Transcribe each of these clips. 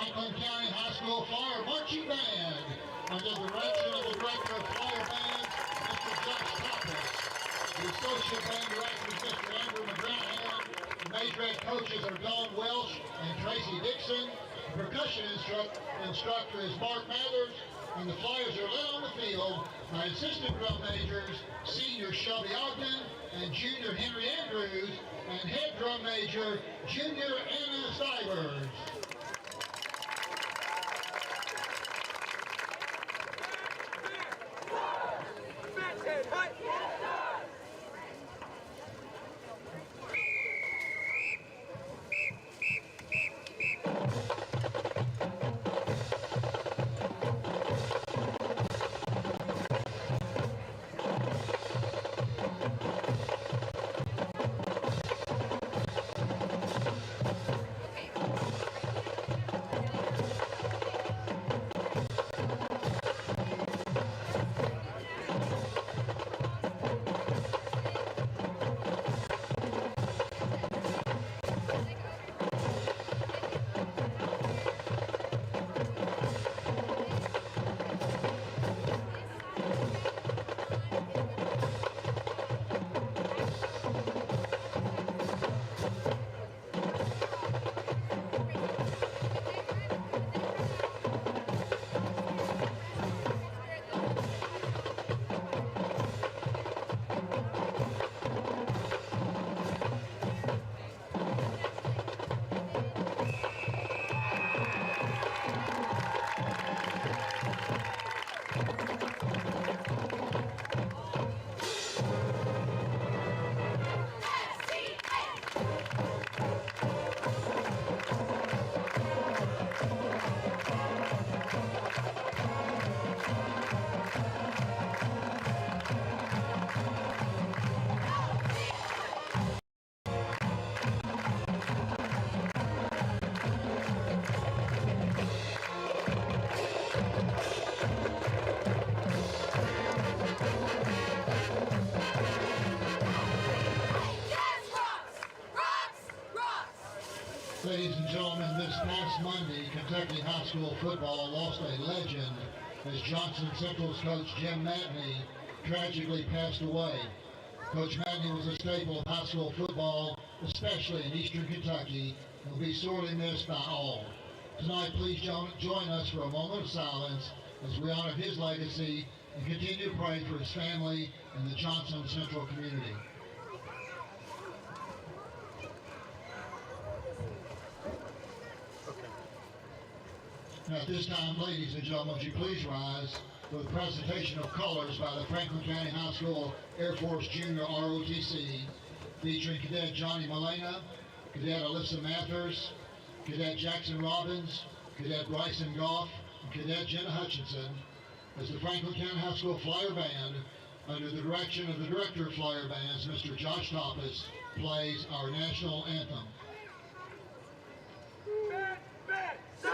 Franklin County High School Flyer Marching Band under the direction of the Director of Flyer Bands, Mr. Josh Thomas. The Associate Band Director is Mr. Andrew McGrahan. The major head coaches are Dawn Welsh and Tracy Dixon. The percussion instructor is Mark Mathers. And the Flyers are led on the field by assistant drum majors, senior Shelby Ogden and junior Henry Andrews, and head drum major, junior Anna Stivers. Ladies and gentlemen, this past Monday, Kentucky high school football lost a legend as Johnson Central's coach Jim Matney tragically passed away. Coach Matney was a staple of high school football, especially in eastern Kentucky, and will be sorely missed by all. Tonight, please join us for a moment of silence as we honor his legacy and continue to pray for his family and the Johnson Central community. Now at this time, ladies and gentlemen, would you please rise for the presentation of colors by the Franklin County High School Air Force Junior ROTC, featuring Cadet Johnny Malena, Cadet Alyssa Mathers, Cadet Jackson Robbins, Cadet Bryson Goff, and Cadet Jenna Hutchinson, as the Franklin County High School Flyer Band, under the direction of the Director of Flyer Bands, Mr. Josh Thomas, plays our national anthem. Yes, sir!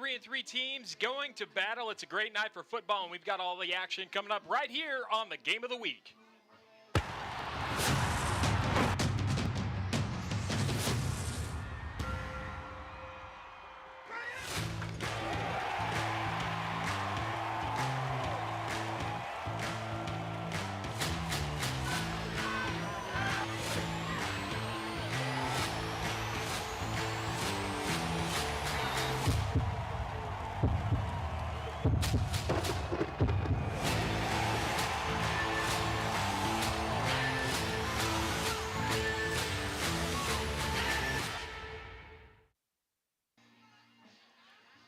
3-3 teams going to battle. It's a great night for football, and we've got all the action coming up right here on the Game of the Week.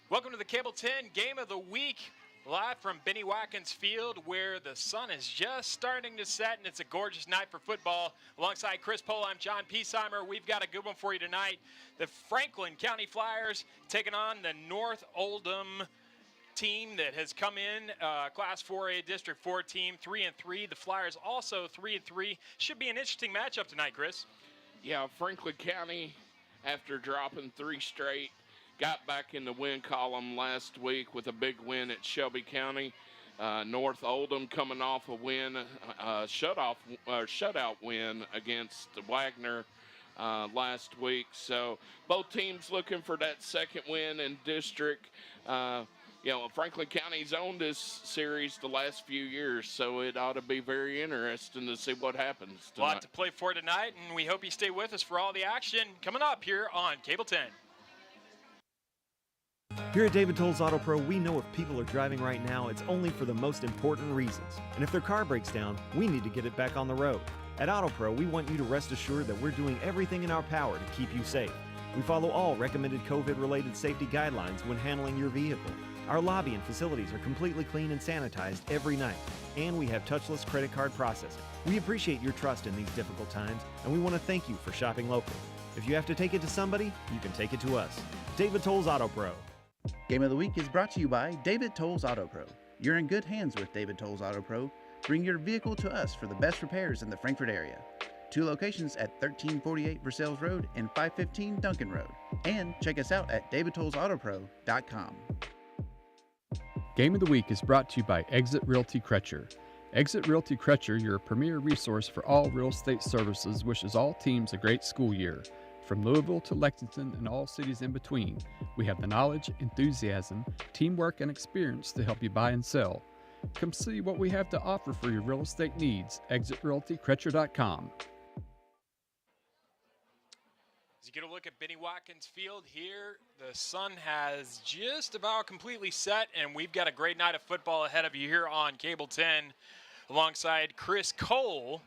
Welcome to the Cable 10 Game of the Week, live from Benny Watkins Field, where the sun is just starting to set, and it's a gorgeous night for football. Alongside Chris Pohl, I'm John Piesheimer. We've got a good one for you tonight. The Franklin County Flyers taking on the North Oldham team that has come in, Class 4A District 4 team, 3-3. The Flyers also 3-3. Should be an interesting matchup tonight, Chris. Yeah, Franklin County, after dropping 3 straight, got back in the win column last week with a big win at Shelby County. North Oldham coming off a win, shutout win against Wagner last week. So both teams looking for that second win in district. Franklin County's owned this series the last few years, so it ought to be very interesting to see what happens tonight. A lot to play for tonight, and we hope you stay with us for all the action coming up here on Cable 10. Here at David Tolles Auto Pro, we know if people are driving right now, it's only for the most important reasons. And if their car breaks down, we need to get it back on the road. At Auto Pro, we want you to rest assured that we're doing everything in our power to keep you safe. We follow all recommended COVID-related safety guidelines when handling your vehicle. Our lobby and facilities are completely clean and sanitized every night. And we have touchless credit card processing. We appreciate your trust in these difficult times, and we want to thank you for shopping local. If you have to take it to somebody, you can take it to us. David Tolles Auto Pro. Game of the Week is brought to you by David Tolles Auto Pro. You're in good hands with David Tolles Auto Pro. Bring your vehicle to us for the best repairs in the Frankfort area. 2 locations at 1348 Versailles Road and 515 Duncan Road. And check us out at davidtollesautopro.com. Game of the Week is brought to you by Exit Realty Crutcher. Exit Realty Crutcher, your premier resource for all real estate services, wishes all teams a great school year. From Louisville to Lexington and all cities in between, we have the knowledge, enthusiasm, teamwork, and experience to help you buy and sell. Come see what we have to offer for your real estate needs. ExitRealtyCrutcher.com. As you get a look at Benny Watkins Field here, the sun has just about completely set, and we've got a great night of football ahead of you here on Cable 10, alongside Chris Cole,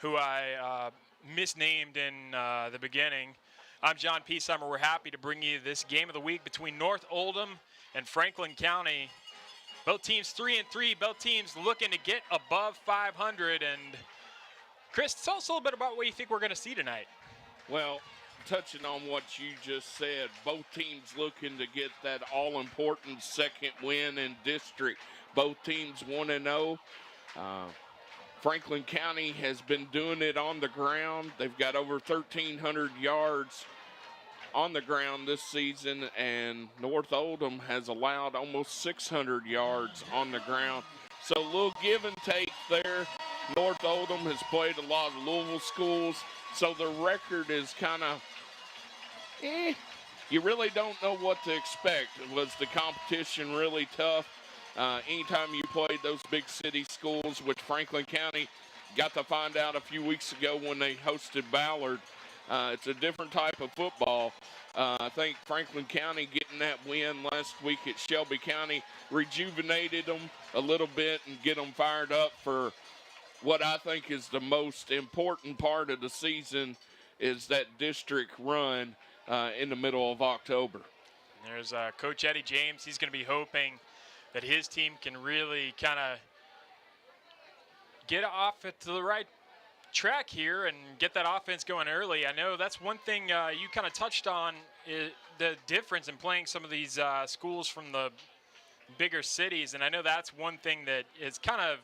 who I misnamed in the beginning. I'm John Piesheimer. We're happy to bring you this Game of the Week between North Oldham and Franklin County. Both teams 3-3. Both teams looking to get above 500. And Chris, tell us a little bit about what you think we're going to see tonight. Well, touching on what you just said, both teams looking to get that all-important second win in district. Both teams 1-0. Franklin County has been doing it on the ground. They've got over 1,300 yards on the ground this season, and North Oldham has allowed almost 600 yards on the ground. So a little give and take there. North Oldham has played a lot of Louisville schools, so the record is kind of, you really don't know what to expect. Was the competition really tough? Anytime you played those big city schools, which Franklin County got to find out a few weeks ago when they hosted Ballard, it's a different type of football. I think Franklin County getting that win last week at Shelby County rejuvenated them a little bit and get them fired up for what I think is the most important part of the season, is that district run in the middle of October. There's Coach Eddie James. He's going to be hoping that his team can really kind of get off to the right track here and get that offense going early. I know that's one thing you kind of touched on, is the difference in playing some of these schools from the bigger cities, and I know that's one thing that is kind of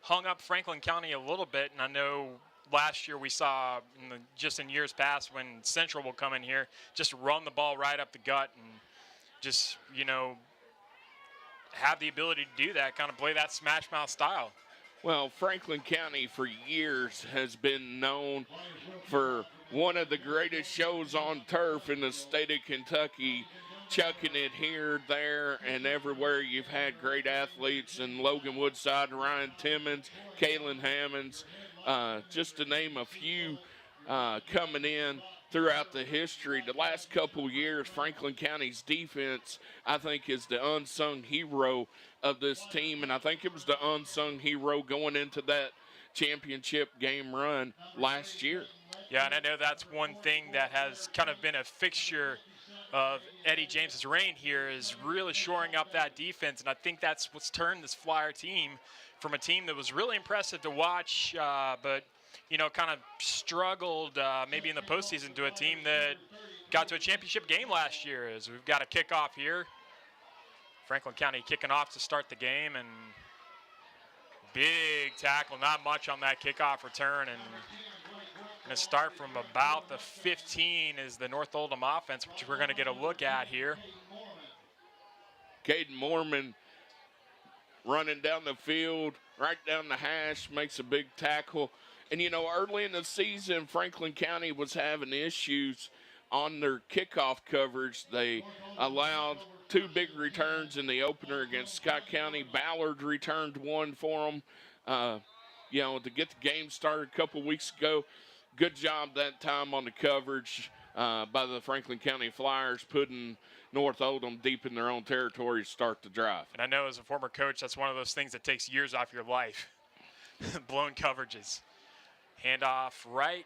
hung up Franklin County a little bit. And I know last year we saw, just in years past, when Central will come in here, just run the ball right up the gut and just, have the ability to do that, kind of play that smash mouth style. Well, Franklin County for years has been known for one of the greatest shows on turf in the state of Kentucky, chucking it here, there, and everywhere. You've had great athletes in Logan Woodside, Ryan Timmons, Kalen Hammonds, just to name a few coming in throughout the history. The last couple years, Franklin County's defense, I think, is the unsung hero of this team, and I think it was the unsung hero going into that championship game run last year. Yeah, and I know that's one thing that has kind of been a fixture of Eddie James's reign here, is really shoring up that defense, and I think that's what's turned this Flyer team from a team that was really impressive to watch, but kind of struggled maybe in the postseason, to a team that got to a championship game last year. As we've got a kickoff here. Franklin County kicking off to start the game, and big tackle, not much on that kickoff return, and going to start from about the 15 is the North Oldham offense, which we're going to get a look at here. Caden Mormon running down the field, right down the hash, makes a big tackle. And, early in the season, Franklin County was having issues on their kickoff coverage. They allowed 2 big returns in the opener against Scott County. Ballard returned 1 for them, to get the game started a couple weeks ago. Good job that time on the coverage by the Franklin County Flyers, putting North Oldham deep in their own territory to start the drive. And I know as a former coach, that's one of those things that takes years off your life, blown coverages. Handoff right,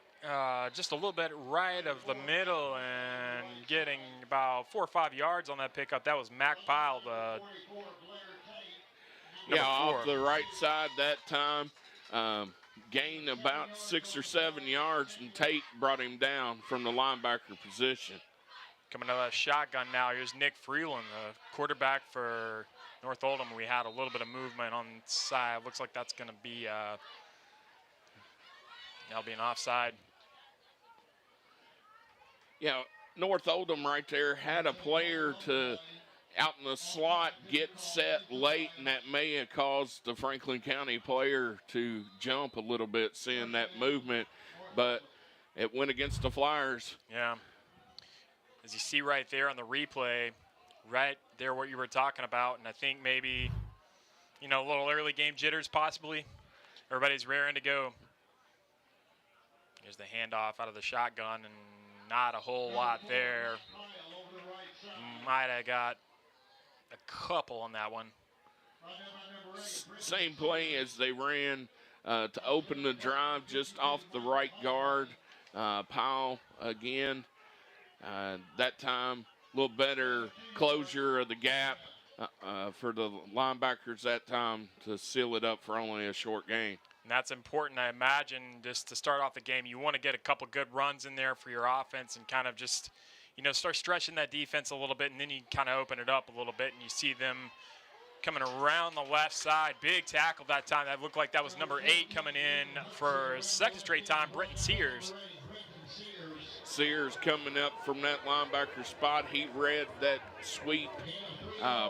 just a little bit right of the middle, and getting about 4 or 5 yards on that pickup. That was Mac Pyle, the number 4. Off the right side that time. Gained about 6 or 7 yards, and Tate brought him down from the linebacker position. Coming out of that shotgun now, here's Nick Freeland, the quarterback for North Oldham. We had a little bit of movement on the side. Looks like that's going to be that'll be an offside. Yeah, North Oldham right there had a player to out in the slot, get set late, and that may have caused the Franklin County player to jump a little bit, seeing that movement, but it went against the Flyers. Yeah. As you see right there on the replay, right there what you were talking about, and I think maybe, a little early game jitters possibly. Everybody's raring to go. Here's the handoff out of the shotgun, and not a whole lot there. Might have got a couple on that one. Same play as they ran to open the drive, just off the right guard. Powell again. That time, a little better closure of the gap for the linebackers that time to seal it up for only a short gain. And that's important, I imagine, just to start off the game. You want to get a couple good runs in there for your offense and kind of just, start stretching that defense a little bit, and then you kind of open it up a little bit, and you see them coming around the left side. Big tackle that time. That looked like that was number 8 coming in for a second straight time, Brenton Sears. Sears coming up from that linebacker spot. He read that sweep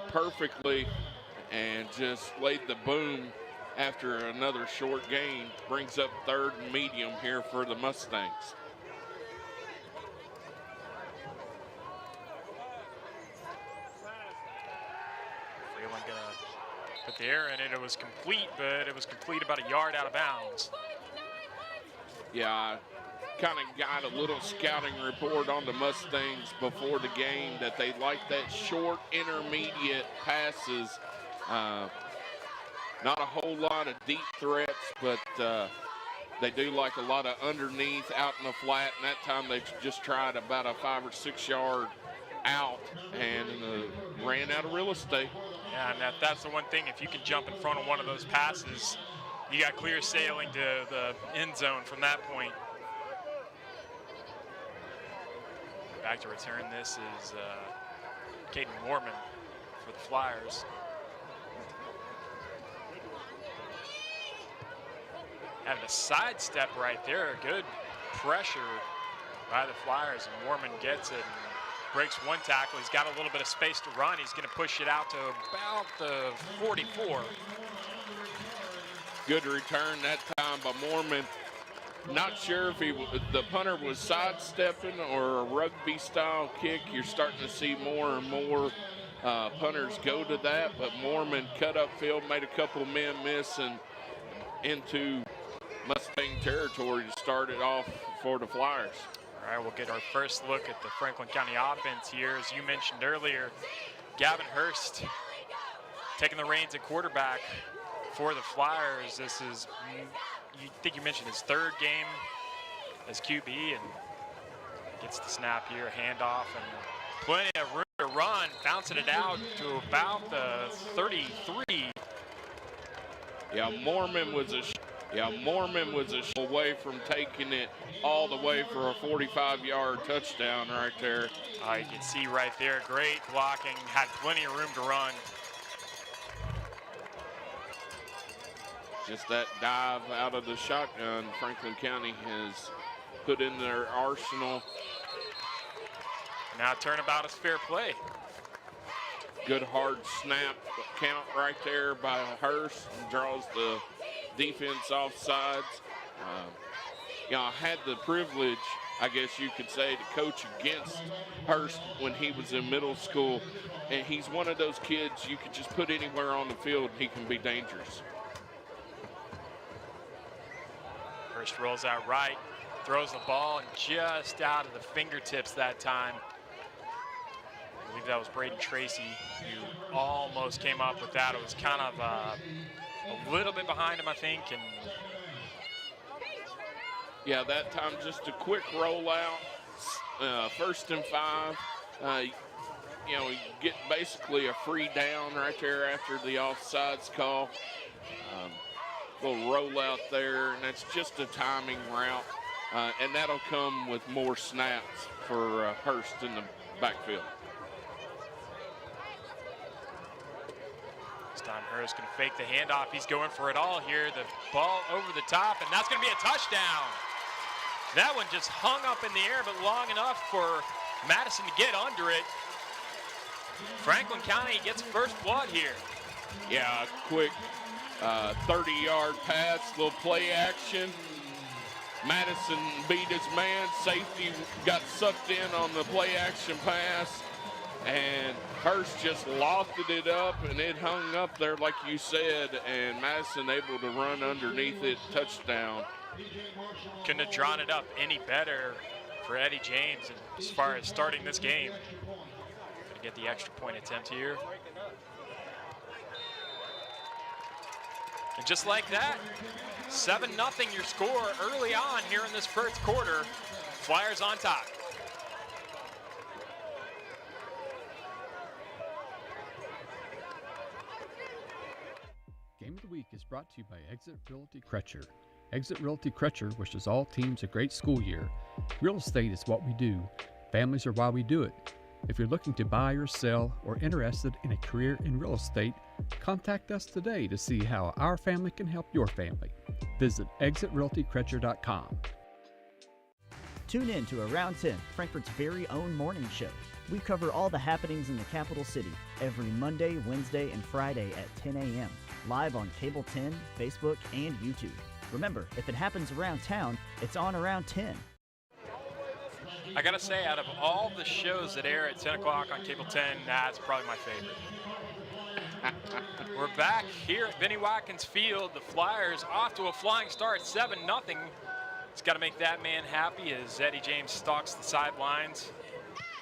perfectly and just laid the boom after another short gain. Brings up 3rd and medium here for the Mustangs. Freeland gonna put the air in it. It was complete, but it was complete about a yard out of bounds. Yeah, I kind of got a little scouting report on the Mustangs before the game that they like that short intermediate passes. Not a whole lot of deep threats, but they do like a lot of underneath out in the flat, and that time they just tried about a 5 or 6 yard out and ran out of real estate. Yeah, and that's the one thing. If you can jump in front of one of those passes, you got clear sailing to the end zone from that point. Back to return, this is Caden Mormon for the Flyers. Having a sidestep right there. Good pressure by the Flyers, and Mormon gets it. And breaks one tackle. He's got a little bit of space to run. He's going to push it out to about the 44. Good return that time by Mormon. Not sure if the punter was sidestepping or a rugby-style kick. You're starting to see more and more punters go to that, but Mormon cut upfield, made a couple of men miss, and into Mustang territory to start it off for the Flyers. All right, we'll get our first look at the Franklin County offense here. As you mentioned earlier, Gavin Hurst taking the reins at quarterback for the Flyers. This is, you think you mentioned his third game as QB, and gets the snap here, handoff, and plenty of room to run, bouncing it out to about the 33. Yeah, Mormon was away from taking it all the way for a 45-yard touchdown right there. You can see right there, great blocking, had plenty of room to run. Just that dive out of the shotgun Franklin County has put in their arsenal. Now turnabout is fair play. Good hard snap count right there by Hurst, draws the defense off sides. I had the privilege, I guess you could say, to coach against Hurst when he was in middle school. And he's one of those kids you could just put anywhere on the field, he can be dangerous. Hurst rolls out right, throws the ball, and just out of the fingertips that time. I believe that was Braden Tracy who almost came up with that. It was kind of a little bit behind him, I think. And yeah, that time just a quick rollout, 1st and 5. We get basically a free down right there after the offsides call. Little rollout there, and that's just a timing route. And that'll come with more snaps for Hurst in the backfield. this time Hurst going to fake the handoff. He's going for it all here. The ball over the top, and that's going to be a touchdown. That one just hung up in the air, but long enough for Madison to get under it. Franklin County gets first blood here. Yeah, quick 30-yard pass, little play action. Madison beat his man. Safety got sucked in on the play action pass, and Hurst just lofted it up, and it hung up there like you said, and Madison able to run underneath it, touchdown. Couldn't have drawn it up any better for Eddie James as far as starting this game. Gonna get the extra point attempt here. And just like that, 7-0 your score early on here in this first quarter. Flyers on top. Game of the Week is brought to you by Exit Realty Crutcher. Exit Realty Crutcher wishes all teams a great school year. Real estate is what we do. Families are why we do it. If you're looking to buy or sell or interested in a career in real estate, contact us today to see how our family can help your family. Visit exitrealtycrutcher.com. Tune in to Around 10, Frankfort's very own morning show. We cover all the happenings in the capital city every Monday, Wednesday, and Friday at 10 a.m. live on Cable 10, Facebook, and YouTube. Remember, if it happens around town, it's on Around 10. I gotta say, out of all the shows that air at 10 o'clock on Cable 10, that's probably my favorite. We're back here at Benny Watkins Field. The Flyers off to a flying start, 7-0. It's got to make that man happy as Eddie James stalks the sidelines.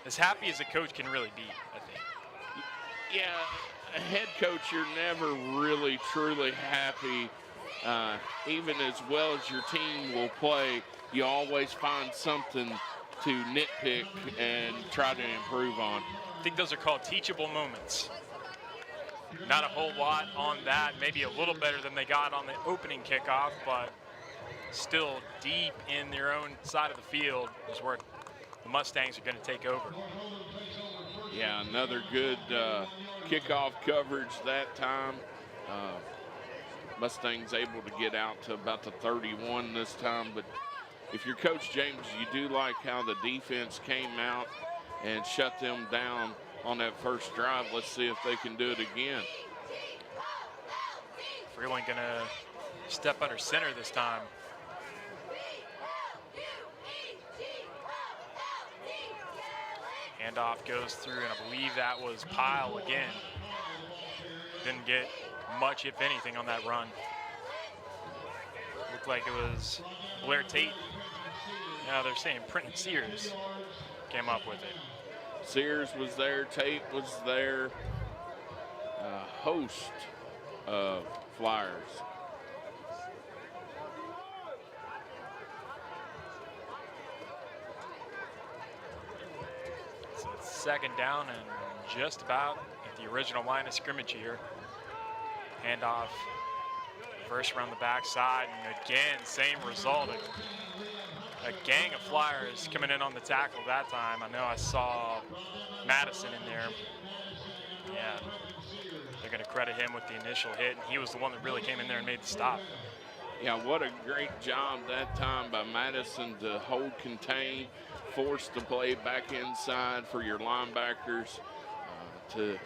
As happy as a coach can really be, I think. Yeah, a head coach, you're never really truly happy. Even as well as your team will play, you always find something to nitpick and try to improve on. I think those are called teachable moments. Not a whole lot on that, maybe a little better than they got on the opening kickoff, but still deep in their own side of the field is where the Mustangs are going to take over. Yeah, another good kickoff coverage that time. Mustangs able to get out to about the 31 this time, but if you're Coach James, you do like how the defense came out and shut them down on that first drive. Let's see if they can do it again. Freeland gonna step under center this time. Handoff goes through, and I believe that was Pyle again. Didn't get much, if anything, on that run. Looked like it was Blair Tate. Now they're saying Brenton Sears came up with it. Sears was there, Tate was there, a host of Flyers. So it's second down and just about at the original line of scrimmage here. Handoff first around the backside, and again, same result. A gang of Flyers coming in on the tackle that time. I know I saw Madison in there. Yeah, they're going to credit him with the initial hit, and he was the one that really came in there and made the stop. Yeah, what a great job that time by Madison to hold contain, force the play back inside for your linebackers to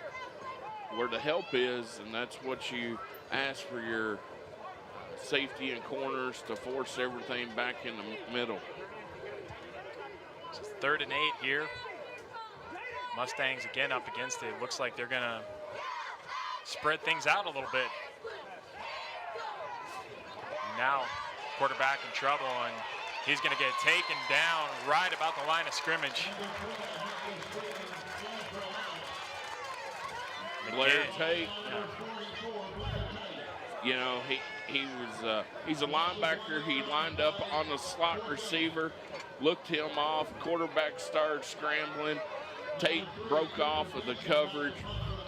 where the help is, and that's what you ask for your safety and corners to force everything back in the middle. So 3rd and 8 here. Mustangs again up against it. Looks like they're gonna spread things out a little bit. Now quarterback in trouble, and he's gonna get taken down right about the line of scrimmage. Blair Tate, you know, he's a linebacker. He lined up on the slot receiver, looked him off. Quarterback started scrambling. Tate broke off of the coverage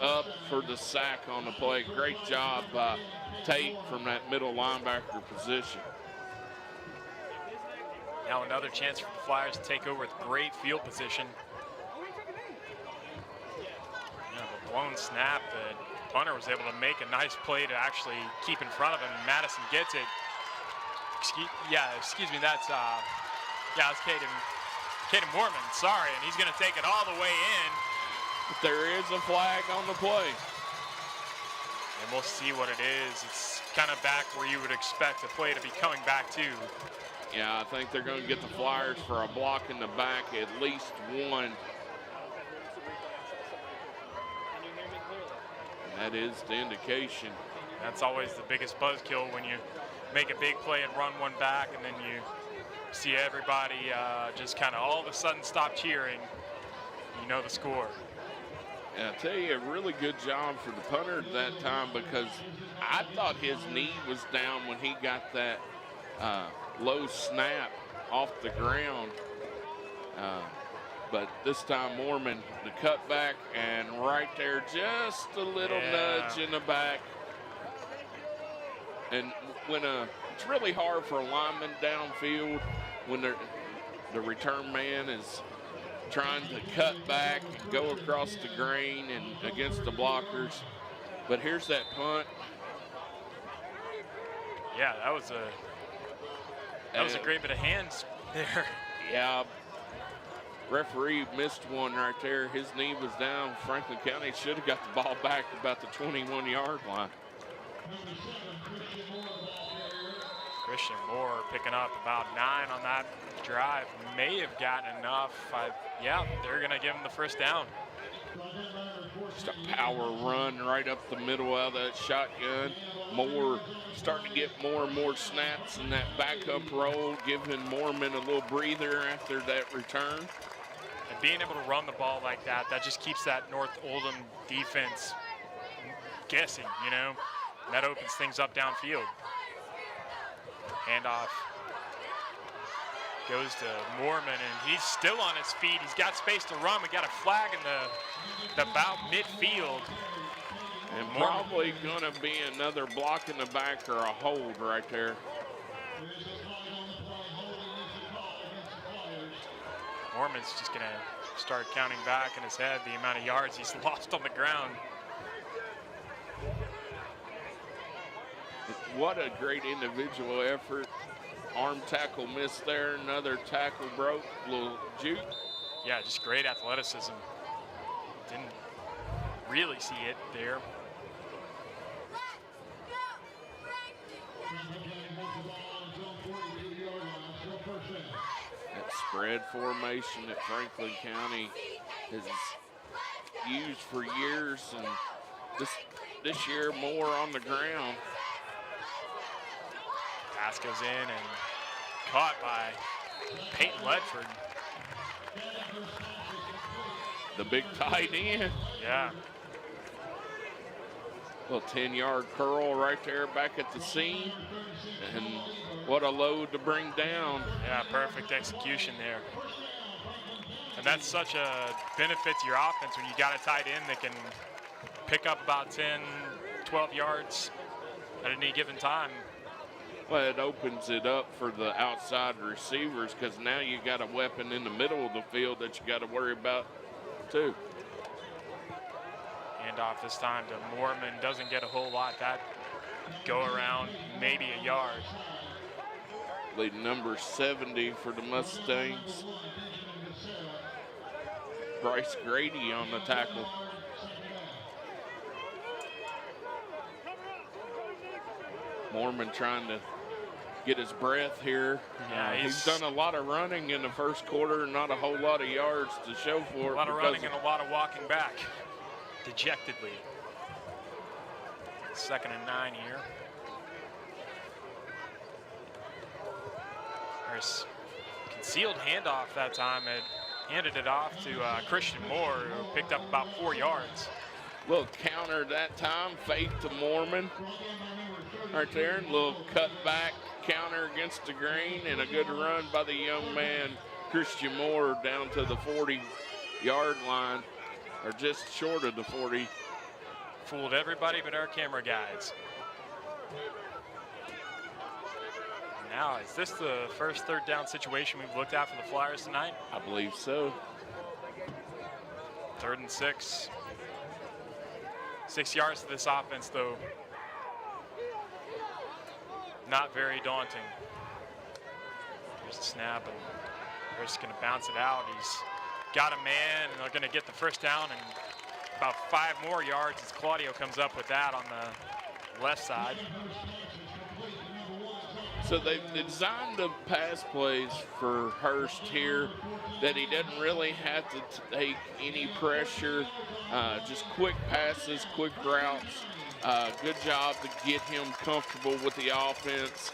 up for the sack on the play. Great job by Tate from that middle linebacker position. Now another chance for the Flyers to take over with great field position. The blown snap, the punter was able to make a nice play to actually keep in front of him. Madison gets it. Excuse me, that's Caden Moorman, sorry, and he's gonna take it all the way in. But there is a flag on the play. And we'll see what it is. It's kind of back where you would expect a play to be coming back to. Yeah, I think they're going to get the Flyers for a block in the back, at least one. That is the indication. That's always the biggest buzzkill when you make a big play and run one back, and then you see everybody just kind of all of a sudden stop cheering. You know the score. And I tell you, a really good job for the punter that time, because I thought his knee was down when he got that low snap off the ground. But this time Moorman, the cutback, and right there, just a little nudge in the back. And when it's really hard for a lineman downfield when the return man is trying to cut back and go across the grain and against the blockers. But here's that punt. Yeah, that was a great bit of hands there. Yeah, referee missed one right there. His knee was down. Franklin County should have got the ball back about the 21-yard line. Christian Moore picking up about 9 on that drive. May have gotten enough. Yeah, they're going to give him the first down. Just a power run right up the middle of that shotgun. Moore starting to get more and more snaps in that backup roll, giving Moorman a little breather after that return. And being able to run the ball like that, that just keeps that North Oldham defense guessing, you know. And that opens things up downfield. Handoff goes to Moorman, and he's still on his feet. He's got space to run. We got a flag in the about midfield. And probably going to be another block in the back or a hold right there. Moorman's just going to start counting back in his head the amount of yards he's lost on the ground. What a great individual effort. Arm tackle missed there. Another tackle broke. Little juke. Yeah, just great athleticism. Didn't really see it there. That spread formation that Franklin County has used for years, and this year more on the ground. Pass goes in and caught by Peyton Ledford. The big tight end. Yeah. Little 10-yard curl right there back at the seam. And what a load to bring down. Yeah, perfect execution there. And that's such a benefit to your offense when you got a tight end that can pick up about 10, 12 yards at any given time. Well, it opens it up for the outside receivers because now you got a weapon in the middle of the field that you got to worry about too. Hand off this time to Moorman. Doesn't get a whole lot. That go around maybe a yard. Lead number 70 for the Mustangs. Bryce Grady on the tackle. Moorman trying to get his breath here. Yeah, he's done a lot of running in the first quarter, not a whole lot of yards to show for it. A lot of running and a lot of walking back dejectedly. 2nd and 9 here. There's concealed handoff that time. It handed it off to Christian Moore, who picked up about 4 yards. Little counter that time, fake to Moorman. Right there, little cutback counter against the grain, and a good run by the young man, Christian Moore, down to the 40-yard line, or just short of the 40. Fooled everybody but our camera guys. Now, is this the first 3rd down situation we've looked at for the Flyers tonight? I believe so. 3rd and 6. 6 yards to this offense, though. Not very daunting. Here's the snap, and they're just going to bounce it out. He's got a man, and they're going to get the first down, and about 5 more yards as Claudio comes up with that on the left side. So they've designed the pass plays for Hurst here that he doesn't really have to take any pressure, just quick passes, quick routes. Good job to get him comfortable with the offense.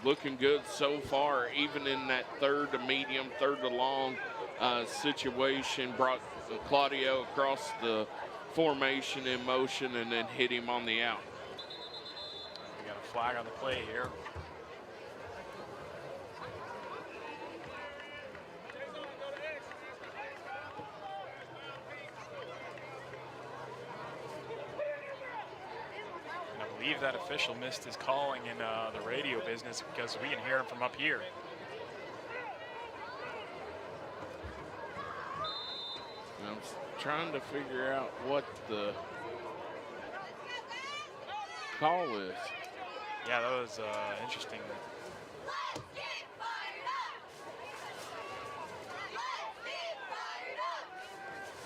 Looking good so far, even in that 3rd to medium, 3rd to long situation. Brought Claudio across the formation in motion and then hit him on the out. We got a flag on the play here. I believe that official missed his calling in the radio business because we can hear him from up here. I'm trying to figure out what the call is. Yeah, that was interesting.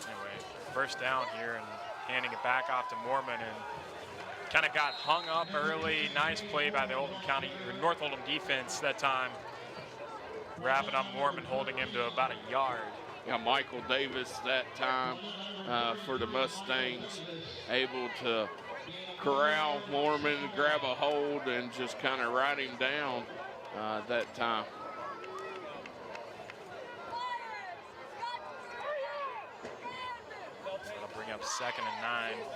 Anyway, first down here and handing it back off to Moorman, and kind of got hung up early. Nice play by the Oldham County, or North Oldham defense that time. Wrapping up Moorman, holding him to about a yard. Yeah, Michael Davis that time for the Mustangs, able to corral Moorman, grab a hold, and just kind of ride him down that time. That'll bring up 2nd and 9.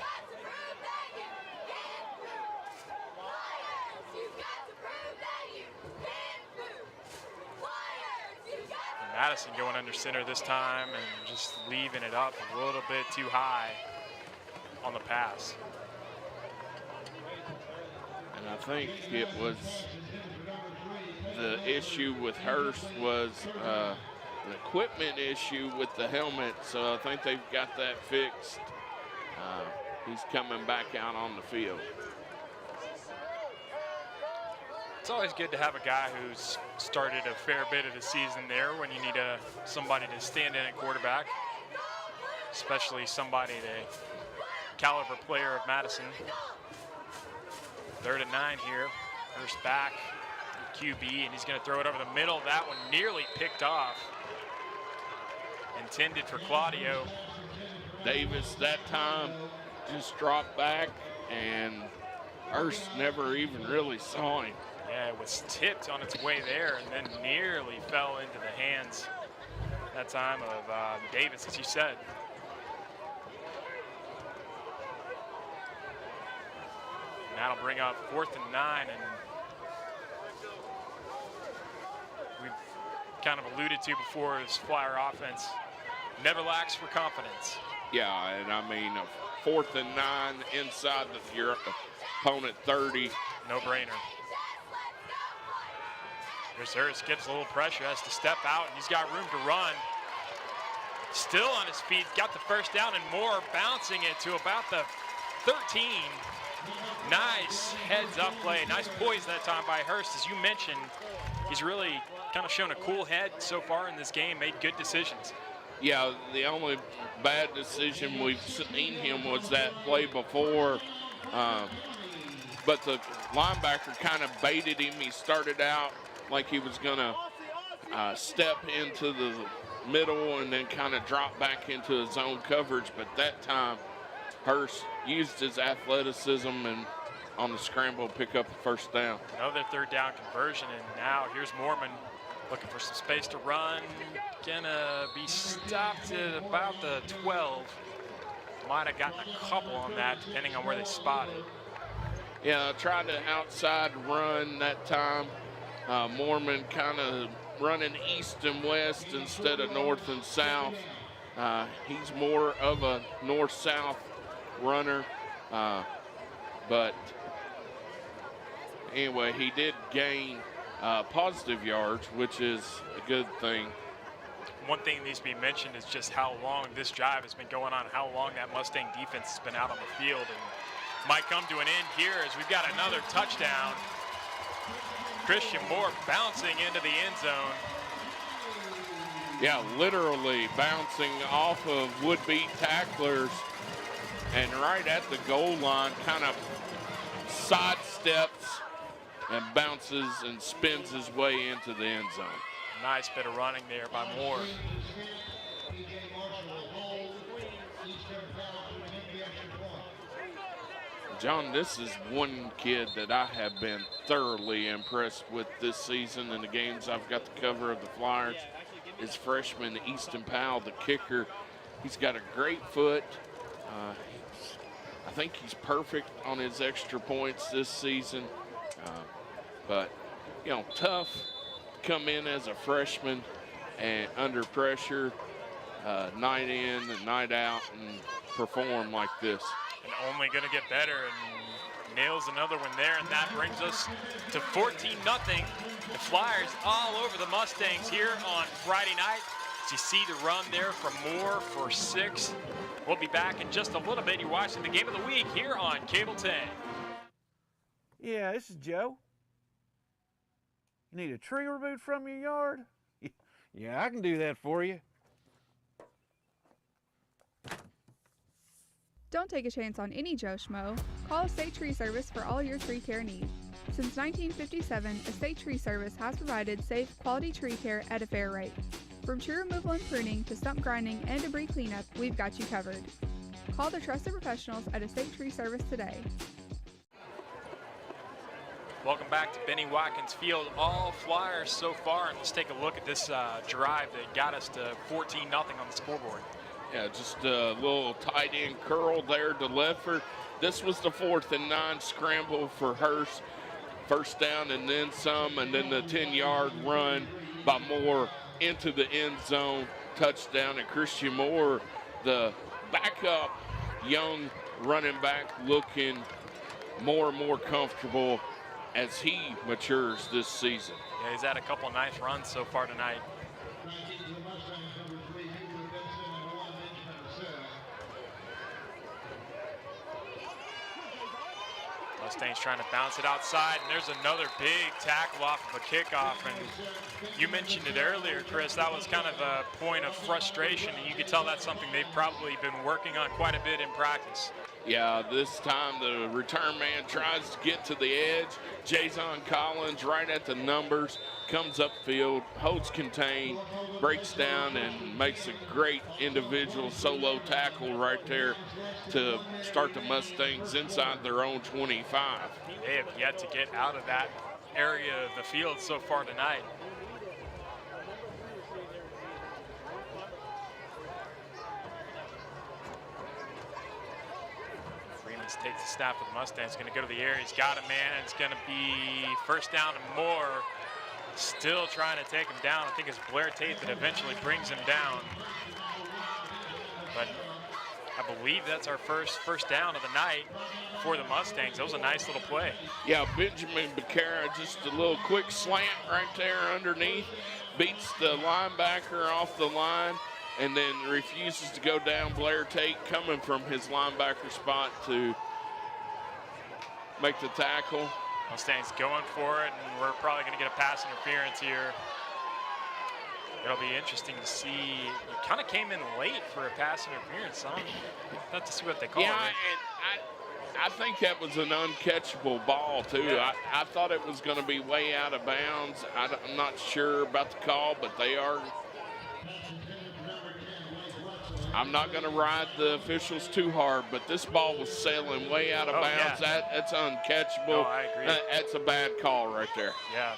Madison going under center this time and just leaving it up a little bit too high on the pass. And I think it was the issue with Hurst was an equipment issue with the helmet, so I think they've got that fixed. He's coming back out on the field. It's always good to have a guy who's started a fair bit of the season there when you need somebody to stand in at quarterback, especially somebody the caliber player of Madison. 3rd and 9 here. Hurst back, QB, and he's going to throw it over the middle. That one nearly picked off. Intended for Claudio. Davis that time just dropped back, and Hurst never even really saw him. Yeah, it was tipped on its way there and then nearly fell into the hands that time of Davis, as you said. And that'll bring up 4th and 9, and we've kind of alluded to before, this Flyer offense never lacks for confidence. Yeah, and I mean, 4th and 9 inside your opponent 30. No-brainer. Here's Hurst, gets a little pressure, has to step out, and he's got room to run. Still on his feet, got the first down and more, bouncing it to about the 13. Nice heads-up play, nice poise that time by Hurst. As you mentioned, he's really kind of shown a cool head so far in this game, made good decisions. Yeah, the only bad decision we've seen him was that play before, but the linebacker kind of baited him. He started out like he was gonna step into the middle and then kind of drop back into his zone coverage, but that time Hurst used his athleticism and on the scramble pick up the first down. Another 3rd down conversion, and now here's Mormon looking for some space to run. Gonna be stopped at about the 12. Might have gotten a couple on that depending on where they spotted. Yeah, tried to outside run that time. Mormon kind of running east and west instead of north and south. He's more of a north-south runner, but anyway, he did gain positive yards, which is a good thing. One thing that needs to be mentioned is just how long this drive has been going on, how long that Mustang defense has been out on the field, and might come to an end here as we've got another touchdown. Christian Moore bouncing into the end zone. Yeah, literally bouncing off of would-be tacklers, and right at the goal line kind of sidesteps and bounces and spins his way into the end zone. Nice bit of running there by Moore. John, this is one kid that I have been thoroughly impressed with this season in the games I've got the cover of the Flyers. Is freshman Easton Powell, the kicker. He's got a great foot. I think he's perfect on his extra points this season. But, you know, tough to come in as a freshman and under pressure, night in and night out, and perform like this. And only going to get better, and nails another one there, and that brings us to 14-0. The Flyers all over the Mustangs here on Friday night. As you see the run there from Moore for 6. We'll be back in just a little bit. You're watching the Game of the Week here on Cable 10. Yeah, this is Joe. You need a tree removed from your yard? Yeah, I can do that for you. Don't take a chance on any Joe Schmo. Call Estate Tree Service for all your tree care needs. Since 1957, Estate Tree Service has provided safe, quality tree care at a fair rate. From tree removal and pruning to stump grinding and debris cleanup, we've got you covered. Call the trusted professionals at Estate Tree Service today. Welcome back to Benny Watkins Field. All Flyers so far, and let's take a look at this drive that got us to 14-0 on the scoreboard. Yeah, just a little tight end curl there to Leffert. This was the 4th and 9 scramble for Hurst. First down and then some, and then the 10-yard run by Moore into the end zone, touchdown. And Christian Moore, the backup young running back, looking more and more comfortable as he matures this season. Yeah, he's had a couple nice runs so far tonight. Mustangs trying to bounce it outside, and there's another big tackle off of a kickoff. And you mentioned it earlier, Chris, that was kind of a point of frustration, and you could tell that's something they've probably been working on quite a bit in practice. Yeah, this time the return man tries to get to the edge. Jason Collins right at the numbers, comes upfield, holds contained, breaks down, and makes a great individual solo tackle right there to start the Mustangs inside their own 25. They have yet to get out of that area of the field so far tonight. Takes the snap of the Mustangs, going to go to the air. He's got a man. It's going to be first down and more. Still trying to take him down. I think it's Blair Tate that eventually brings him down. But I believe that's our first down of the night for the Mustangs. That was a nice little play. Yeah, Benjamin Becerra, just a little quick slant right there underneath. Beats the linebacker off the line, and then refuses to go down. Blair Tate coming from his linebacker spot to make the tackle. Mustangs going for it, and we're probably going to get a pass interference here. It'll be interesting to see. He kind of came in late for a pass interference. I'll have to see what they call it. Yeah, and I think that was an uncatchable ball, too. Yeah. I thought it was going to be way out of bounds. I'm not sure about the call, but they are. I'm not going to ride the officials too hard, but this ball was sailing way out of bounds. Yeah. That's uncatchable. No, I agree. That's a bad call right there. Yeah,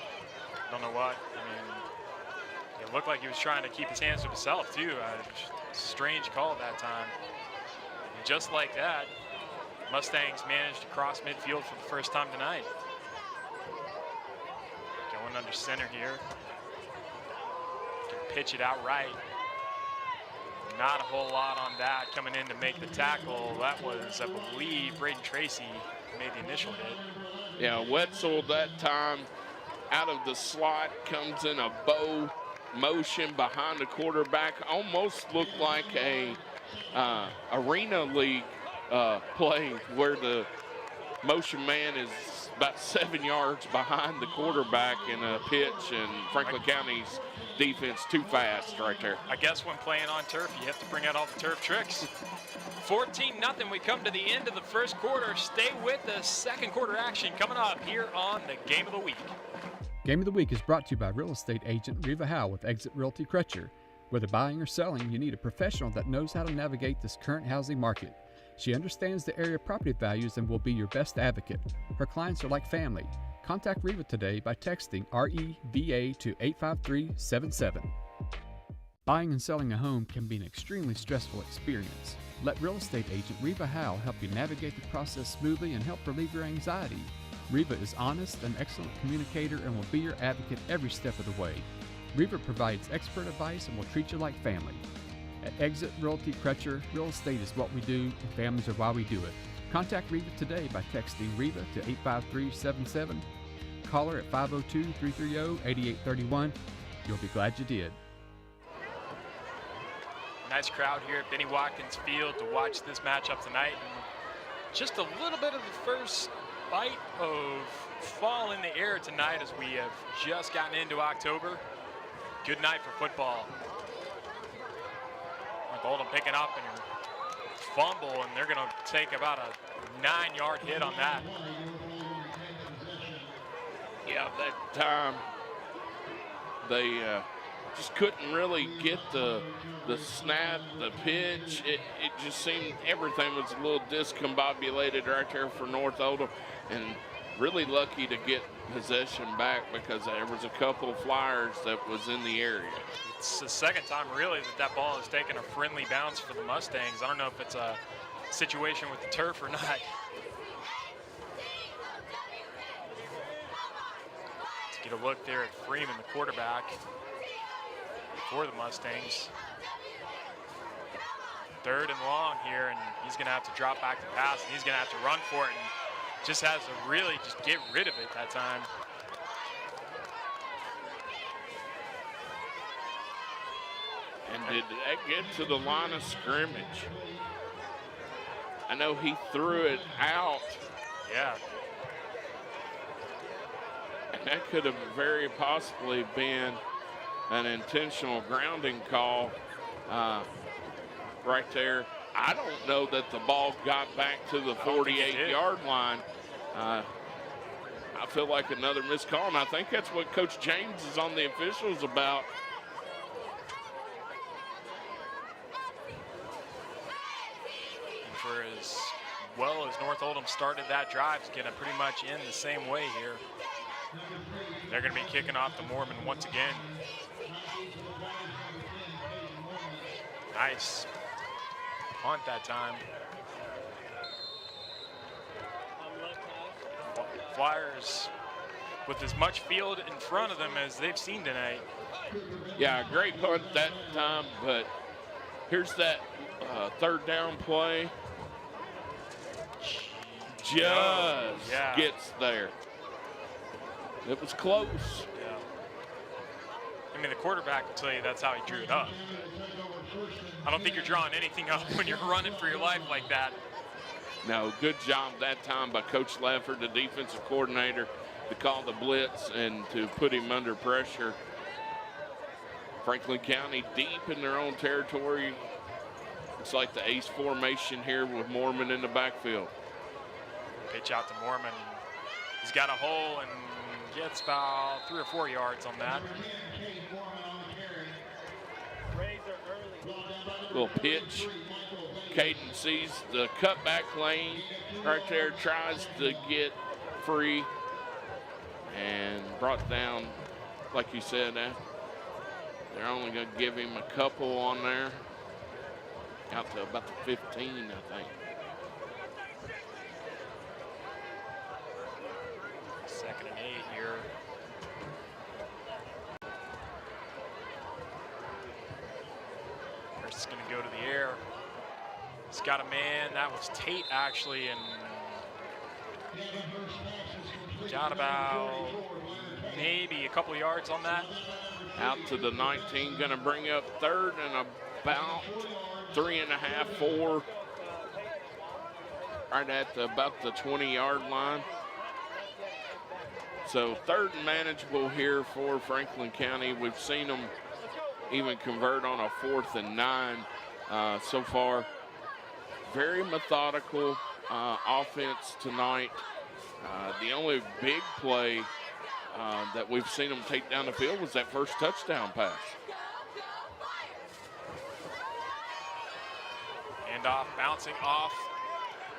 don't know what. I mean, it looked like he was trying to keep his hands to himself, too. Strange call that time. And just like that, Mustangs managed to cross midfield for the first time tonight. Going under center here. Can pitch it out right. Not a whole lot on that. Coming in to make the tackle, that was, I believe, Braden Tracy made the initial hit. Yeah, Wetzel that time out of the slot, comes in a bow motion behind the quarterback. Almost looked like a arena league play where the motion man is about 7 yards behind the quarterback in a pitch, and Franklin County's defense too fast right there. I guess when playing on turf, you have to bring out all the turf tricks. 14-0, we come to the end of the first quarter. Stay with the second quarter action coming up here on the Game of the Week. Game of the Week is brought to you by real estate agent Reva Howe with Exit Realty Crutcher. Whether buying or selling, you need a professional that knows how to navigate this current housing market. She understands the area property values and will be your best advocate. Her clients are like family. Contact Reva today by texting REVA to 85377. Buying and selling a home can be an extremely stressful experience. Let real estate agent Reva Howe help you navigate the process smoothly and help relieve your anxiety. Reva is honest, an excellent communicator, and will be your advocate every step of the way. Reva provides expert advice and will treat you like family. At Exit Realty Crutcher, real estate is what we do, and families are why we do it. Contact Reva today by texting Reva to 85377. Call her at 502-330-8831. You'll be glad you did. Nice crowd here at Benny Watkins Field to watch this matchup tonight. And just a little bit of the first bite of fall in the air tonight as we have just gotten into October. Good night for football. Oldham picking up and fumble, and they're going to take about a 9-yard hit on that. Yeah, that time they just couldn't really get the snap, the pitch. It just seemed everything was a little discombobulated right there for North Oldham, and really lucky to get possession back because there was a couple of flyers that was in the area. It's the second time really that ball has taken a friendly bounce for the Mustangs. I don't know if it's a situation with the turf or not. Let's get a look there at Freeman, the quarterback for the Mustangs. 3rd and long here, and he's going to have to drop back to pass, and he's going to have to run for it, and just has to really just get rid of it that time. And did that get to the line of scrimmage? I know he threw it out. Yeah. that could have very possibly been an intentional grounding call right there. I don't know that the ball got back to the 48-yard line. I feel like another missed call, and I think that's what Coach James is on the officials about. And for as well as North Oldham started that drive, it's going to pretty much end the same way here. They're going to be kicking off the Mormon once again. Nice punt that time. Flyers with as much field in front of them as they've seen tonight. Yeah, great punt that time, but here's that third down play. Just gets there. It was close. Yeah. I mean, the quarterback will tell you that's how he drew it up. I don't think you're drawing anything up when you're running for your life like that. No, good job that time by Coach Lafford, the defensive coordinator, to call the blitz and to put him under pressure. Franklin County deep in their own territory. It's like the ace formation here with Mormon in the backfield. Pitch out to Mormon. He's got a hole and gets about 3 or 4 yards on that. Little pitch. Caden sees the cutback lane right there, tries to get free and brought down, like you said, they're only going to give him a couple on there, out to about the 15, I think. Second and 8 here. First is going to go to the air. He's got a man. That was Tate, actually, and got about maybe a couple yards on that. Out to the 19, going to bring up third and about 3.5, 4. Right at about the 20-yard line. So third and manageable here for Franklin County. We've seen them even convert on a 4th and 9 so far. Very methodical offense tonight. The only big play that we've seen them take down the field was that first touchdown pass. Handoff, bouncing off.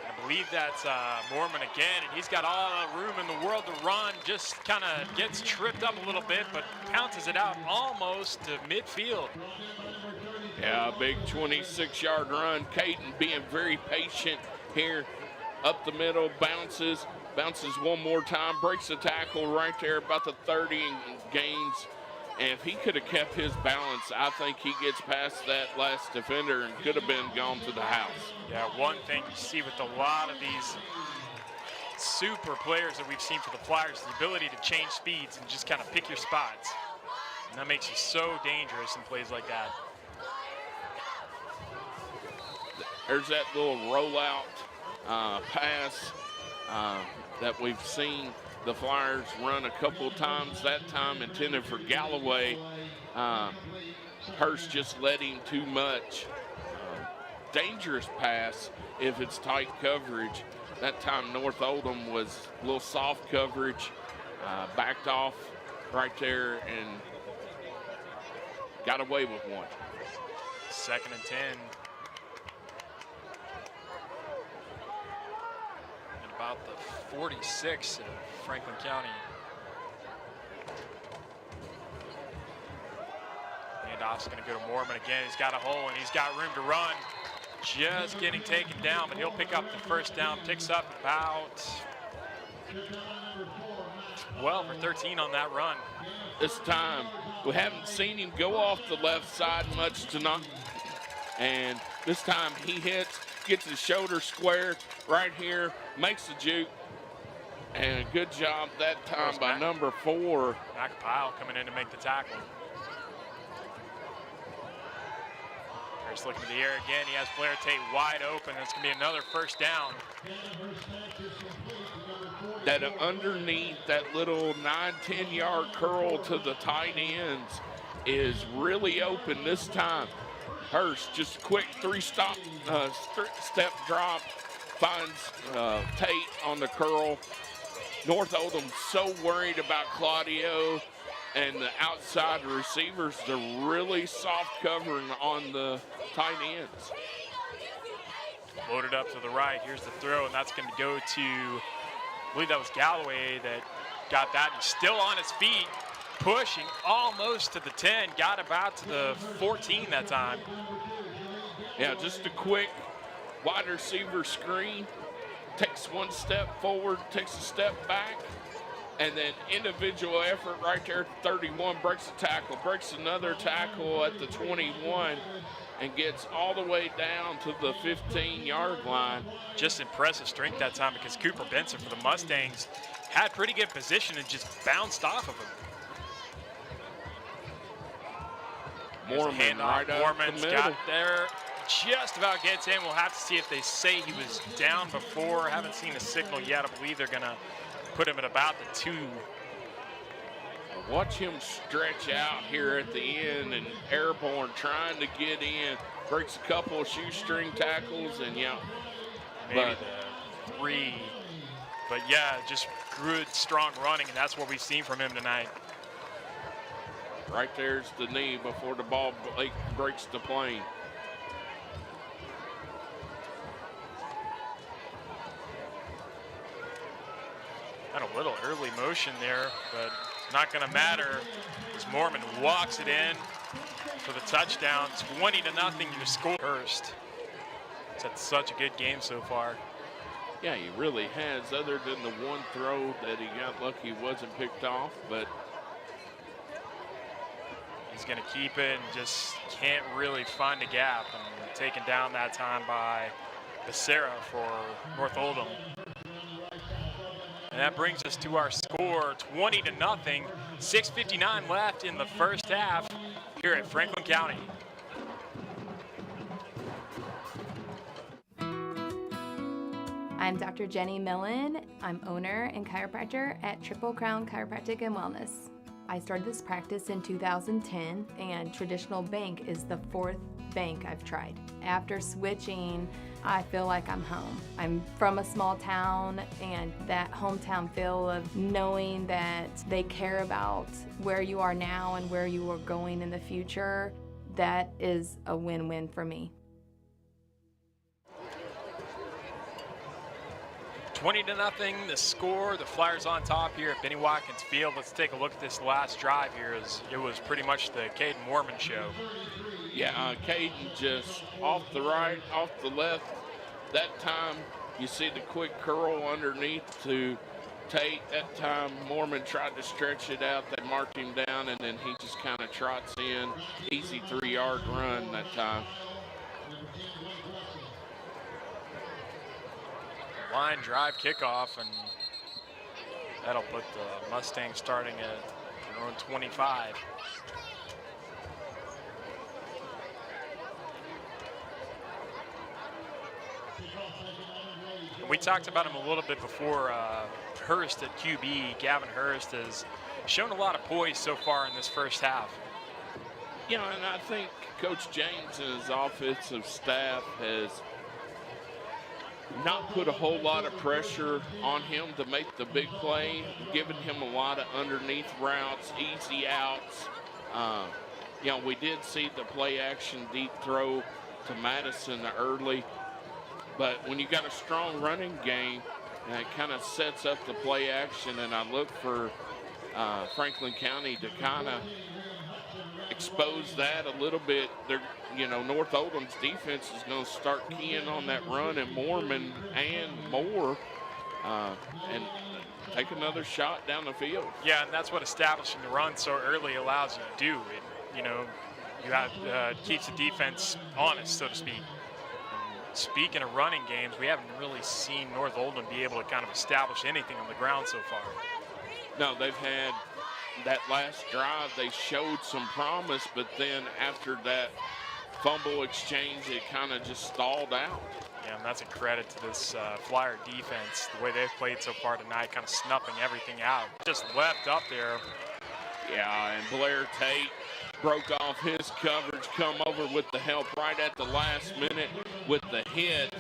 I believe that's Mormon again, and he's got all the room in the world to run. Just kind of gets tripped up a little bit, but pounces it out almost to midfield. Yeah, a big 26-yard run. Caden being very patient here. Up the middle, bounces one more time, breaks the tackle right there about the 30 and gains. And if he could have kept his balance, I think he gets past that last defender and could have been gone to the house. Yeah, one thing you see with a lot of these super players that we've seen for the Flyers, the ability to change speeds and just kind of pick your spots. And that makes you so dangerous in plays like that. There's that little rollout pass that we've seen the Flyers run a couple times, that time intended for Galloway. Hurst just let him too much. Dangerous pass if it's tight coverage. That time North Oldham was a little soft coverage, backed off right there and got away with one. 2nd and 10. About the 46 of Franklin County. Handoff's going to go to Mormon again. He's got a hole and he's got room to run. Just getting taken down, but he'll pick up the first down. Picks up about 12 or 13 on that run. This time, we haven't seen him go off the left side much tonight. And this time he hits, gets his shoulder square right here, makes the juke, and a good job that time by number 4. McPile coming in to make the tackle. Harris looking to the air again. He has Blair Tate wide open. That's going to be another first down. That underneath that little 9-10 yard curl to the tight ends is really open this time. Hurst just quick step drop, finds Tate on the curl. North Oldham so worried about Claudio and the outside receivers. They're really soft covering on the tight ends. Loaded up to the right. Here's the throw, and that's going to go to, I believe that was Galloway that got that. He's still on his feet, pushing almost to the 10, got about to the 14 that time. Yeah, just a quick wide receiver screen. Takes one step forward, takes a step back, and then individual effort right there at 31, breaks a tackle, breaks another tackle at the 21, and gets all the way down to the 15-yard line. Just impressive strength that time because Cooper Benson for the Mustangs had pretty good position and just bounced off of him. Mormon right up Mormon's the middle. got there. Just about gets in. We'll have to see if they say he was down before. Haven't seen a signal yet. I believe they're going to put him at about the 2. Watch him stretch out here at the end and airborne trying to get in. Breaks a couple of shoestring tackles and maybe the 3. But yeah, just good, strong running, and that's what we've seen from him tonight. Right there's the knee before the ball breaks the plane. Had a little early motion there, but not going to matter as Mormon walks it in for the touchdown. 20-0 to score. Hurst. He's had such a good game so far. Yeah, he really has, other than the one throw that he got lucky wasn't picked off, but he's going to keep it and just can't really find a gap, and taken down that time by Becerra for North Oldham. And that brings us to our score, 20-0, 6:59 left in the first half here at Franklin County. I'm Dr. Jenny Millen. I'm owner and chiropractor at Triple Crown Chiropractic and Wellness. I started this practice in 2010, and Traditional Bank is the 4th bank I've tried. After switching, I feel like I'm home. I'm from a small town, and that hometown feel of knowing that they care about where you are now and where you are going in the future, that is a win-win for me. 20-0 the score. The Flyers on top here at Benny Watkins Field. Let's take a look at this last drive here, as it was pretty much the Caden Mormon show. Yeah, Caden just off the right, off the left. That time you see the quick curl underneath to Tate. That time Mormon tried to stretch it out. They marked him down, and then he just kind of trots in. Easy 3-yard run that time. Line drive kickoff, and that'll put the Mustangs starting at their own 25. We talked about him a little bit before. Hurst at QB, Gavin Hurst, has shown a lot of poise so far in this first half. You know, and I think Coach James and his offensive staff has not put a whole lot of pressure on him to make the big play, giving him a lot of underneath routes, easy outs. You know, we did see the play action deep throw to Madison early, but when you got a strong running game, it kind of sets up the play action, and I look for Franklin County to kind of expose that a little bit. They're, you know, North Oldham's defense is going to start keying on that run, and Mormon and Moore and take another shot down the field. Yeah, and that's what establishing the run so early allows you to do. It, you know, you have keeps the defense honest, so to speak. And speaking of running games, we haven't really seen North Oldham be able to kind of establish anything on the ground so far. No, they've had that last drive, they showed some promise, but then after that fumble exchange, it kind of just stalled out. Yeah, and that's a credit to this Flyer defense, the way they've played so far tonight, kind of snuffing everything out. Just left up there. Yeah, and Blair Tate broke off his coverage, come over with the help right at the last minute with the hit.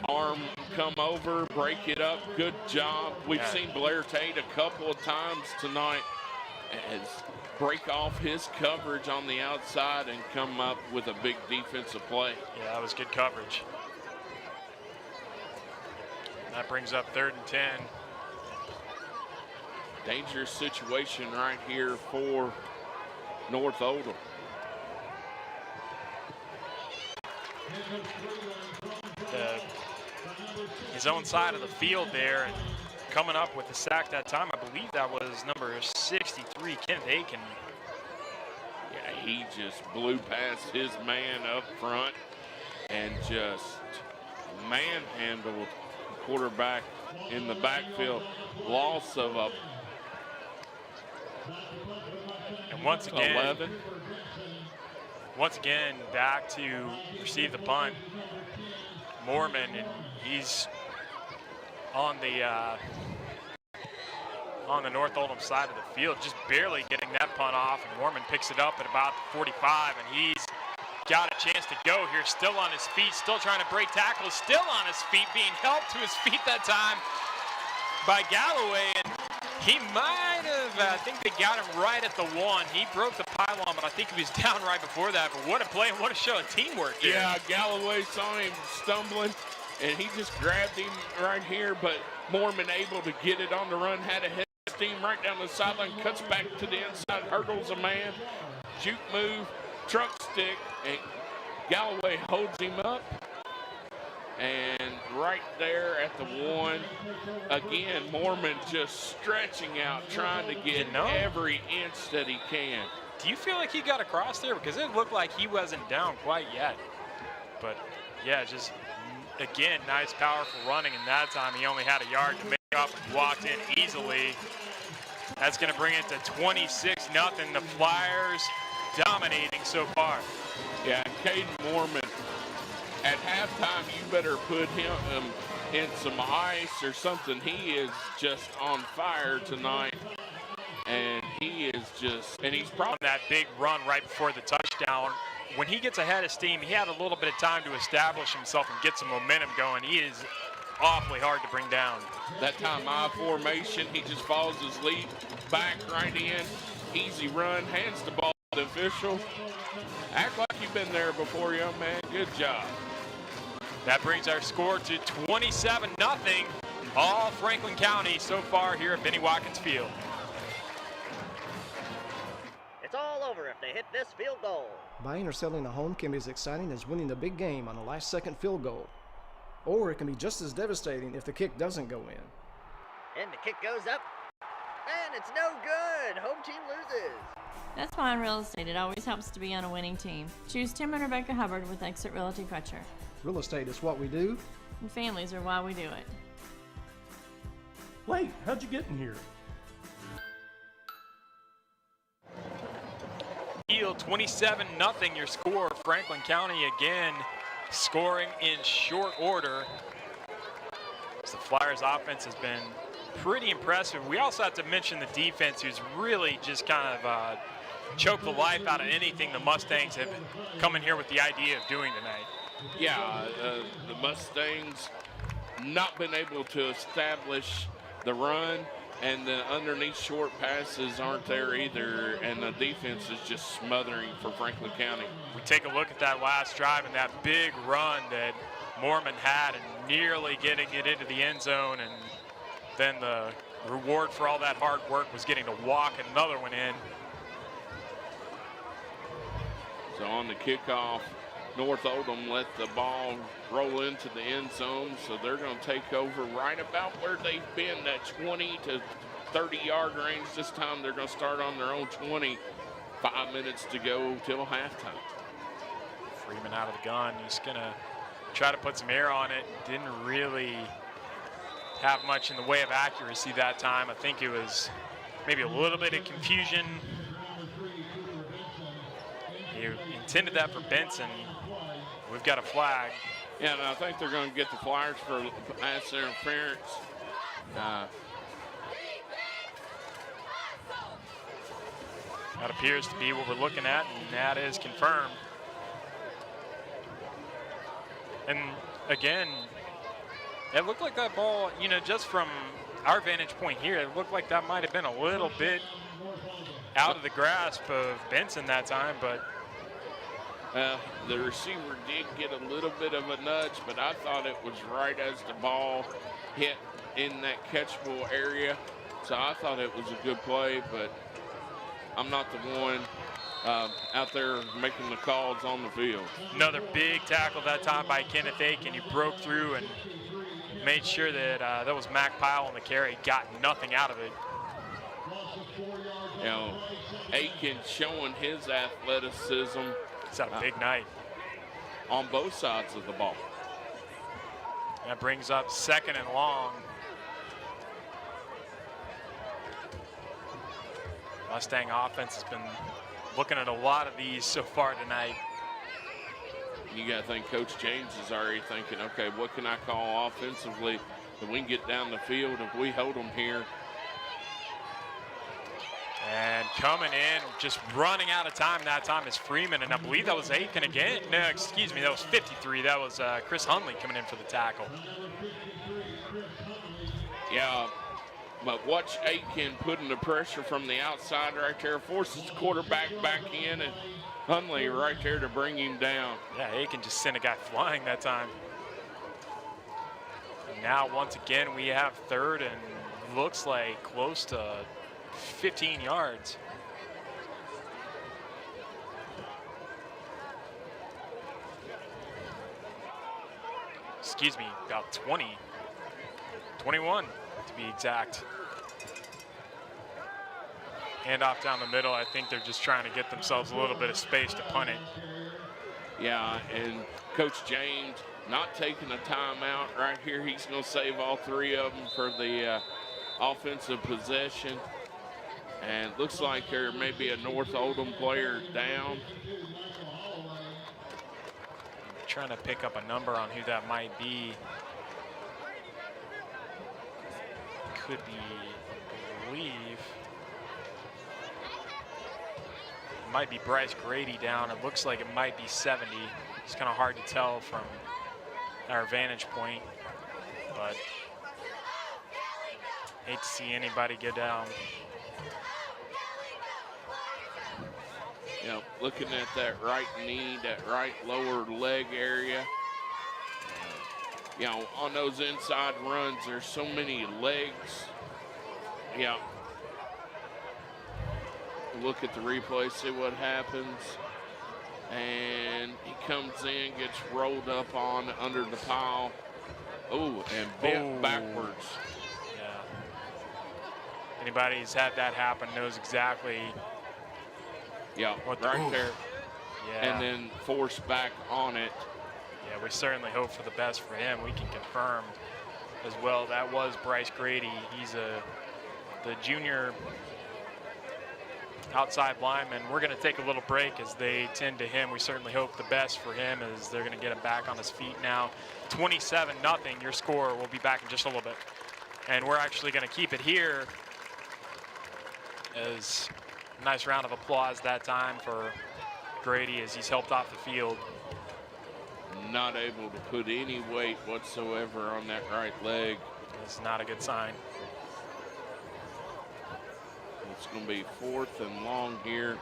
Arm come over, break it up, good job. We've seen Blair Tate a couple of times tonight as break off his coverage on the outside and come up with a big defensive play. Yeah, that was good coverage. That brings up 3rd and 10. Dangerous situation right here for North Oldham. His own side of the field there, and coming up with the sack that time, I believe that was number 63, Kenneth Aiken. Yeah, he just blew past his man up front and just manhandled the quarterback in the backfield. Loss of a and once again, 11. Once again, back to receive the punt. Mormon, and he's on the North Oldham side of the field, just barely getting that punt off, and Mormon picks it up at about the 45, and he's got a chance to go here, still on his feet, still trying to break tackles, still on his feet, being helped to his feet that time by Galloway, and he might have, I think they got him right at the 1. He broke the pylon, but I think he was down right before that, but what a play and what a show of teamwork here. Yeah, Galloway saw him stumbling, and he just grabbed him right here, but Mormon able to get it on the run, had a head steam right down the sideline, cuts back to the inside, hurdles a man, juke move, truck stick, and Galloway holds him up. And right there at the 1, again, Mormon just stretching out, trying to get every inch that he can. Do you feel like he got across there? Because it looked like he wasn't down quite yet. But yeah, just again, nice powerful running, and that time he only had a yard to make up and walked in easily. That's going to bring it to 26-0. The Flyers dominating so far. Yeah, Caden Mormon, at halftime, you better put him in some ice or something. He is just on fire tonight. And he is just, and he's probably that big run right before the touchdown. When he gets ahead of steam, he had a little bit of time to establish himself and get some momentum going. He is awfully hard to bring down. That time, I formation, he just follows his lead, back right in, easy run, hands the ball to the official. Act like you've been there before, young man. Good job. That brings our score to 27-0. All Franklin County so far here at Benny Watkins Field. It's all over if they hit this field goal. Buying or selling a home can be as exciting as winning the big game on a last-second field goal. Or it can be just as devastating if the kick doesn't go in. And the kick goes up, and it's no good. Home team loses. That's why in real estate it always helps to be on a winning team. Choose Tim and Rebecca Hubbard with Exit Realty Crutcher. Real estate is what we do. And families are why we do it. Wait, how'd you get in here? Field 27-0 your score. Franklin County again scoring in short order. So the Flyers offense has been pretty impressive. We also have to mention the defense, who's really just kind of choked the life out of anything the Mustangs have come in here with the idea of doing tonight. Yeah, the Mustangs not been able to establish the run, and the underneath short passes aren't there either, and the defense is just smothering for Franklin County. We take a look at that last drive and that big run that Mormon had and nearly getting it into the end zone, and then the reward for all that hard work was getting to walk another one in. So on the kickoff, North Oldham let the ball roll into the end zone, so they're going to take over right about where they've been, that 20 to 30-yard range. This time they're going to start on their own 20. 5 minutes to go till halftime. Freeman out of the gun. He's going to try to put some air on it. Didn't really have much in the way of accuracy that time. I think it was maybe a little bit of confusion. He intended that for Benson. We've got a flag. Yeah, and I think they're going to get the Flyers for pass interference. That appears to be what we're looking at, and that is confirmed. And again, it looked like that ball, you know, just from our vantage point here, it looked like that might have been a little bit out of the grasp of Benson that time, but the receiver did get a little bit of a nudge, but I thought it was right as the ball hit in that catchable area. So I thought it was a good play, but I'm not the one out there making the calls on the field. Another big tackle that time by Kenneth Aiken. He broke through and made sure that that was Mac Pyle on the carry. Got nothing out of it. You know, Aiken showing his athleticism. He's had a big night. On both sides of the ball. That brings up 2nd and long. Mustang offense has been looking at a lot of these so far tonight. You got to think Coach James is already thinking, okay, what can I call offensively that we can get down the field if we hold them here? And coming in, just running out of time that time is Freeman, and I believe that was Aiken again. No, excuse me, that was 53. That was Chris Hundley coming in for the tackle. Yeah, but watch Aiken putting the pressure from the outside right there, forces the quarterback back in, and Hundley right there to bring him down. Yeah, Aiken just sent a guy flying that time. And now, once again, we have 3rd and looks like close to 15 yards. Excuse me, about 20. 21 to be exact. Handoff down the middle. I think they're just trying to get themselves a little bit of space to punt it. Yeah, and Coach James not taking a timeout right here. He's going to save all 3 of them for the offensive possession. And looks like there may be a North Oldham player down. I'm trying to pick up a number on who that might be. Could be, I believe, it might be Bryce Grady down. It looks like it might be 70. It's kind of hard to tell from our vantage point, but hate to see anybody go down. You know, looking at that right knee, that right lower leg area. You know, on those inside runs, there's so many legs. Yeah. Look at the replay, see what happens. And he comes in, gets rolled up on under the pile. Oh, and bent backwards. Yeah. Anybody who's had that happen knows exactly. Yeah, what right there. Yeah. And then forced back on it. Yeah, we certainly hope for the best for him. We can confirm as well that was Bryce Grady. He's the junior outside lineman. We're going to take a little break as they tend to him. We certainly hope the best for him as they're going to get him back on his feet now. 27-0, your score. We'll be back in just a little bit. And we're actually going to keep it here as a nice round of applause that time for Grady as he's helped off the field. Not able to put any weight whatsoever on that right leg. It's not a good sign. It's going to be 4th and long here.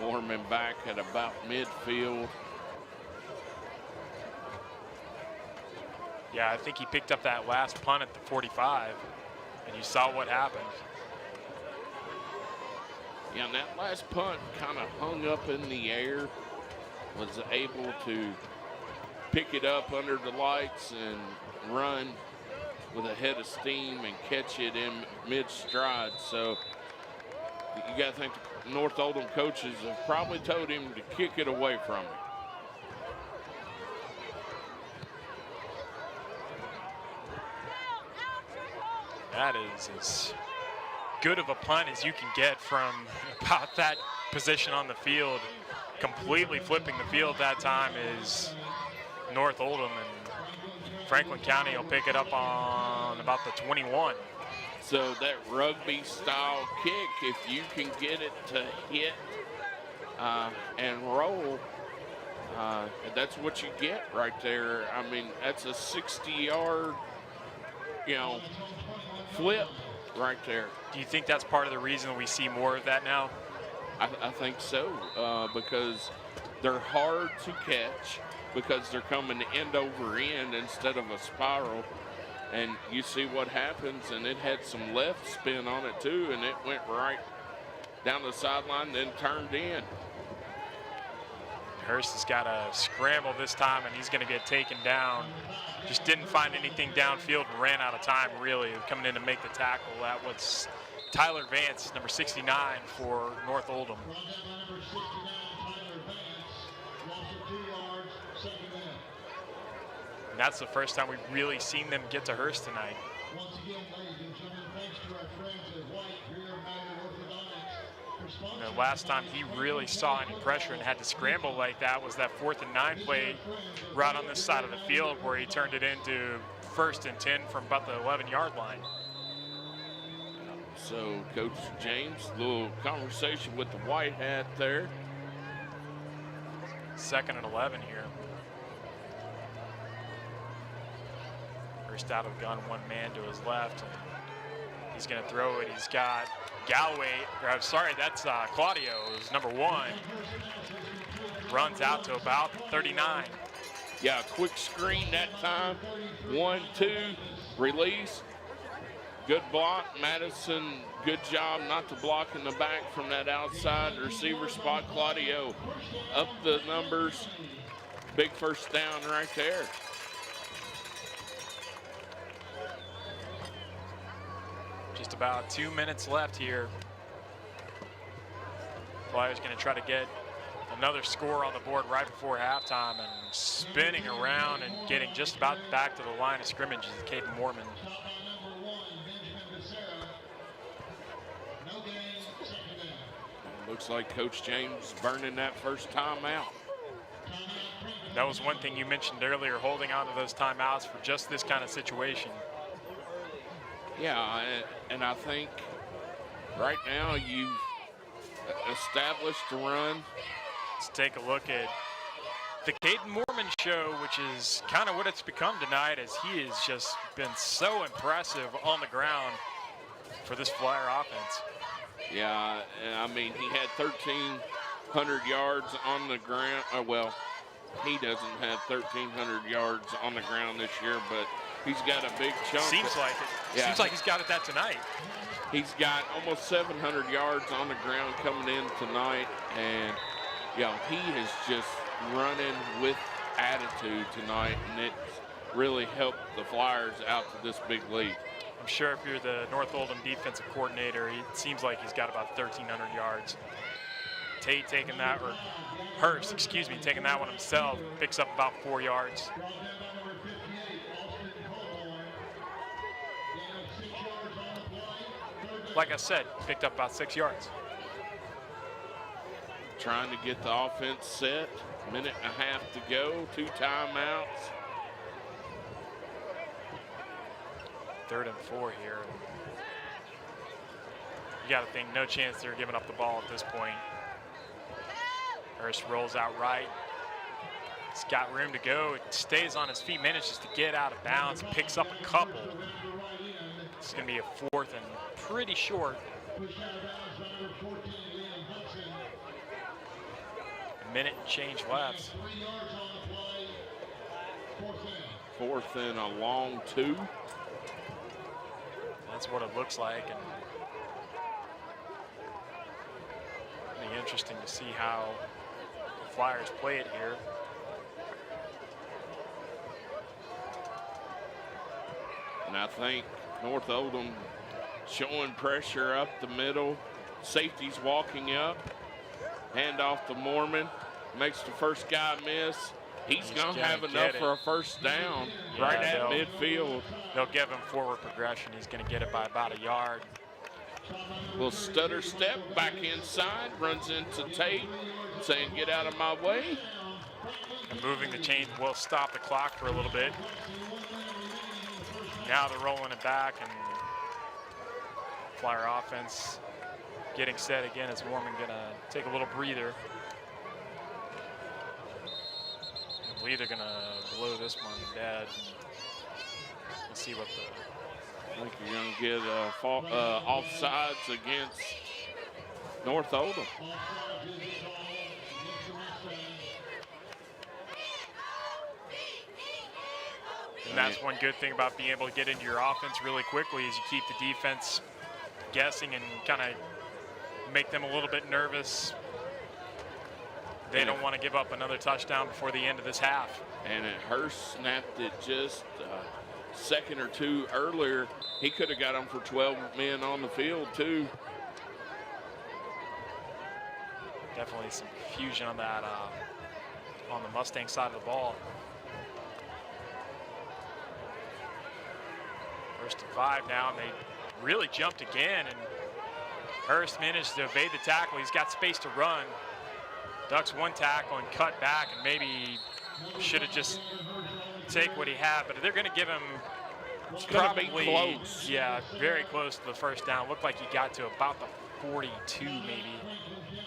Mormon back at about midfield. Yeah, I think he picked up that last punt at the 45, and you saw what happened. Yeah, and that last punt kind of hung up in the air. Was able to pick it up under the lights and run with a head of steam and catch it in mid-stride. So you got to think the North Oldham coaches have probably told him to kick it away from him. That is as good of a punt as you can get from about that position on the field. completely flipping the field that time is North Oldham, and Franklin County will pick it up on about the 21. So that rugby style kick, if you can get it to hit and roll, that's what you get right there. I mean, that's a 60-yard, flip right there. Do you think that's part of the reason we see more of that now? I think so, because they're hard to catch because they're coming end over end instead of a spiral. And you see what happens, and it had some left spin on it too, and it went right down the sideline, then turned in. Hurst has got to scramble this time, and he's going to get taken down. Just didn't find anything downfield and ran out of time, really, coming in to make the tackle. That was Tyler Vance, number 69 for North Oldham. And that's the first time we've really seen them get to Hurst tonight. Once again, ladies and gentlemen, thanks to our friends at White Rear Matter Orthodontics. The last time he really saw any pressure and had to scramble like that was that 4th and 9 play right on this side of the field where he turned it into 1st and 10 from about the 11-yard line. So Coach James, a little conversation with the white hat there. 2nd and 11 here. First out of gun, one man to his left. And he's going to throw it. He's got Galloway, or I'm sorry, that's Claudio, who's number 1. Runs out to about 39. Yeah, quick screen that time. 1-2, release. Good block. Madison, good job not to block in the back from that outside receiver spot. Claudio up the numbers. Big first down right there. Just about 2 minutes left here. Flyers going to try to get another score on the board right before halftime, and spinning around and getting just about back to the line of scrimmage is Caden Mormon. Looks like Coach James burning that first timeout. That was one thing you mentioned earlier, holding on to those timeouts for just this kind of situation. Yeah, and I think right now you've established the run. Let's take a look at the Caden Mormon show, which is kind of what it's become tonight, as he has just been so impressive on the ground for this Flyer offense. Yeah, I mean, he had 1,300 yards on the ground. Well, he doesn't have 1,300 yards on the ground this year, but he's got a big chunk. Seems like it. Yeah. Seems like he's got it that tonight. He's got almost 700 yards on the ground coming in tonight, and he is just running with attitude tonight, and it's really helped the Flyers out to this big lead. I'm sure if you're the North Oldham defensive coordinator, it seems like he's got about 1,300 yards. Tate taking that, or Hurst, excuse me, taking that one himself, picks up about 4 yards. Like I said, picked up about 6 yards. Trying to get the offense set. Minute and a half to go, 2 timeouts. 3rd and 4 here. You got to think no chance they're giving up the ball at this point. Hurst rolls out right. He's got room to go. It stays on his feet, manages to get out of bounds, picks up a couple. It's going to be a 4th and pretty short. A minute and change left. 4th and a long 2. That's what it looks like, and it'll be interesting to see how the Flyers play it here. And I think North Oldham showing pressure up the middle. Safety's walking up. Hand off to Mormon. Makes the first guy miss. He's going to have enough for a first down right at midfield. They'll give him forward progression. He's going to get it by about a yard. will stutter step back inside, runs into Tate, saying, get out of my way. And moving the chains will stop the clock for a little bit. Now they're rolling it back, and Flyer offense getting set again as Warman gonna take a little breather. I believe they're gonna blow this one dead. Let's see what the... I think you're gonna get offsides against North Oldham. And that's one good thing about being able to get into your offense really quickly is you keep the defense guessing and kind of make them a little bit nervous. They don't want to give up another touchdown before the end of this half. And Hurst snapped it just a second or two earlier. He could have got them for 12 men on the field too. Definitely some confusion on that on the Mustang side of the ball. 1st and 5 now, and they really jumped again, and Hurst managed to evade the tackle. He's got space to run. Ducks one tackle and cut back, and maybe should have just take what he had, but they're going to give him probably close. Yeah, very close to the first down. Looked like he got to about the 42 maybe.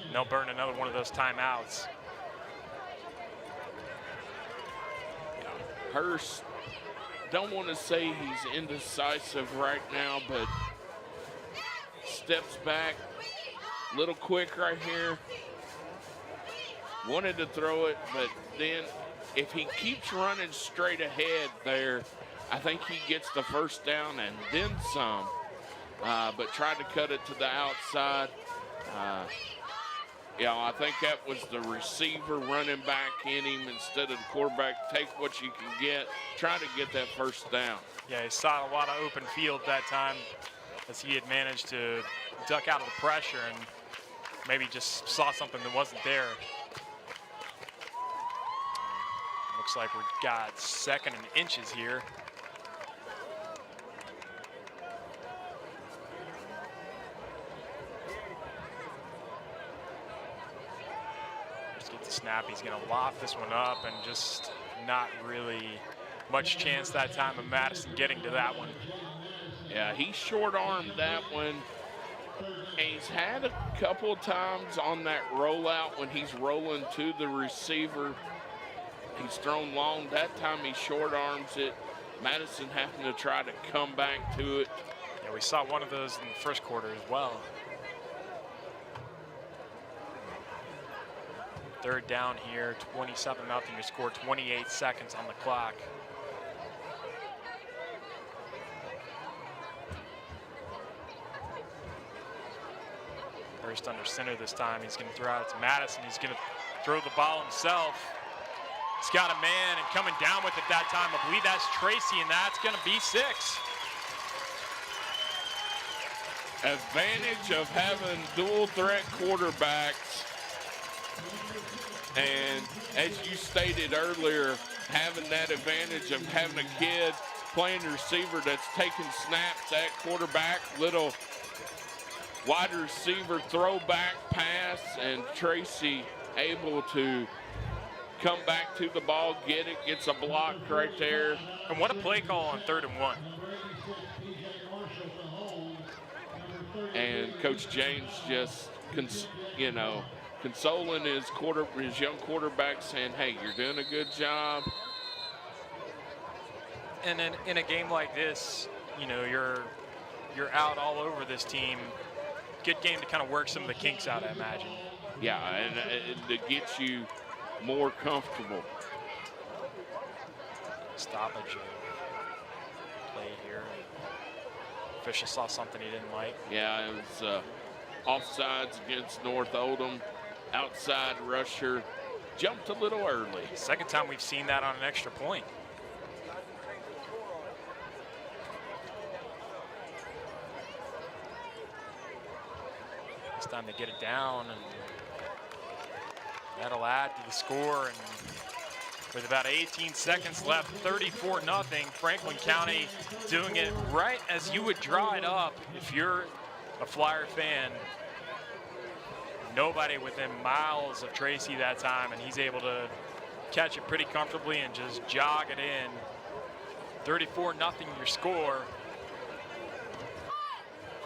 And they'll burn another one of those timeouts. Hurst, don't want to say he's indecisive right now, but steps back a little quick right here. Wanted to throw it, but then if he keeps running straight ahead there, I think he gets the first down and then some. But tried to cut it to the outside. I think that was the receiver running back in him instead of the quarterback. Take what you can get. Try to get that first down. Yeah, he saw a lot of open field that time as he had managed to duck out of the pressure and maybe just saw something that wasn't there. Looks like we've got 2nd and inches here. Just get the snap. He's going to loft this one up, and just not really much chance that time of Madison getting to that one. Yeah, he short-armed that one. And he's had a couple of times on that rollout when he's rolling to the receiver. He's thrown long. That time he short arms it. Madison having to try to come back to it. Yeah, we saw one of those in the first quarter as well. 3rd down here, 27-0 to score, 28 seconds on the clock. Hurst under center this time. He's going to throw out to Madison. He's going to throw the ball himself. He's got a man and coming down with it that time. I believe that's Tracy, and that's going to be 6. Advantage of having dual threat quarterbacks. And as you stated earlier, having that advantage of having a kid playing receiver that's taking snaps at quarterback, little wide receiver throwback pass, and Tracy able to come back to the ball, get it, gets a block right there. And what a play call on 3rd and 1. And Coach James just, consoling his young quarterback, saying, hey, you're doing a good job. And then in a game like this, you're out all over this team. Good game to kind of work some of the kinks out, I imagine. Yeah, and to get you more comfortable. Stoppage play here. Official saw something he didn't like. Yeah, it was offsides against North Oldham. Outside rusher jumped a little early. 2nd time we've seen that on an extra point. It's time to get it down, and that'll add to the score. And with about 18 seconds left, 34-0. Franklin County doing it right as you would draw it up if you're a Flyer fan. Nobody within miles of Tracy that time, and he's able to catch it pretty comfortably and just jog it in. 34-0 your score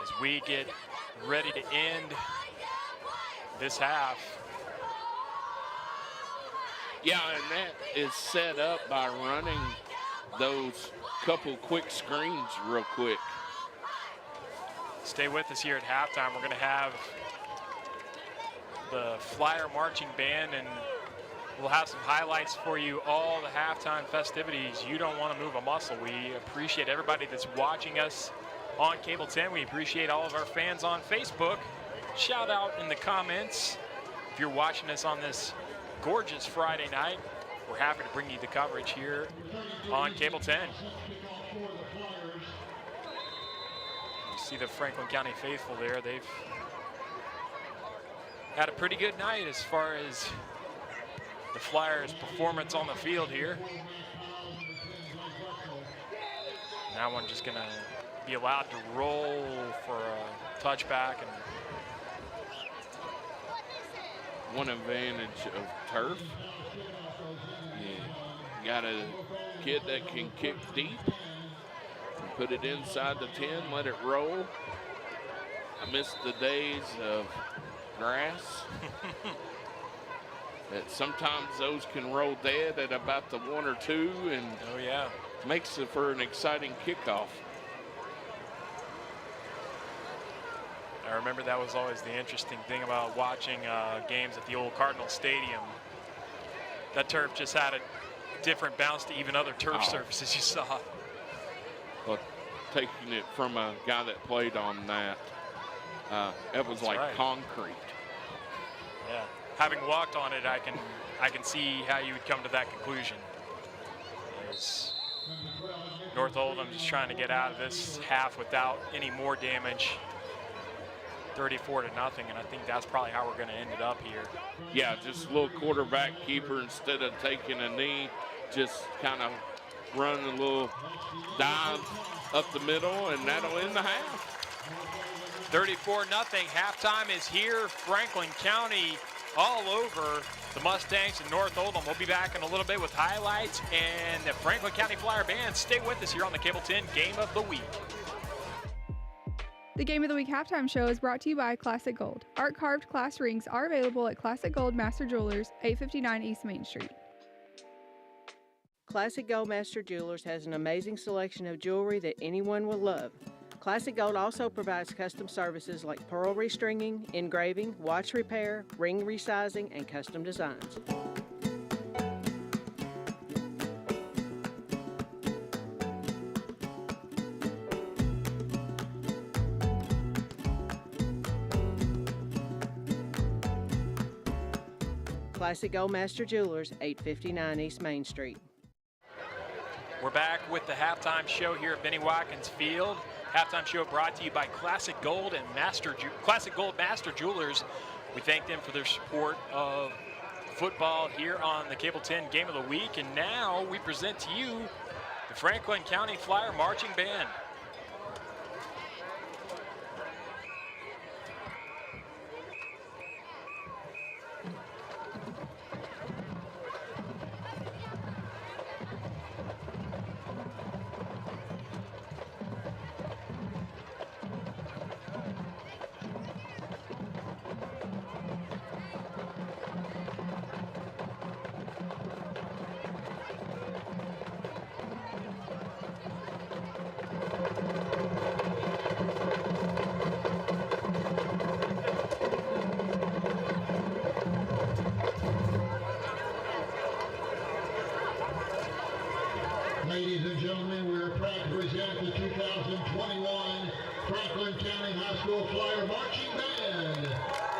as we get ready to end this half. Yeah, and that is set up by running those couple quick screens real quick. Stay with us here at halftime. We're going to have the Flyer marching band, and we'll have some highlights for you, all the halftime festivities. You don't want to move a muscle. We appreciate everybody that's watching us on Cable 10. We appreciate all of our fans on Facebook. Shout out in the comments if you're watching us on this gorgeous Friday night. We're happy to bring you the coverage here on Cable 10. You see the Franklin County faithful there. They've had a pretty good night as far as the Flyers' performance on the field here. That one just gonna be allowed to roll for a touchback. And one advantage of turf. You got a kid that can kick deep, put it inside the 10, let it roll. I miss the days of grass. That sometimes those can roll dead at about the 1 or 2, and oh yeah, makes it for an exciting kickoff. I remember that was always the interesting thing about watching games at the old Cardinal Stadium. That turf just had a different bounce to even other turf surfaces you saw. But taking it from a guy that played on that, it was That's like right. concrete. Yeah, having walked on it, I can see how you would come to that conclusion. As North Oldham just trying to get out of this half without any more damage. 34-0, and I think that's probably how we're going to end it up here. Yeah, just a little quarterback keeper instead of taking a knee, just kind of run a little dive up the middle, and that'll end the half. 34-0, halftime is here. Franklin County all over the Mustangs and North Oldham. We'll be back in a little bit with highlights and the Franklin County Flyer Band. Stay with us here on the Cable 10 Game of the Week. The Game of the Week halftime show is brought to you by Classic Gold. Art-carved class rings are available at Classic Gold Master Jewelers, 859 East Main Street. Classic Gold Master Jewelers has an amazing selection of jewelry that anyone will love. Classic Gold also provides custom services like pearl restringing, engraving, watch repair, ring resizing, and custom designs. Classic Gold Master Jewelers, 859 East Main Street. We're back with the halftime show here at Benny Watkins Field. Halftime show brought to you by Classic Gold and Classic Gold Master Jewelers. We thank them for their support of football here on the Cable 10 Game of the Week. And now we present to you the Franklin County Flyer Marching Band. Ladies and gentlemen, we are proud to present the 2021 Franklin County High School Flyer Marching Band.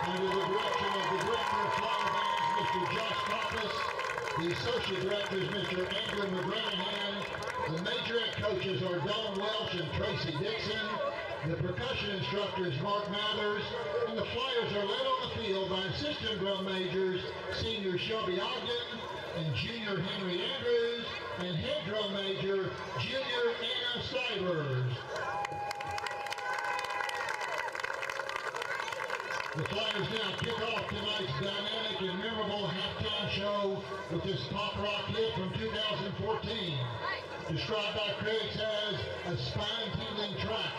Under the direction of the Director of Flyer Bands, Mr. Josh Pappas, the Associate Directors, Mr. Andrew McGranahan, the Majorette coaches are Dawn Welch and Tracy Dixon, the percussion instructors Mark Mathers, and the Flyers are led on the field by Assistant Drum Majors, Senior Shelby Ogden, and Junior Henry Andrews, and Head Drum Major, Junior Anna Stivers. The Flyers now kick off tonight's dynamic and memorable halftime show with this pop rock hit from 2014. Described by critics as a spine-tingling track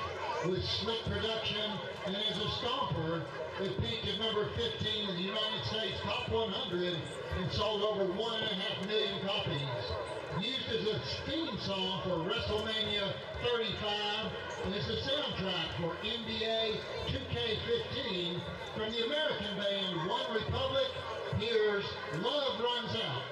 with slick production, and as a stomper, it peaked at number 15 in the United States Top 100 and sold over 1.5 million copies. Used as a theme song for WrestleMania 35, and it's a soundtrack for NBA 2K15 from the American band One Republic. Here's Love Runs Out.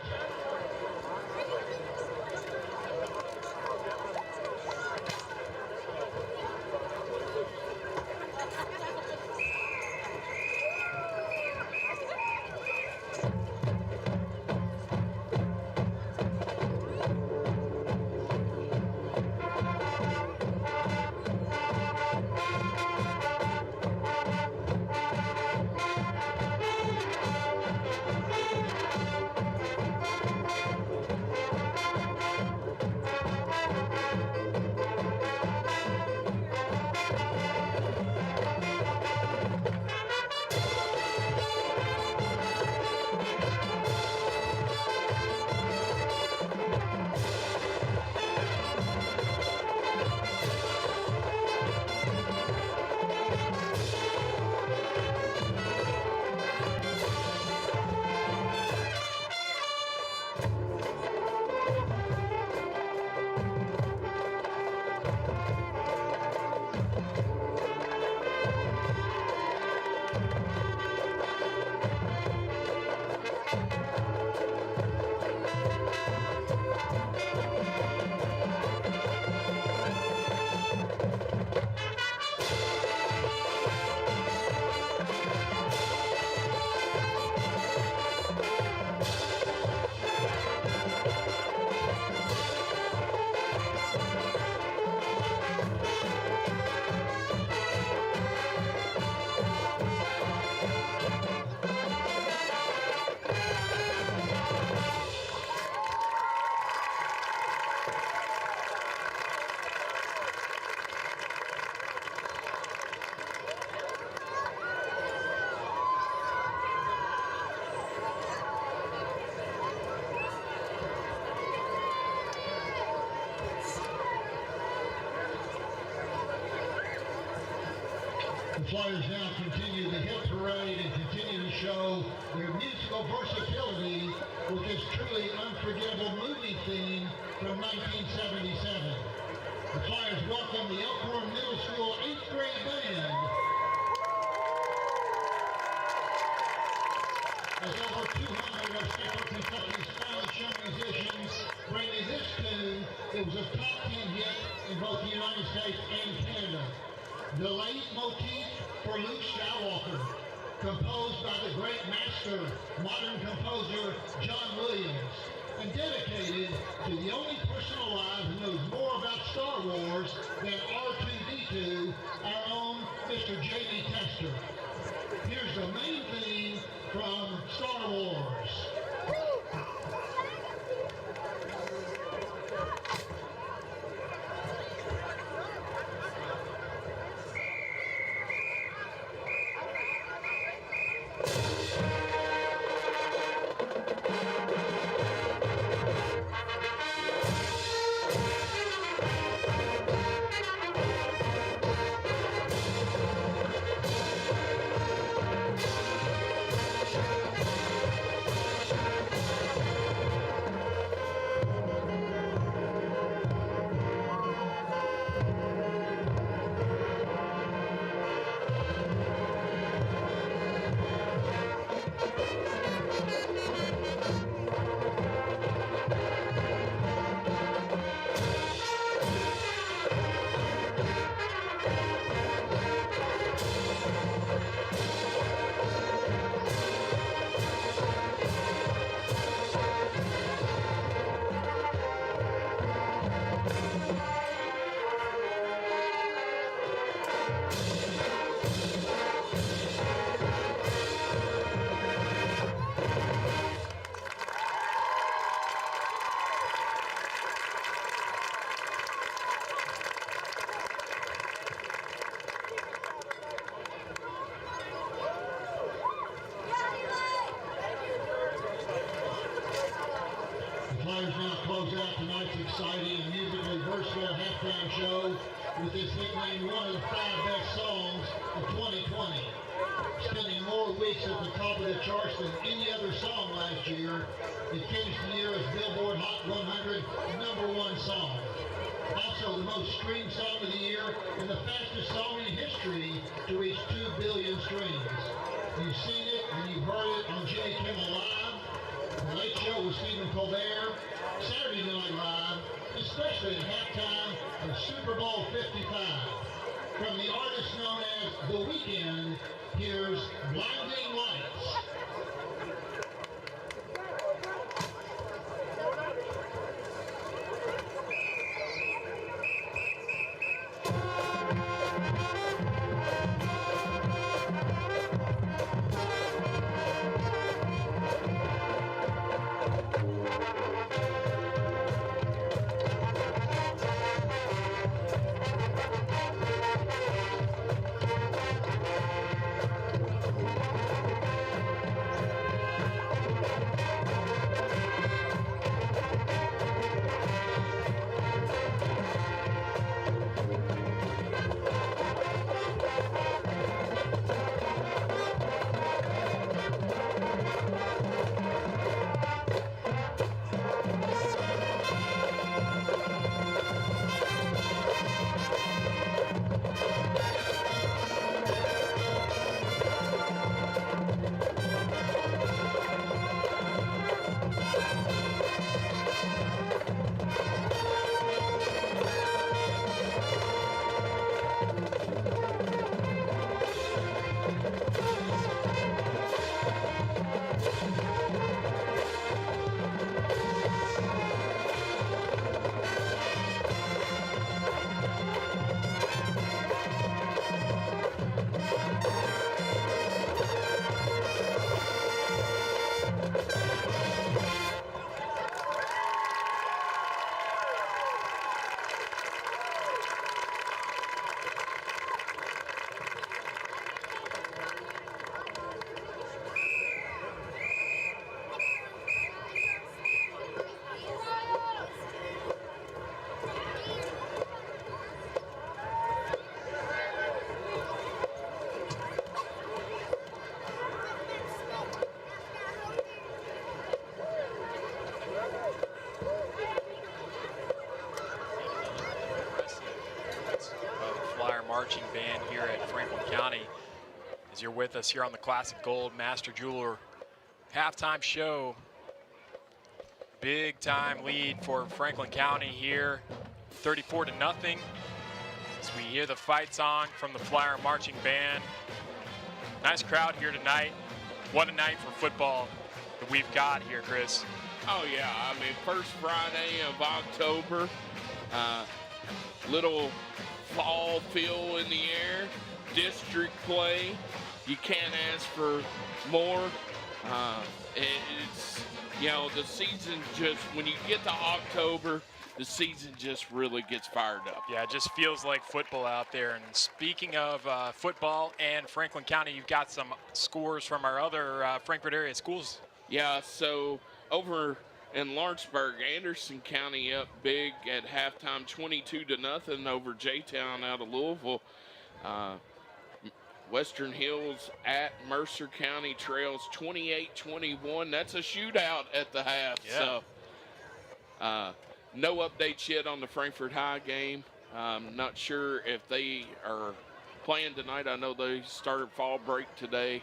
The Flyers now continue the hit parade and continue to show their musical versatility with this truly unforgettable movie theme from 1977. The Flyers welcome the Elkhorn Middle School 8th grade band. As over 200 of Central Kentucky's finest young musicians bring you this tune, it was a top 10 hit in both the United States and Canada. The leitmotif for Luke Skywalker, composed by the great master, modern composer John Williams, and dedicated to the only person alive who knows more about Star Wars than R2-D2, our own Mr. J.D. Tester. Here's the main theme from Star Wars. out tonight's exciting and musically versatile halftime show with this nicknamed one of the 5 best songs of 2020. Spending more weeks at the top of the charts than any other song last year, it finished the year as Billboard Hot 100 #1 song. Also the most streamed song of the year and the fastest song in history to reach 2 billion streams. You've seen it and you've heard it on Jimmy Kimmel Live, The Late Show with Stephen Colbert, Saturday Night Live, especially at halftime of Super Bowl 55. From the artist known as The Weeknd, here's Blinding Lights. Marching band here at Franklin County. As you're with us here on the Classic Gold Master Jeweler halftime show. Big time lead for Franklin County here, 34-0. As we hear the fight song from the Flyer Marching Band. Nice crowd here tonight. What a night for football that we've got here, Chris. Oh yeah, I mean, first Friday of October, little fall feel in the air, district play. You can't ask for more. It's, you know, the season just, when you get to October, the season just really gets fired up. Yeah, it just feels like football out there. And speaking of football and Franklin County, you've got some scores from our other Frankfort area schools. Yeah, so over in Lawrenceburg, Anderson County up big at halftime, 22-0 over J-Town out of Louisville. Western Hills at Mercer County trails 28-21. That's a shootout at the half. Yeah. So no updates yet on the Frankfort High game. Not sure if they are playing tonight. I know they started fall break today,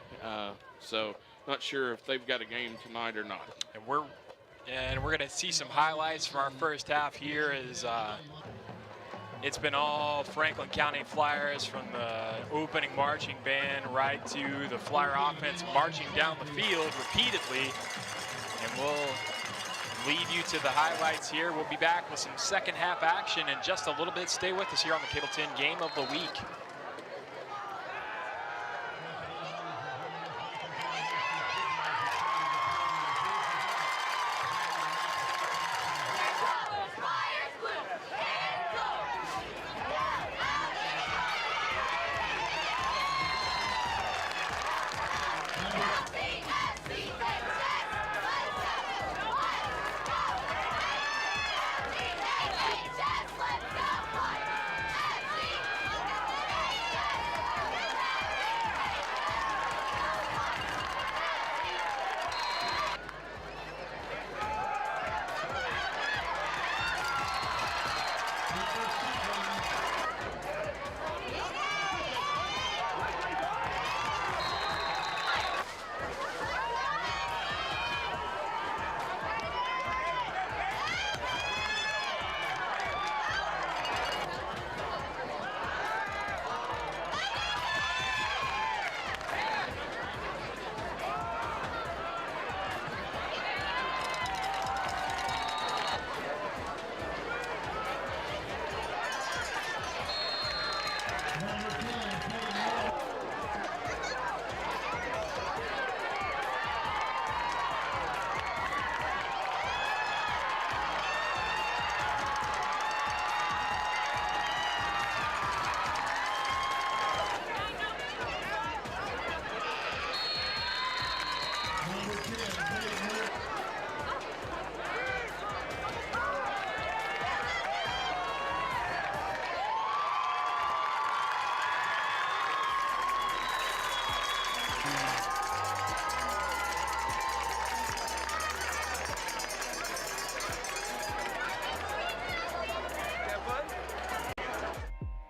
so not sure if they've got a game tonight or not. And we're going to see some highlights from our first half here. As it's been all Franklin County Flyers, from the opening marching band right to the Flyer offense marching down the field repeatedly. And we'll lead you to the highlights here. We'll be back with some second half action in just a little bit. Stay with us here on the Cable 10 Game of the Week.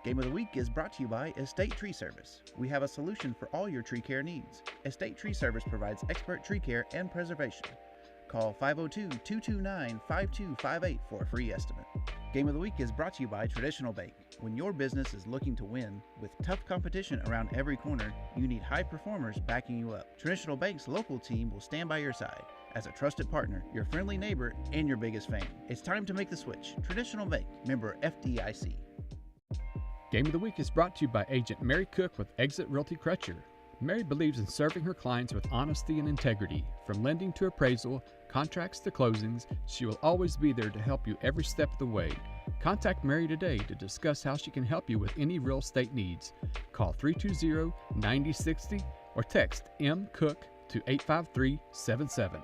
Game of the Week is brought to you by Estate Tree Service. We have a solution for all your tree care needs. Estate Tree Service provides expert tree care and preservation. Call 502-229-5258 for a free estimate. Game of the Week is brought to you by Traditional Bank. When your business is looking to win, with tough competition around every corner, you need high performers backing you up. Traditional Bank's local team will stand by your side as a trusted partner, your friendly neighbor, and your biggest fan. It's time to make the switch. Traditional Bank, member FDIC. Game of the Week is brought to you by Agent Mary Cook with Exit Realty Crutcher. Mary believes in serving her clients with honesty and integrity. From lending to appraisal, contracts to closings, she will always be there to help you every step of the way. Contact Mary today to discuss how she can help you with any real estate needs. Call 320-9060 or text MCook to 85377.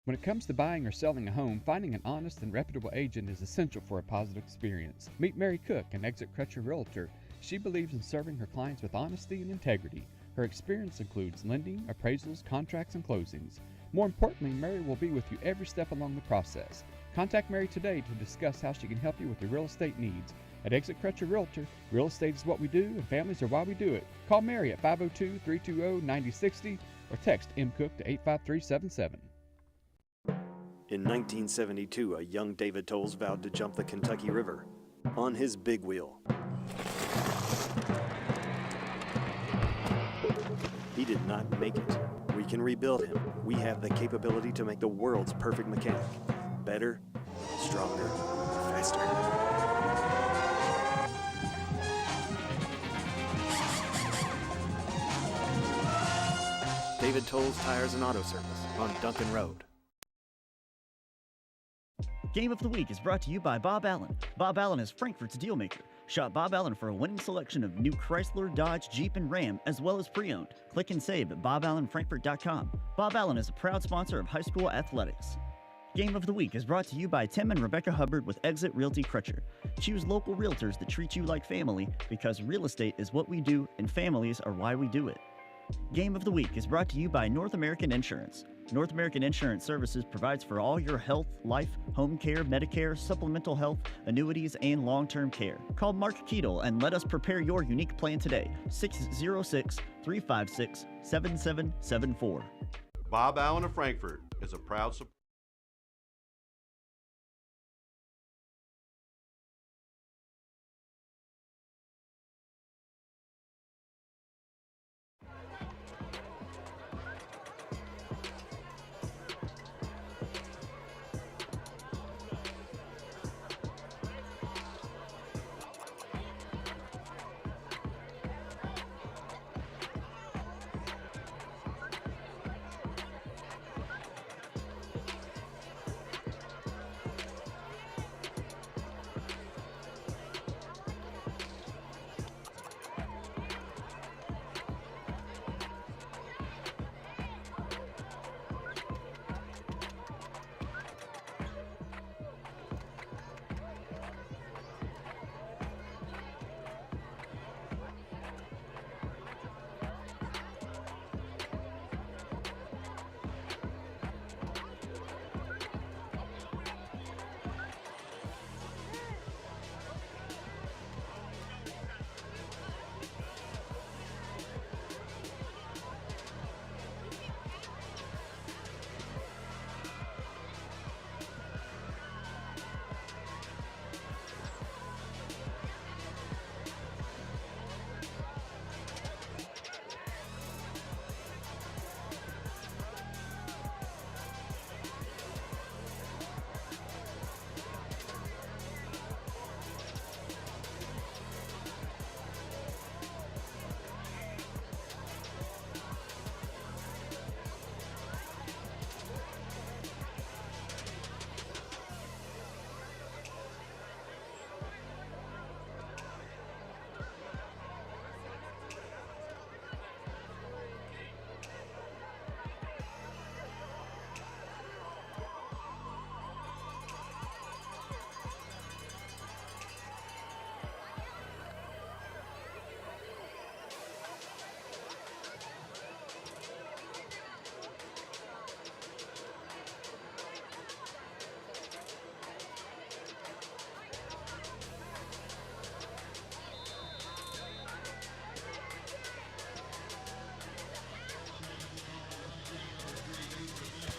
When it comes to buying or selling a home, finding an honest and reputable agent is essential for a positive experience. Meet Mary Cook, an Exit Crutcher Realtor. She believes in serving her clients with honesty and integrity. Her experience includes lending, appraisals, contracts, and closings. More importantly, Mary will be with you every step along the process. Contact Mary today to discuss how she can help you with your real estate needs. At Exit Crutcher Realtor, real estate is what we do and families are why we do it. Call Mary at 502-320-9060 or text MCook to 85377. In 1972, a young David Tolles vowed to jump the Kentucky River on his big wheel. He did not make it. We can rebuild him. We have the capability to make the world's perfect mechanic. Better, stronger, faster. David Tolles Tires and Auto Service on Duncan Road. Game of the Week is brought to you by Bob Allen. Bob Allen is Frankfort's dealmaker. Shop Bob Allen for a winning selection of new Chrysler, Dodge, Jeep, and Ram, as well as pre-owned. Click and save at boballenfrankfort.com. Bob Allen is a proud sponsor of high school athletics. Game of the Week is brought to you by Tim and Rebecca Hubbard with Exit Realty Crutcher. Choose local realtors that treat you like family, because real estate is what we do and families are why we do it. Game of the Week is brought to you by North American Insurance. North American Insurance Services provides for all your health, life, home care, Medicare, supplemental health, annuities, and long-term care. Call Mark Keetle and let us prepare your unique plan today. 606-356-7774. Bob Allen of Frankfort is a proud supporter.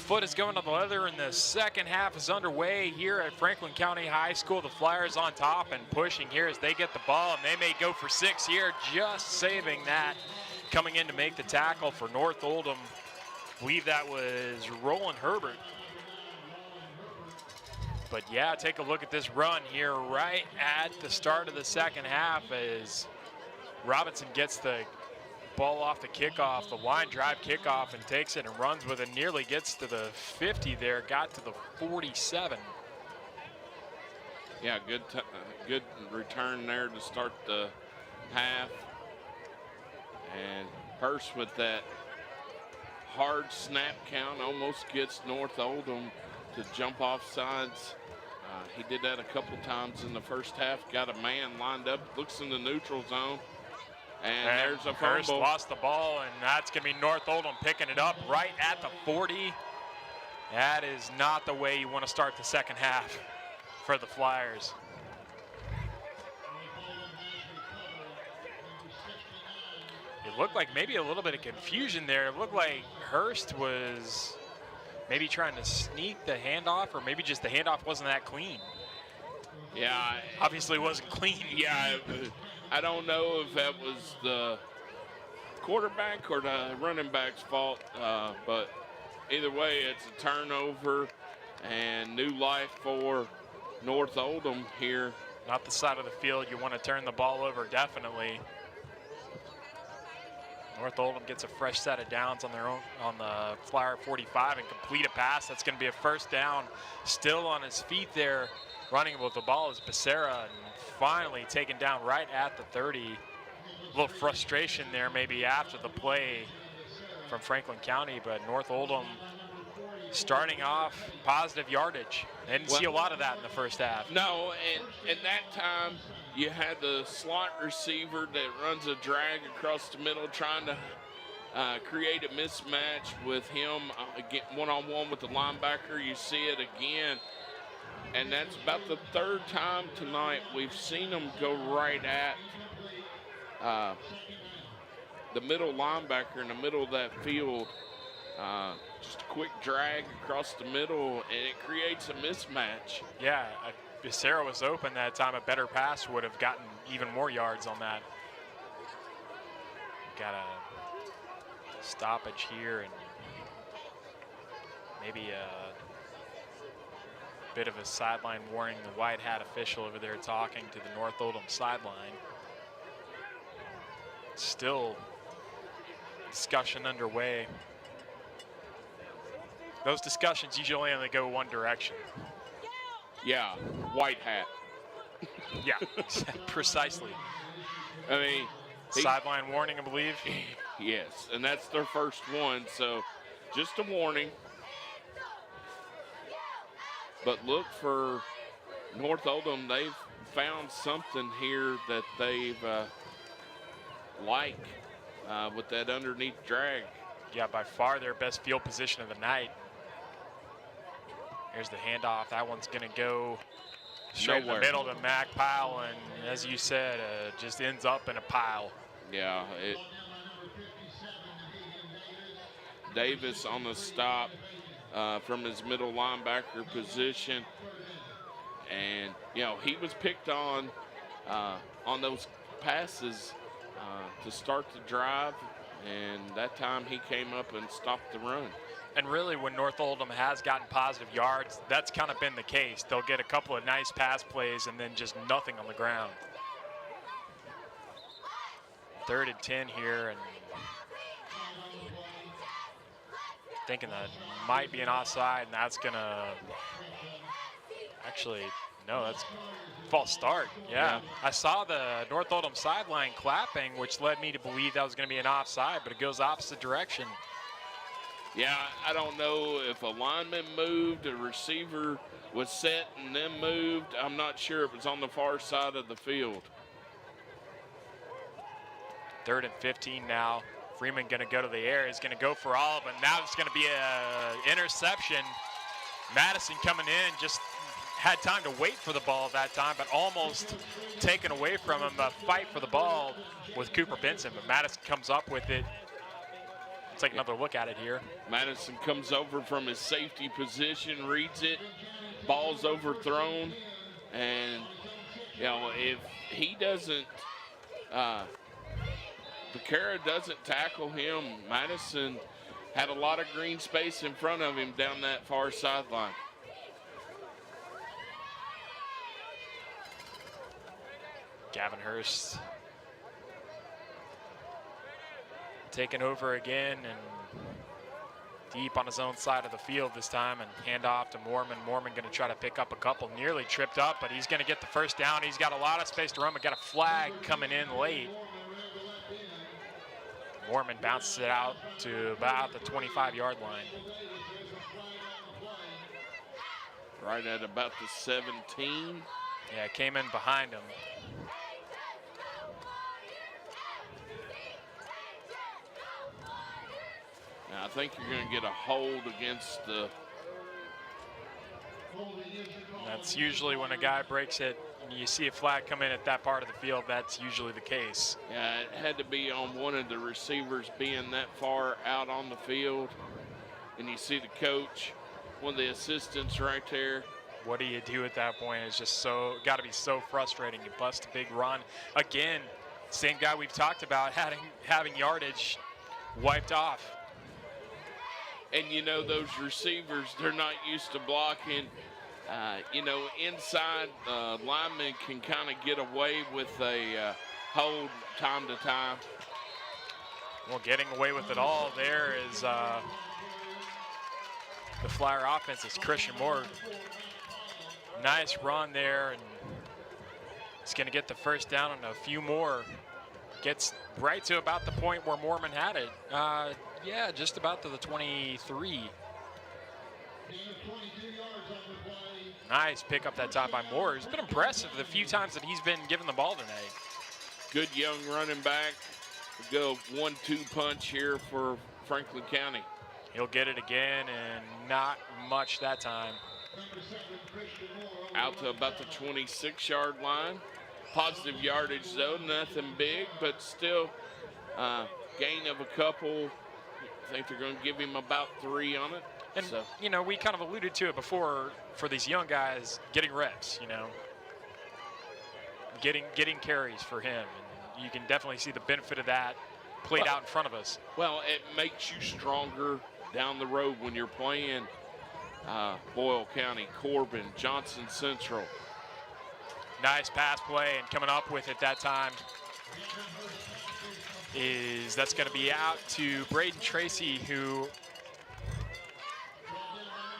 foot is going to the leather, and the second half is underway here at Franklin County High School. The Flyers on top and pushing here as they get the ball, and they may go for 6 here, just saving that. Coming in to make the tackle for North Oldham, I believe that was Roland Herbert. But yeah, take a look at this run here right at the start of the second half as Robinson gets the ball off the kickoff, the line drive kickoff, and takes it and runs with it, nearly gets to the 50 there, got to the 47. Yeah, good return there to start the half. And Purse with that hard snap count almost gets North Oldham to jump off sides. He did that a couple times in the first half, got a man lined up, looks in the neutral zone. And there's a fumble. Hurst lost the ball, and that's going to be North Oldham picking it up right at the 40. That is not the way you want to start the second half for the Flyers. It looked like maybe a little bit of confusion there. It looked like Hurst was maybe trying to sneak the handoff, or maybe just the handoff wasn't that clean. Yeah. Obviously it wasn't clean. Yeah. I don't know if that was the quarterback or the running back's fault, but either way, it's a turnover and new life for North Oldham here. Not the side of the field you want to turn the ball over, definitely. North Oldham gets a fresh set of downs on their own, on the Flyer 45, and complete a pass. That's going to be a first down. Still on his feet there, running with the ball is Becerra, and finally taken down right at the 30. A little frustration there maybe after the play from Franklin County, but North Oldham starting off positive yardage. They didn't see a lot of that in the first half. No, and that time you had the slot receiver that runs a drag across the middle trying to create a mismatch with him one-on-one with the linebacker. You see it again. And that's about the third time tonight we've seen them go right at the middle linebacker in the middle of that field. Just a quick drag across the middle, and it creates a mismatch. Yeah, Becerra was open that time. A better pass would have gotten even more yards on that. Got a stoppage here, and maybe a bit of a sideline warning. The white hat official over there talking to the North Oldham sideline. Still discussion underway. Those discussions usually only go one direction. Yeah, white hat. Yeah, precisely. I mean, sideline warning, I believe. Yes, and that's their first one, so just a warning. But look for North Oldham. They've found something here that they've like with that underneath drag. Yeah, by far their best field position of the night. Here's the handoff. That one's going to go straight in the middle to Mac Pyle, and as you said, just ends up in a pile. Yeah, Davis on the stop from his middle linebacker position, and you know he was picked on those passes to start the drive, and that time he came up and stopped the run. And really, when North Oldham has gotten positive yards, that's kind of been the case. They'll get a couple of nice pass plays and then just nothing on the ground. 3rd and 10 here, and thinking that might be an offside, and that's gonna actually, no, that's false start. Yeah. I saw the North Oldham sideline clapping, which led me to believe that was gonna be an offside, but it goes opposite direction. Yeah, I don't know if a lineman moved, a receiver was set and then moved. I'm not sure. It was on the far side of the field. 3rd and 15 now. Freeman going to go to the air. He's going to go for all, but now it's going to be an interception. Madison coming in, just had time to wait for the ball that time, but almost taken away from him. A fight for the ball with Cooper Benson, but Madison comes up with it. take another look at it here. Madison comes over from his safety position, reads it, ball's overthrown, and if he doesn't, Becerra doesn't tackle him, Madison had a lot of green space in front of him down that far sideline. Gavin Hurst taking over again and deep on his own side of the field this time, and hand off to Mormon. Mormon going to try to pick up a couple, nearly tripped up, but he's going to get the first down. He's got a lot of space to run, but got a flag coming in late. Mormon bounces it out to about the 25-yard line. Right at about the 17. Yeah, it came in behind him. Now, I think you're going to get a hold against the... That's usually when a guy breaks it, and you see a flag come in at that part of the field, that's usually the case. Yeah, it had to be on one of the receivers being that far out on the field. And you see the coach, one of the assistants right there. What do you do at that point? It's just got to be so frustrating. You bust a big run. Again, same guy we've talked about having yardage wiped off. And those receivers, they're not used to blocking. Inside, linemen can kind of get away with a hold time to time. Well, getting away with it all there is the Flyer offense is Christian Moore. Nice run there, and he's going to get the first down and a few more. Gets right to about the point where Mormon had it. Yeah, just about to the 23. Nice pick up that time by Moore. It's been impressive the few times that he's been given the ball tonight. Good young running back. A good 1-2 punch here for Franklin County. He'll get it again, and not much that time. Out to about the 26-yard line. Positive yardage though, nothing big, but still gain of a couple. I think they're going to give him about 3 on it. And, we kind of alluded to it before for these young guys getting reps, getting carries for him. And you can definitely see the benefit of that played out in front of us. Well, it makes you stronger down the road when you're playing Boyle County, Corbin, Johnson Central. Nice pass play, and coming up with it that time that's going to be out to Braden Tracy, who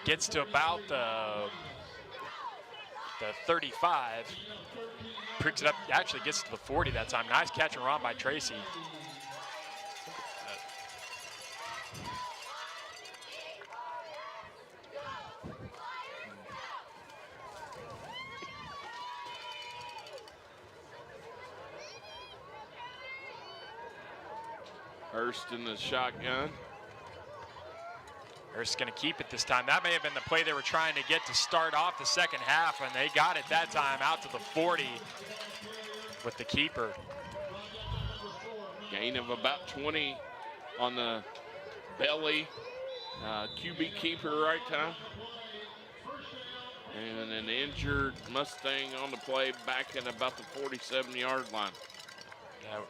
gets to about the 35, picks it up, actually gets to the 40 that time. Nice catch and run by Tracy. Hurst in the shotgun. Hurst's going to keep it this time. That may have been the play they were trying to get to start off the second half, and they got it that time out to the 40 with the keeper. Gain of about 20 on the belly. QB keeper right time. And an injured Mustang on the play back at about the 47-yard line. That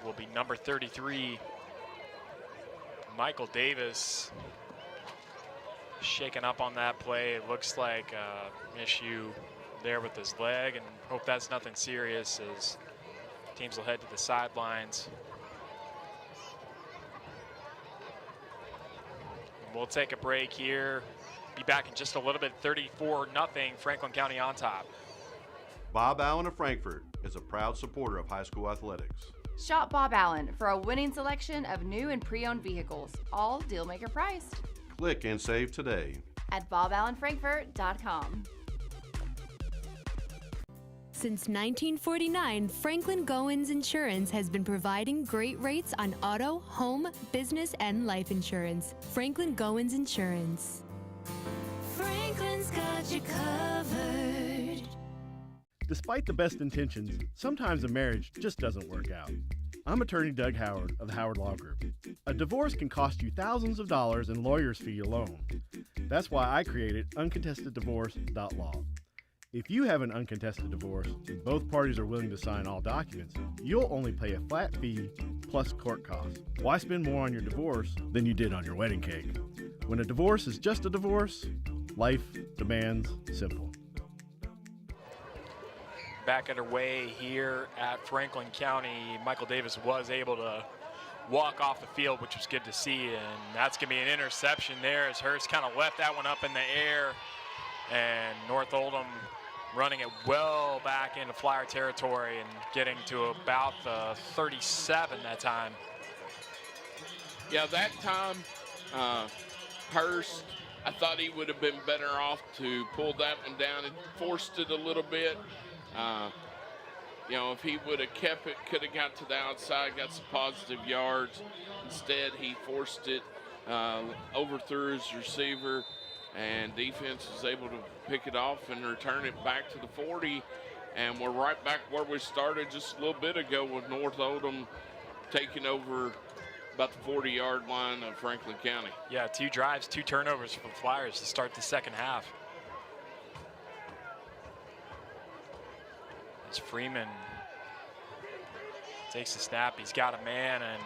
will be number 33, Michael Davis, shaken up on that play. It looks like an issue there with his leg, and hope that's nothing serious as teams will head to the sidelines. We'll take a break here. Be back in just a little bit. 34-0, Franklin County on top. Bob Allen of Frankfort is a proud supporter of high school athletics. Shop Bob Allen for a winning selection of new and pre-owned vehicles, all dealmaker priced. Click and save today at boballenfrankfurt.com. Since 1949, Franklin Goins Insurance has been providing great rates on auto, home, business, and life insurance. Franklin Goins Insurance. Franklin's got you covered. Despite the best intentions, sometimes a marriage just doesn't work out. I'm attorney Doug Howard of the Howard Law Group. A divorce can cost you thousands of dollars in lawyer's fee alone. That's why I created uncontesteddivorce.law. If you have an uncontested divorce and both parties are willing to sign all documents, you'll only pay a flat fee plus court costs. Why spend more on your divorce than you did on your wedding cake? When a divorce is just a divorce, life demands simple. Back underway here at Franklin County. Michael Davis was able to walk off the field, which was good to see, and that's going to be an interception there as Hurst kind of left that one up in the air, and North Oldham running it well back into Flyer territory and getting to about the 37 that time. Yeah, that time, Hurst, I thought he would have been better off to pull that one down and forced it a little bit. You know, if he would have kept it, could have got to the outside, got some positive yards. Instead, he forced it, overthrew his receiver, and defense was able to pick it off and return it back to the 40. And we're right back where we started just a little bit ago with North Oldham taking over about the 40-yard line of Franklin County. Yeah, 2 drives, 2 turnovers for the Flyers to start the second half. As Freeman takes the snap, he's got a man, and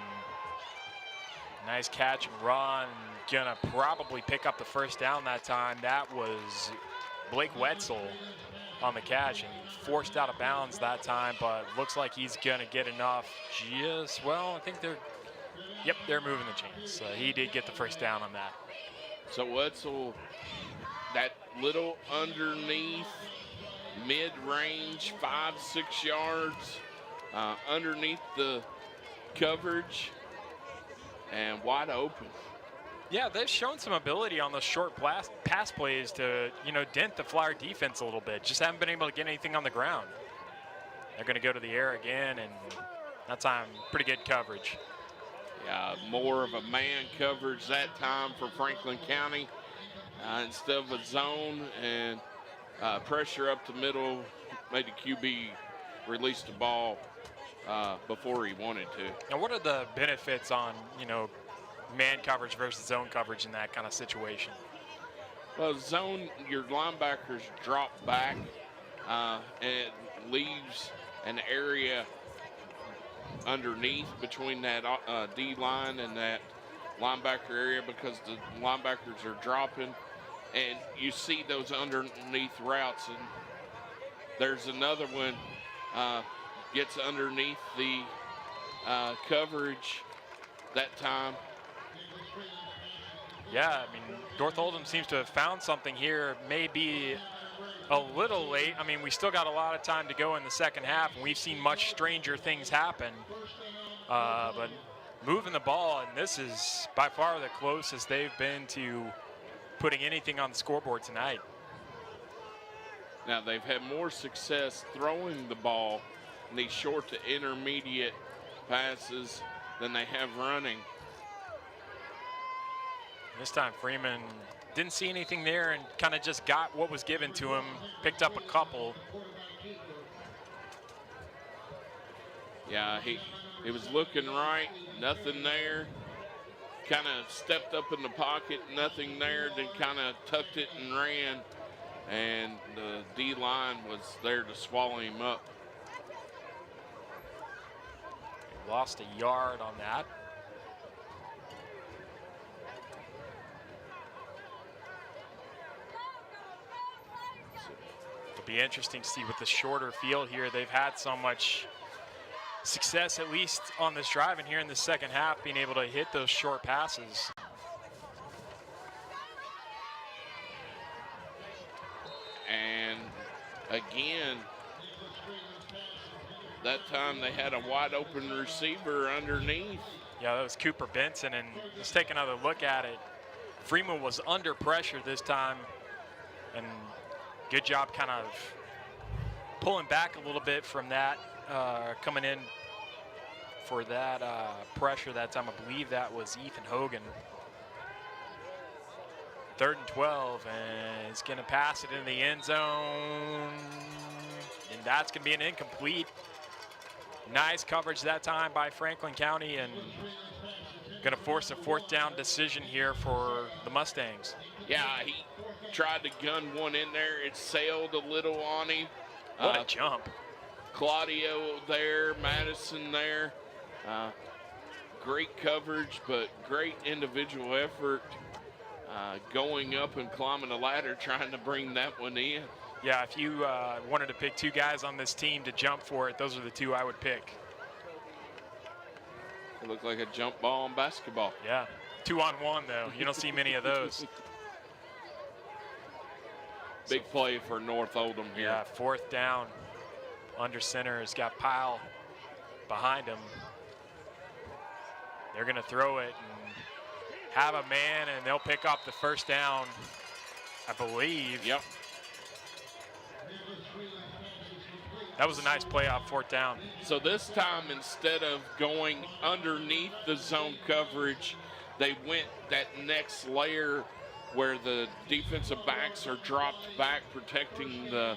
nice catch and run. Gonna probably pick up the first down that time. That was Blake Wetzel on the catch, and forced out of bounds that time, but looks like he's gonna get enough. Well, I think they're moving the chains. He did get the first down on that. So Wetzel, that little underneath, mid-range, 5-6 yards underneath the coverage and wide open. Yeah, they've shown some ability on those short pass plays to, dent the Flyer defense a little bit. Just haven't been able to get anything on the ground. They're going to go to the air again, and that time, pretty good coverage. Yeah, more of a man coverage that time for Franklin County instead of a zone, and pressure up the middle made the QB release the ball before he wanted to. Now, what are the benefits on, man coverage versus zone coverage in that kind of situation? Well, zone, your linebackers drop back and it leaves an area underneath between that D-line and that linebacker area because the linebackers are dropping, and you see those underneath routes, and there's another one gets underneath the coverage that time. Yeah, I mean, North Oldham seems to have found something here, maybe a little late. I mean, we still got a lot of time to go in the second half, and we've seen much stranger things happen. But moving the ball, and this is by far the closest they've been to putting anything on the scoreboard tonight. Now, they've had more success throwing the ball in these short to intermediate passes than they have running. This time Freeman didn't see anything there and kind of just got what was given to him, picked up a couple. Yeah, he was looking right, nothing there. Kind of stepped up in the pocket, nothing there, then kind of tucked it and ran, and the D-line was there to swallow him up. He lost a yard on that. It'll be interesting to see with the shorter field here. They've had so much success, at least on this drive and here in the second half, being able to hit those short passes. And again, that time they had a wide open receiver underneath. Yeah, that was Cooper Benson, and let's take another look at it. Freeman was under pressure this time, and good job kind of pulling back a little bit from that, coming in for that pressure that time. I believe that was Ethan Hogan. 3rd and 12, and he's going to pass it in the end zone, and that's going to be an incomplete. Nice coverage that time by Franklin County, and going to force a 4th down decision here for the Mustangs. Yeah, he tried to gun one in there. It sailed a little on him. What a jump. Claudio there, Madison there. Great coverage, but great individual effort going up and climbing the ladder, trying to bring that one in. Yeah, if you wanted to pick 2 guys on this team to jump for it, those are the 2 I would pick. It looked like a jump ball in basketball. Yeah, 2-on-1 though. You don't see many of those. Big play for North Oldham here. Yeah, 4th down. Under center has got Pyle behind him. They're going to throw it and have a man, and they'll pick up the 1st down, I believe. Yep. That was a nice play off 4th down. So this time, instead of going underneath the zone coverage, they went that next layer where the defensive backs are dropped back, protecting the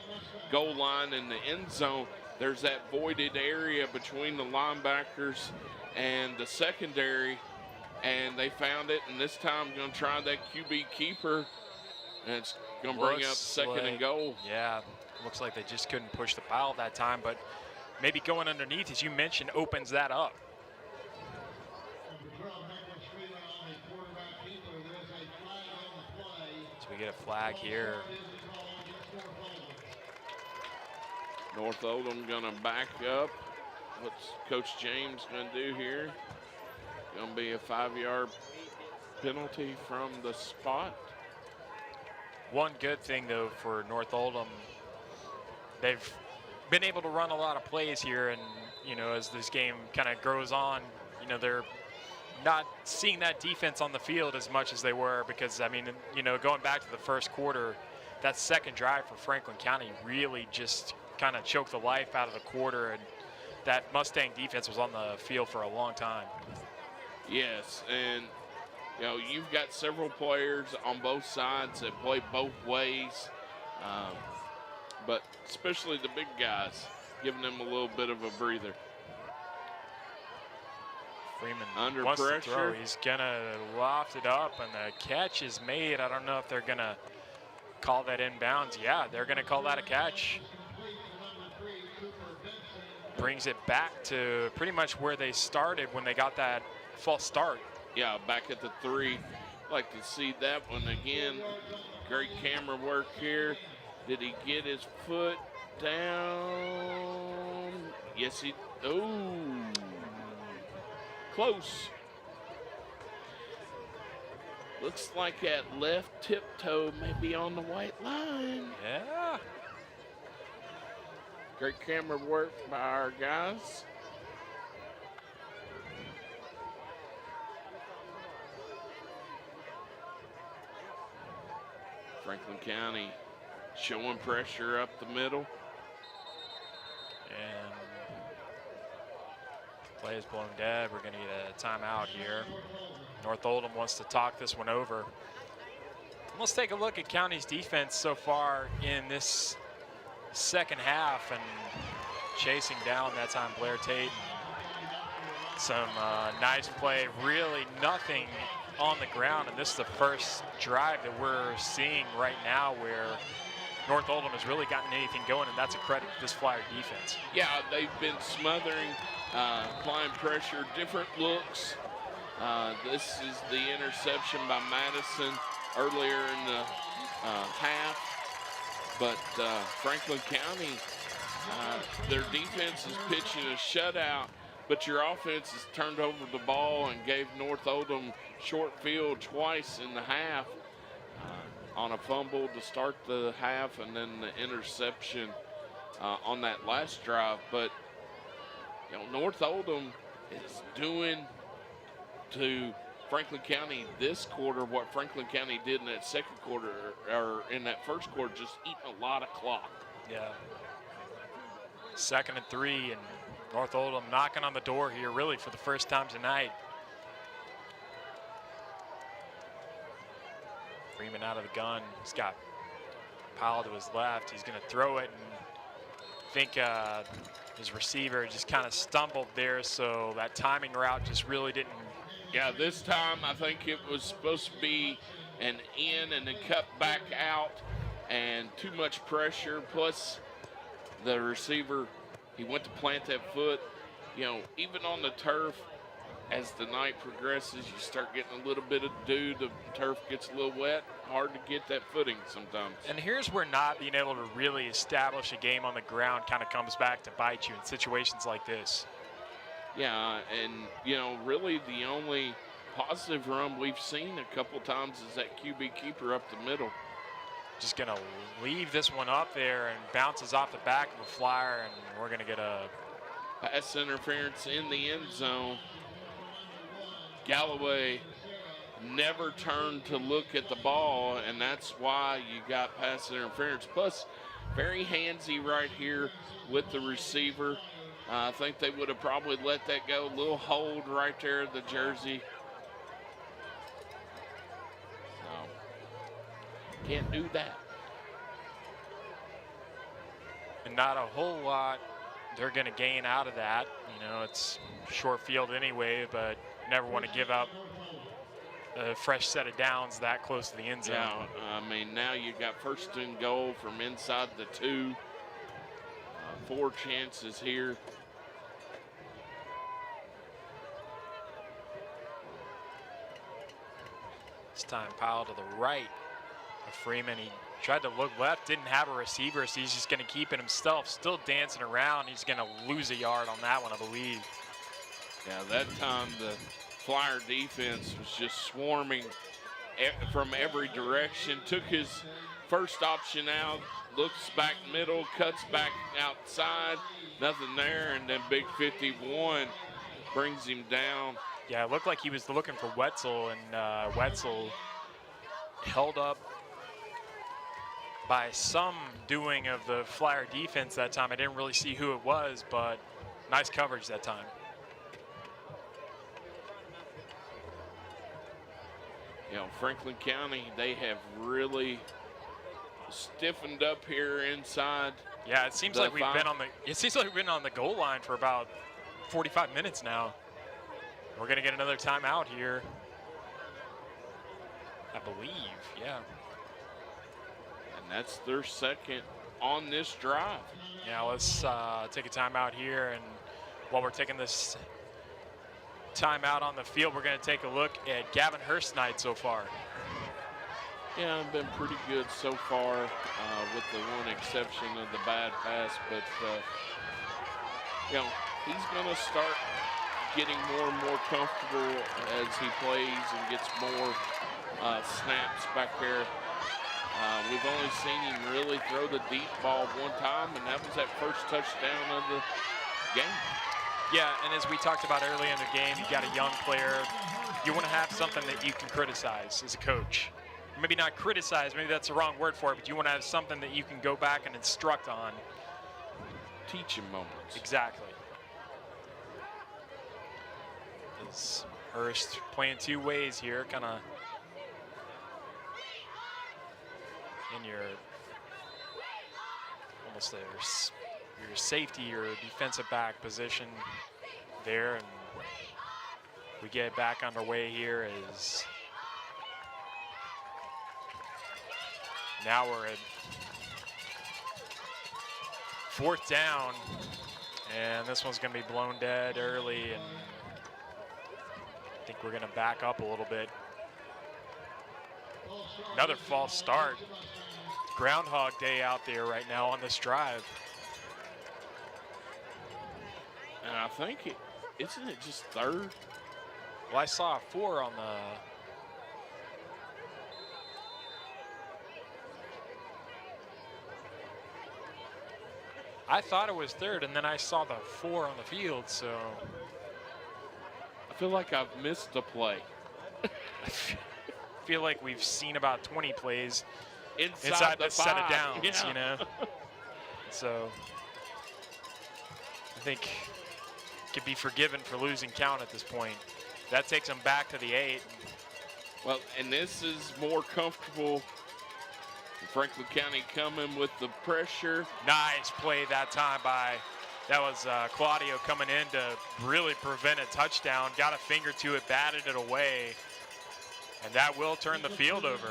goal line and the end zone. There's that voided area between the linebackers and the secondary, and they found it, and this time going to try that QB keeper, and it's going to bring up 2nd and goal. Yeah, looks like they just couldn't push the pile that time, but maybe going underneath, as you mentioned, opens that up. So we get a flag here. North Oldham going to back up. What's Coach James going to do here? Going to be a 5-yard penalty from the spot. One good thing, though, for North Oldham, they've been able to run a lot of plays here, and, you know, as this game kind of grows on, you know, they're not seeing that defense on the field as much as they were, because, I mean, you know, going back to the 1st quarter, that 2nd drive for Franklin County really just kind of choked the life out of the quarter, and that Mustang defense was on the field for a long time. Yes, and you know, you've got several players on both sides that play both ways, but especially the big guys, giving them a little bit of a breather. Freeman under wants pressure. To throw. He's gonna loft it up, and the catch is made. I don't know if they're gonna call that inbounds. Yeah, they're gonna call that a catch. Brings it back to pretty much where they started when they got that false start. Yeah, back at the 3. Like to see that one again. Great camera work here. Did he get his foot down? Yes, he. Oh, close. Looks like that left tiptoe may be on the white line. Yeah. Great camera work by our guys. Franklin County showing pressure up the middle. And play is blown dead. We're going to get a timeout here. North Oldham wants to talk this one over. Let's take a look at County's defense so far in this 2nd half, and chasing down that time Blair Tate. Some nice play, really nothing on the ground, and this is the first drive that we're seeing right now where North Oldham has really gotten anything going, and that's a credit to this Flyer defense. Yeah, they've been smothering, applying pressure, different looks. This is the interception by Madison earlier in the half. But Franklin County, their defense is pitching a shutout, but your offense has turned over the ball and gave North Oldham short field twice in the half on a fumble to start the half, and then the interception on that last drive. But you know, North Oldham is doing to Franklin County this quarter what Franklin County did in that 2nd quarter, or in that 1st quarter, just eating a lot of clock. Yeah. 2nd and 3, and North Oldham knocking on the door here really for the first time tonight. Freeman out of the gun. He's got Powell to his left. He's going to throw it, and I think His receiver just kind of stumbled there, so that timing route just really didn't. Yeah, this time I think it was supposed to be an in and then cut back out, and too much pressure. Plus, the receiver, he went to plant that foot. You know, even on the turf, as the night progresses, you start getting a little bit of dew. The turf gets a little wet. Hard to get that footing sometimes. And here's where not being able to really establish a game on the ground kind of comes back to bite you in situations like this. Yeah, and, you know, really the only positive run we've seen a couple times is that QB keeper up the middle. Just going to leave this one up there and bounces off the back of a flyer, and we're going to get a pass interference in the end zone. Galloway never turned to look at the ball, and that's why you got pass interference. Plus, very handsy right here with the receiver. I think they would have probably let that go. A little hold right there at the jersey. So, can't do that. And not a whole lot they're going to gain out of that. You know, it's short field anyway, but never want to give up a fresh set of downs that close to the end zone. Yeah, I mean, now you got first and goal from inside the 2. 4 chances here. This time Powell to the right of Freeman. He tried to look left, didn't have a receiver, so he's just going to keep it himself, still dancing around. He's going to lose a yard on that one, I believe. Yeah, that time the Flyer defense was just swarming from every direction. Took his first option out, looks back middle, cuts back outside, nothing there, and then big 51 brings him down. Yeah, it looked like he was looking for Wetzel, and Wetzel held up by some doing of the Flyer defense that time. I didn't really see who it was, but nice coverage that time. You know, Franklin County, they have really stiffened up here inside. Yeah, it seems like we've been on the goal line for about 45 minutes now. We're going to get another timeout here, I believe, yeah. And that's their second on this drive. Yeah, let's take a timeout here, and while we're taking this timeout on the field, we're going to take a look at Gavin Hurst's night so far. Yeah, I've been pretty good so far, with the one exception of the bad pass, but you know, he's going to start getting more and more comfortable as he plays and gets more snaps back there. We've only seen him really throw the deep ball one time, and that was that first touchdown of the game. Yeah, and as we talked about earlier in the game, you got a young player. You want to have something that you can criticize as a coach. Maybe not criticize, maybe that's the wrong word for it, but you want to have something that you can go back and instruct on. Teaching moments. Exactly. As Hurst playing two ways here, kind of in your almost your safety or defensive back position there, and we get back underway here as now we're at 4th down, and this one's going to be blown dead early, and I think we're going to back up a little bit. Another false start. Groundhog Day out there right now on this drive. And I think isn't it just 3rd? Well, I saw a 4 on the. I thought it was 3rd, and then I saw the 4 on the field, so. I feel like I've missed a play. I feel like we've seen about 20 plays inside this set of downs, you know? So I think could be forgiven for losing count at this point. That takes them back to the 8. Well, and this is more comfortable. Franklin County coming with the pressure. Nice play that time by That was Claudio coming in to really prevent a touchdown. Got a finger to it, batted it away. And that will turn the field over.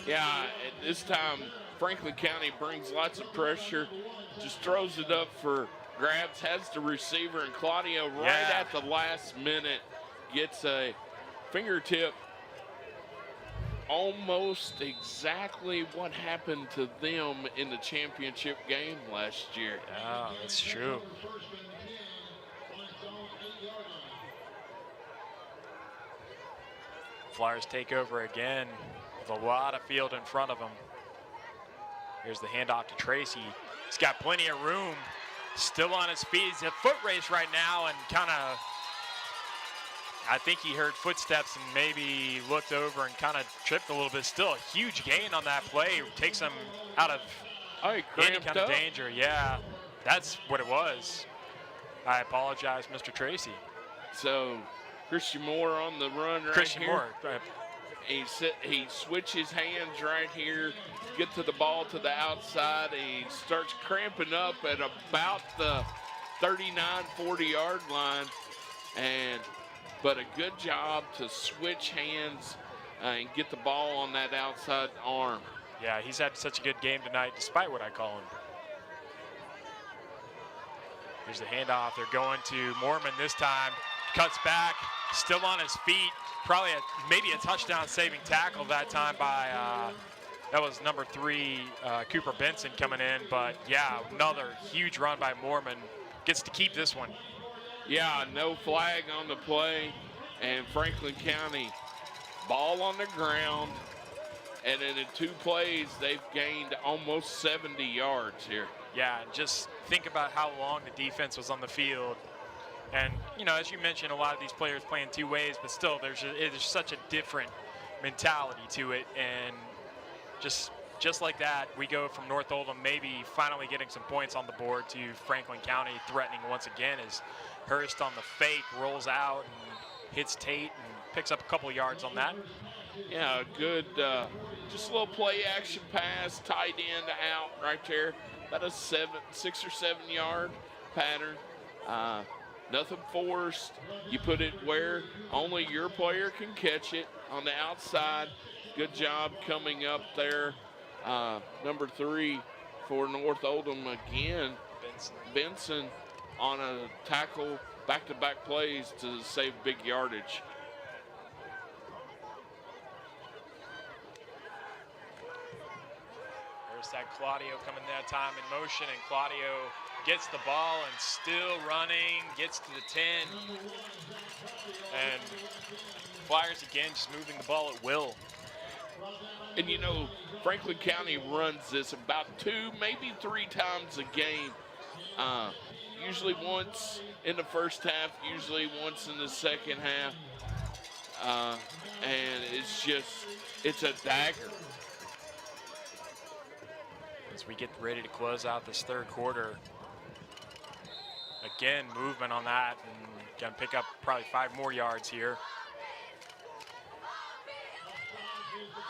Yeah, at this time, Franklin County brings lots of pressure. Just throws it up for grabs, has the receiver, and Claudio right at the last minute gets a fingertip. Almost exactly what happened to them in the championship game last year. Yeah, that's true. Flyers take over again with a lot of field in front of them. Here's the handoff to Tracy. He's got plenty of room. Still on his feet. He's a foot race right now and kind of, I think he heard footsteps and maybe looked over and kind of tripped a little bit. Still a huge gain on that play. Takes him out of any kind of danger. Yeah, that's what it was. I apologize, Mr. Tracy. So Christian Moore on the run right Christian here. Moore. He switches hands right here, get to the ball to the outside. He starts cramping up at about the 39, 40-yard line. But a good job to switch hands and get the ball on that outside arm. Yeah, he's had such a good game tonight, despite what I call him. Here's the handoff. They're going to Mormon this time. Cuts back, still on his feet. Probably maybe a touchdown saving tackle that time by, that was number 3, Cooper Benson coming in. But yeah, another huge run by Mormon. Gets to keep this one. Yeah, no flag on the play, and Franklin County, ball on the ground, and then in 2 plays, they've gained almost 70 yards here. Yeah, and just think about how long the defense was on the field. And, you know, as you mentioned, a lot of these players playing 2 ways, but still there's such a different mentality to it. And just like that, we go from North Oldham maybe finally getting some points on the board to Franklin County threatening once again as Hurst on the fake rolls out and hits Tate and picks up a couple yards on that. Yeah, good, just a little play action pass, tight end out right there. About a 6 or 7 yard pattern. Nothing forced. You put it where only your player can catch it on the outside. Good job coming up there. Number 3 for North Oldham again. Benson on a tackle, back-to-back plays to save big yardage. There's that Claudio coming that time in motion, and Claudio gets the ball and still running, gets to the 10. And Flyers again just moving the ball at will. And you know, Franklin County runs this about 2, maybe 3 times a game. Usually once in the first half, usually once in the second half. And it's a dagger. As we get ready to close out this 3rd quarter. Again, movement on that, and gonna pick up probably 5 more yards here.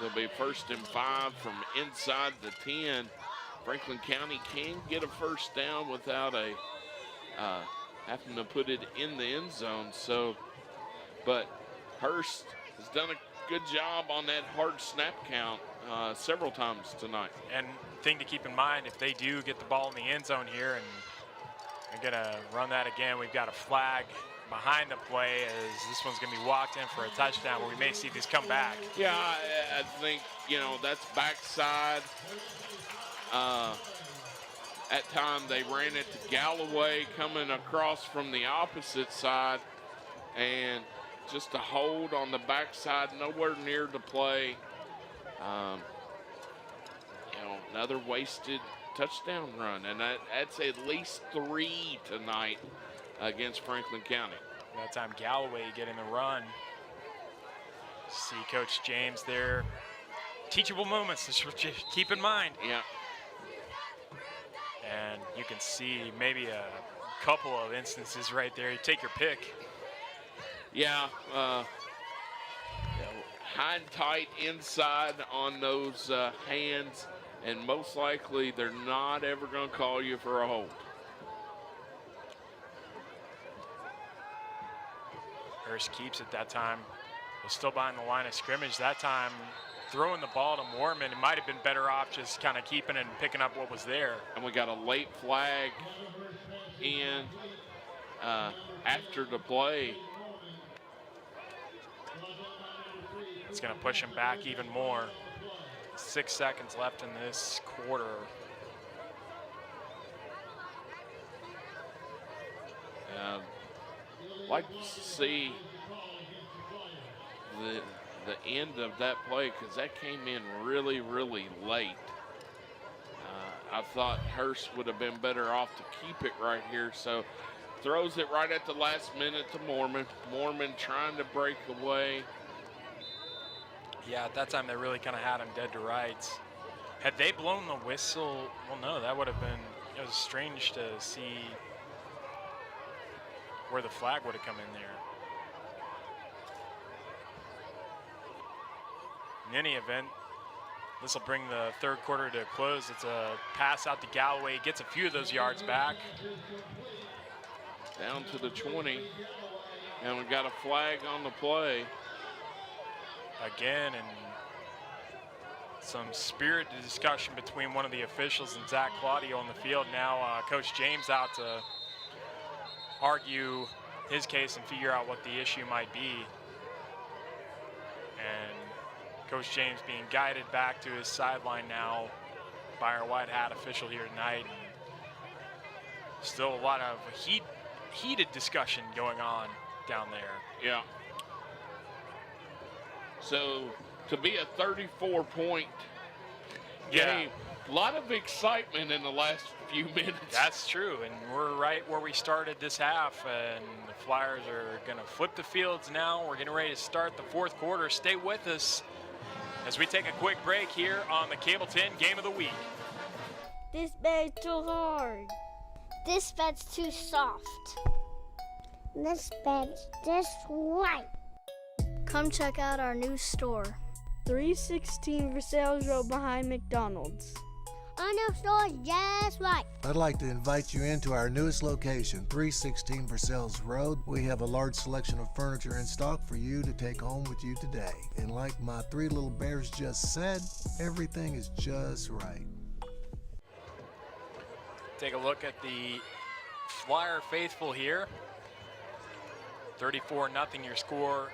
It'll be 1st and 5 from inside the 10. Franklin County can get a first down without having to put it in the end zone. So, but Hurst has done a good job on that hard snap count several times tonight. And thing to keep in mind, if they do get the ball in the end zone here and they're gonna run that again, we've got a flag behind the play as this one's gonna be walked in for a touchdown where we may see this come back. Yeah, I think, you know, that's backside. At time they ran it to Galloway coming across from the opposite side, and just a hold on the backside, nowhere near the play. You know, another wasted touchdown run, and that's at least 3 tonight against Franklin County. That time Galloway getting the run. See Coach James there. Teachable moments, that's what you keep in mind. Yeah. And you can see maybe a couple of instances right there. You take your pick. Yeah, high and tight inside on those hands, and most likely they're not ever going to call you for a hold. Hurst keeps it that time. Was still behind the line of scrimmage that time. Throwing the ball to Moorman, it might have been better off just kind of keeping it and picking up what was there. And we got a late flag in after the play. It's going to push him back even more. 6 seconds left in this quarter. Like to see the end of that play because that came in really, really late. I thought Hurst would have been better off to keep it right here. So throws it right at the last minute to Moorman. Moorman trying to break away. Yeah, at that time they really kind of had him dead to rights. Had they blown the whistle, well, no, that would have been, it was strange to see where the flag would have come in there. In any event, this will bring the third quarter to a close. It's a pass out to Galloway, gets a few of those yards back. Down to the 20, and we got a flag on the play. Again, and some spirited discussion between one of the officials and Zach Claudio on the field. Now Coach James out to argue his case and figure out what the issue might be. And Coach James being guided back to his sideline now by our white hat official here tonight. Still a lot of heated discussion going on down there. Yeah. So to be a 34-point game, a lot of excitement in the last few minutes. That's true, and we're right where we started this half, and the Flyers are going to flip the fields now. We're getting ready to start the fourth quarter. Stay with us as we take a quick break here on the Cable 10 Game of the Week. This bed's too hard. This bed's too soft. This bed's just right. Come check out our new store. 316 Versailles Road behind McDonald's. Our new store is just right. I'd like to invite you into our newest location, 316 Versailles Road. We have a large selection of furniture in stock for you to take home with you today. And like my three little bears just said, everything is just right. Take a look at the Flyer faithful here. 34-0 your score.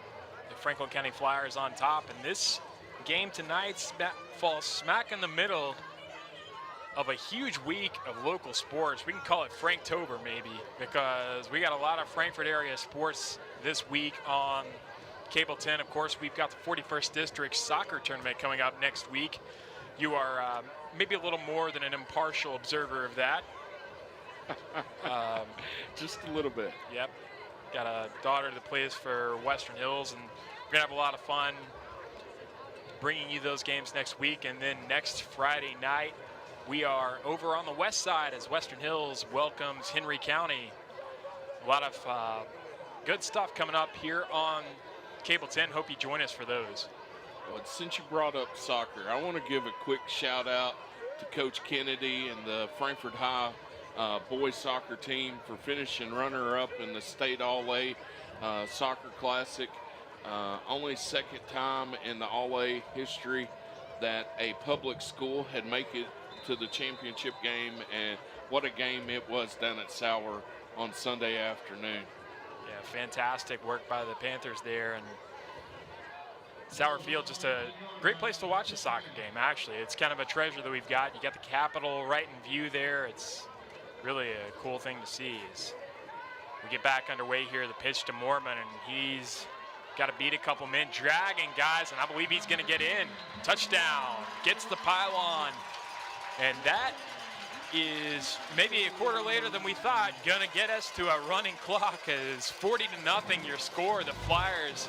The Franklin County Flyers on top. And this game tonight falls smack in the middle of a huge week of local sports. We can call it Franktober maybe, because we got a lot of Frankfort area sports this week on Cable 10. Of course, we've got the 41st District Soccer Tournament coming up next week. You are maybe a little more than an impartial observer of that. Just a little bit. Yep. Got a daughter that plays for Western Hills, and we're going to have a lot of fun bringing you those games next week. And then next Friday night, we are over on the west side as Western Hills welcomes Henry County. A lot of good stuff coming up here on Cable 10. Hope you join us for those. Well, since you brought up soccer, I want to give a quick shout out to Coach Kennedy and the Frankfort High boys soccer team for finishing runner-up in the State All-A Soccer Classic. Only second time in the All-A history that a public school had made it to the championship game, and what a game it was down at Sauer on Sunday afternoon. Yeah, fantastic work by the Panthers there, and Sauer Field, just a great place to watch a soccer game, actually. It's kind of a treasure that we've got. You got the Capitol right in view there. It's really a cool thing to see. As we get back underway here, the pitch to Moorman, and he's got to beat a couple men, dragging guys, and I believe he's going to get in. Touchdown, gets the pylon, and that is maybe a quarter later than we thought, going to get us to a running clock. As 40-0 your score. The Flyers,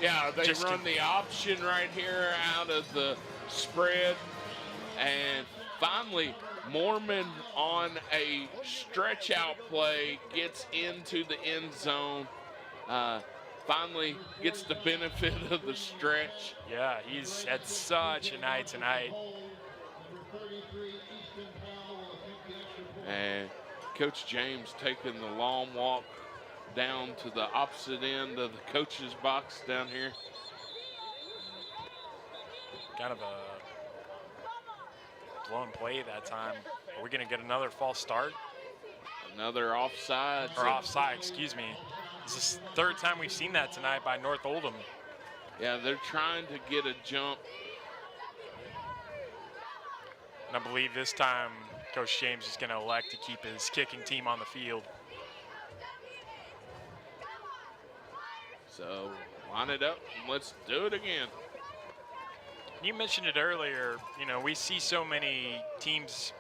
yeah, they run the option right here out of the spread, and finally Moorman on a stretch out play gets into the end zone. Finally gets the benefit of the stretch. Yeah, he's had such a night tonight. And Coach James taking the long walk down to the opposite end of the coach's box down here. Kind of a blown play that time. Are we going to get another false start? Another offside. Or offside, excuse me. This is the third time we've seen that tonight by North Oldham. Yeah, they're trying to get a jump. And I believe this time Coach James is going to elect to keep his kicking team on the field. So line it up and let's do it again. You mentioned it earlier, you know, we see so many teams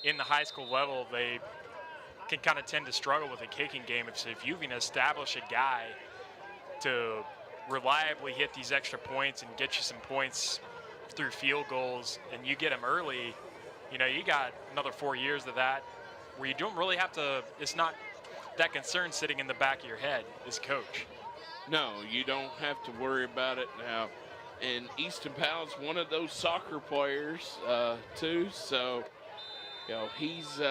in the high school level, they can kind of tend to struggle with a kicking game. If you can establish a guy to reliably hit these extra points and get you some points through field goals, and you get them early, you know, you got another 4 years of that where you don't really have to, it's not that concern sitting in the back of your head as coach. No, you don't have to worry about it now. And Easton Powell's one of those soccer players too, so you know he's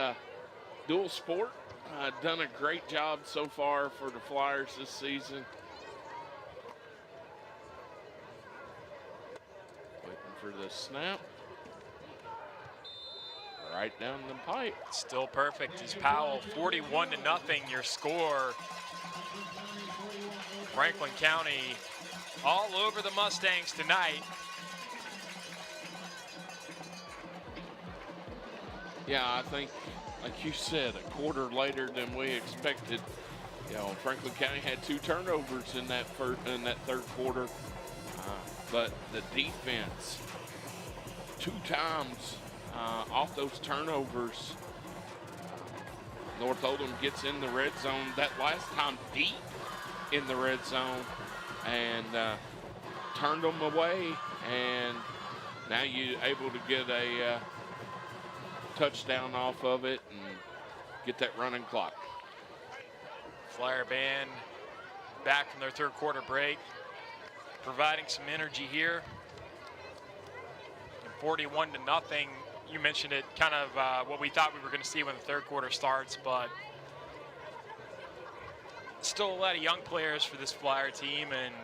dual sport. Done a great job so far for the Flyers this season. Waiting for the snap. Right down the pipe. Still perfect is Powell. 41-0 your score. Franklin County all over the Mustangs tonight. Yeah, I think, like you said, a quarter later than we expected. You know, Franklin County had 2 turnovers in that third quarter, but the defense 2 times off those turnovers. North Oldham gets in the red zone that last time deep in the red zone and turned them away, and now you're able to get a touchdown off of it and get that running clock. Flyer band back from their third quarter break, providing some energy here. And 41-0, you mentioned it, kind of what we thought we were going to see when the third quarter starts, but still a lot of young players for this Flyer team, and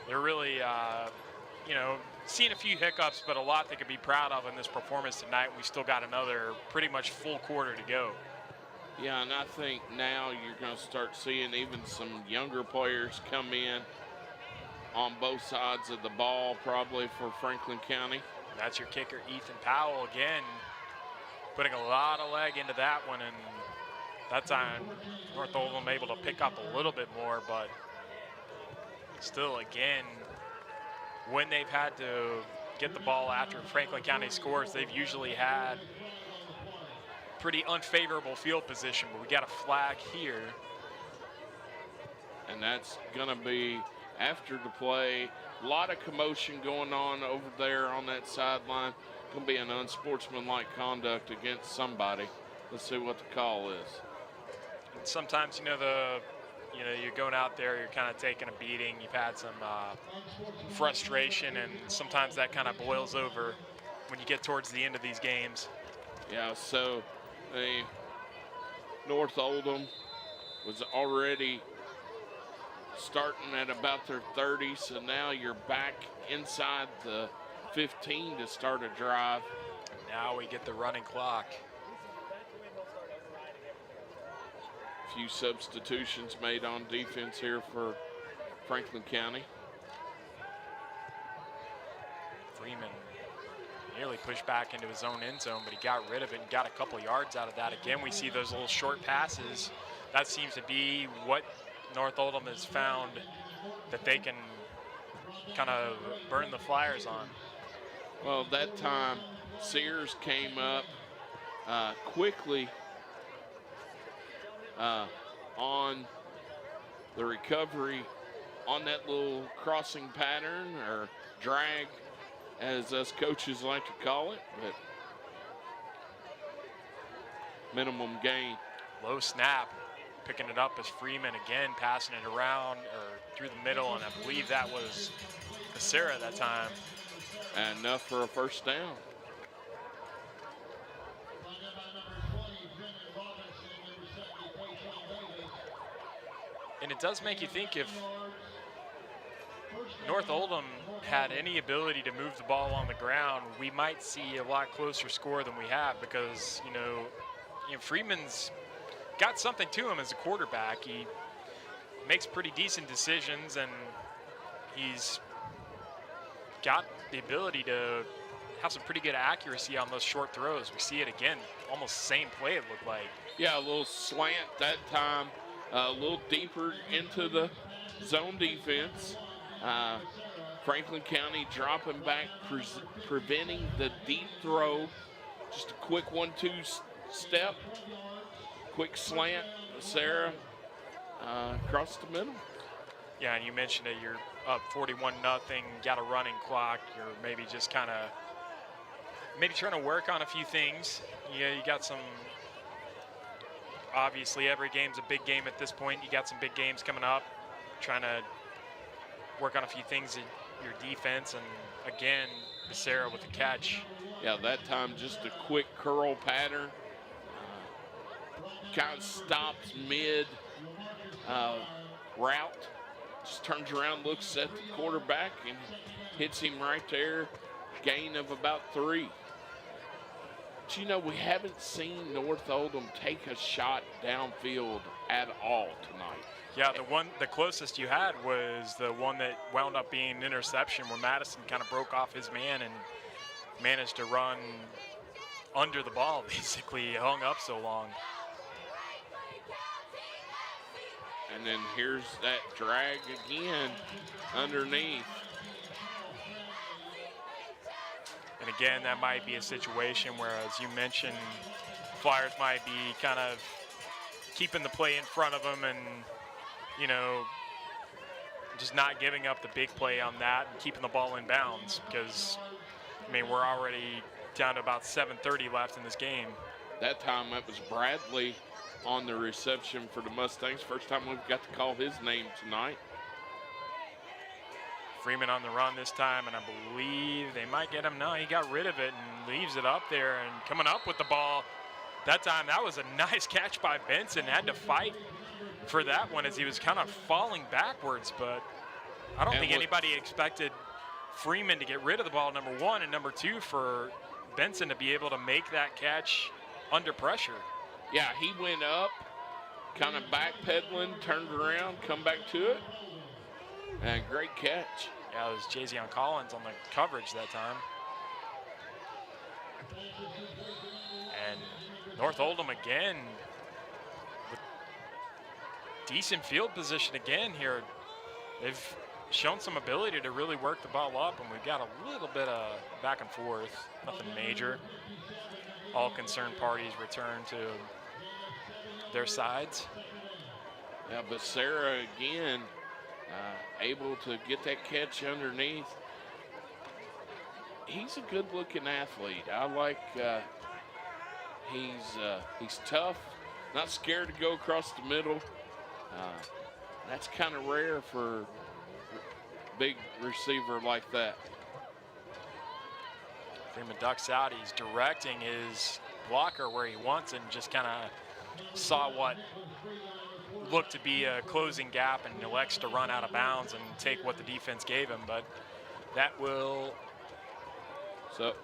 they're really, you know, seeing a few hiccups, but a lot they could be proud of in this performance tonight. We still got another pretty much full quarter to go. Yeah, and I think now you're going to start seeing even some younger players come in on both sides of the ball, probably for Franklin County. That's your kicker, Ethan Powell, again, putting a lot of leg into that one, and that time North Oldham able to pick up a little bit more, but still, again, when they've had to get the ball after Franklin County scores, they've usually had pretty unfavorable field position, but we got a flag here. And that's gonna be after the play. A lot of commotion going on over there on that sideline. Gonna be an unsportsmanlike conduct against somebody. Let's see what the call is. And sometimes, you know, you're going out there, you're kind of taking a beating. You've had some frustration, and sometimes that kind of boils over when you get towards the end of these games. Yeah, so North Oldham was already starting at about their 30, so now you're back inside the 15 to start a drive. Now we get the running clock. Few substitutions made on defense here for Franklin County. Freeman nearly pushed back into his own end zone, but he got rid of it and got a couple yards out of that. Again, we see those little short passes. That seems to be what North Oldham has found that they can kind of burn the Flyers on. Well, that time Sears came up quickly on the recovery on that little crossing pattern, or drag as us coaches like to call it, but minimum gain. Low snap, picking it up as Freeman again, passing it around or through the middle, and I believe that was Becerra that time. And enough for a first down. And it does make you think if North Oldham had any ability to move the ball on the ground, we might see a lot closer score than we have because, Freeman's got something to him as a quarterback. He makes pretty decent decisions, and he's got the ability to have some pretty good accuracy on those short throws. We see it again, almost same play it looked like. Yeah, a little slant that time, a little deeper into the zone defense. Franklin County dropping back, preventing the deep throw. Just a quick 1-2 step, quick slant, Sarah across the middle. Yeah, and you mentioned it, you're up 41-0, got a running clock. You're maybe just kind of trying to work on a few things. Yeah, you got some, obviously every game's a big game at this point. You got some big games coming up, trying to work on a few things in your defense, and again, Becerra with the catch. Yeah, that time just a quick curl pattern. Kind of stops mid route. Just turns around, looks at the quarterback, and hits him right there. Gain of about 3. But we haven't seen North Oldham take a shot downfield at all tonight. Yeah, the closest you had was the one that wound up being an interception where Madison kind of broke off his man and managed to run under the ball, basically hung up so long. And then here's that drag again underneath. And again, that might be a situation where, as you mentioned, Flyers might be kind of keeping the play in front of them and, just not giving up the big play on that and keeping the ball in bounds because, we're already down to about 7:30 left in this game. That time it was Bradley on the reception for the Mustangs. First time we've got to call his name tonight. Freeman on the run this time, and I believe they might get him. No, he got rid of it and leaves it up there and coming up with the ball. That time, that was a nice catch by Benson. Had to fight for that one as he was kind of falling backwards, but I don't think anybody expected Freeman to get rid of the ball, number one, and number two, for Benson to be able to make that catch under pressure. Yeah, he went up, kind of backpedaling, turned around, come back to it, and great catch. Yeah, it was Jazion Collins on the coverage that time. And North Oldham again with decent field position again here. They've shown some ability to really work the ball up, and we've got a little bit of back and forth, nothing major. All concerned parties return to their sides. Yeah, but Sarah again able to get that catch underneath. He's a good-looking athlete. I like. He's tough, not scared to go across the middle. That's kind of rare for a big receiver like that. Freeman ducks out. He's directing his blocker where he wants it and just kind of saw what looked to be a closing gap and elects to run out of bounds and take what the defense gave him. But that will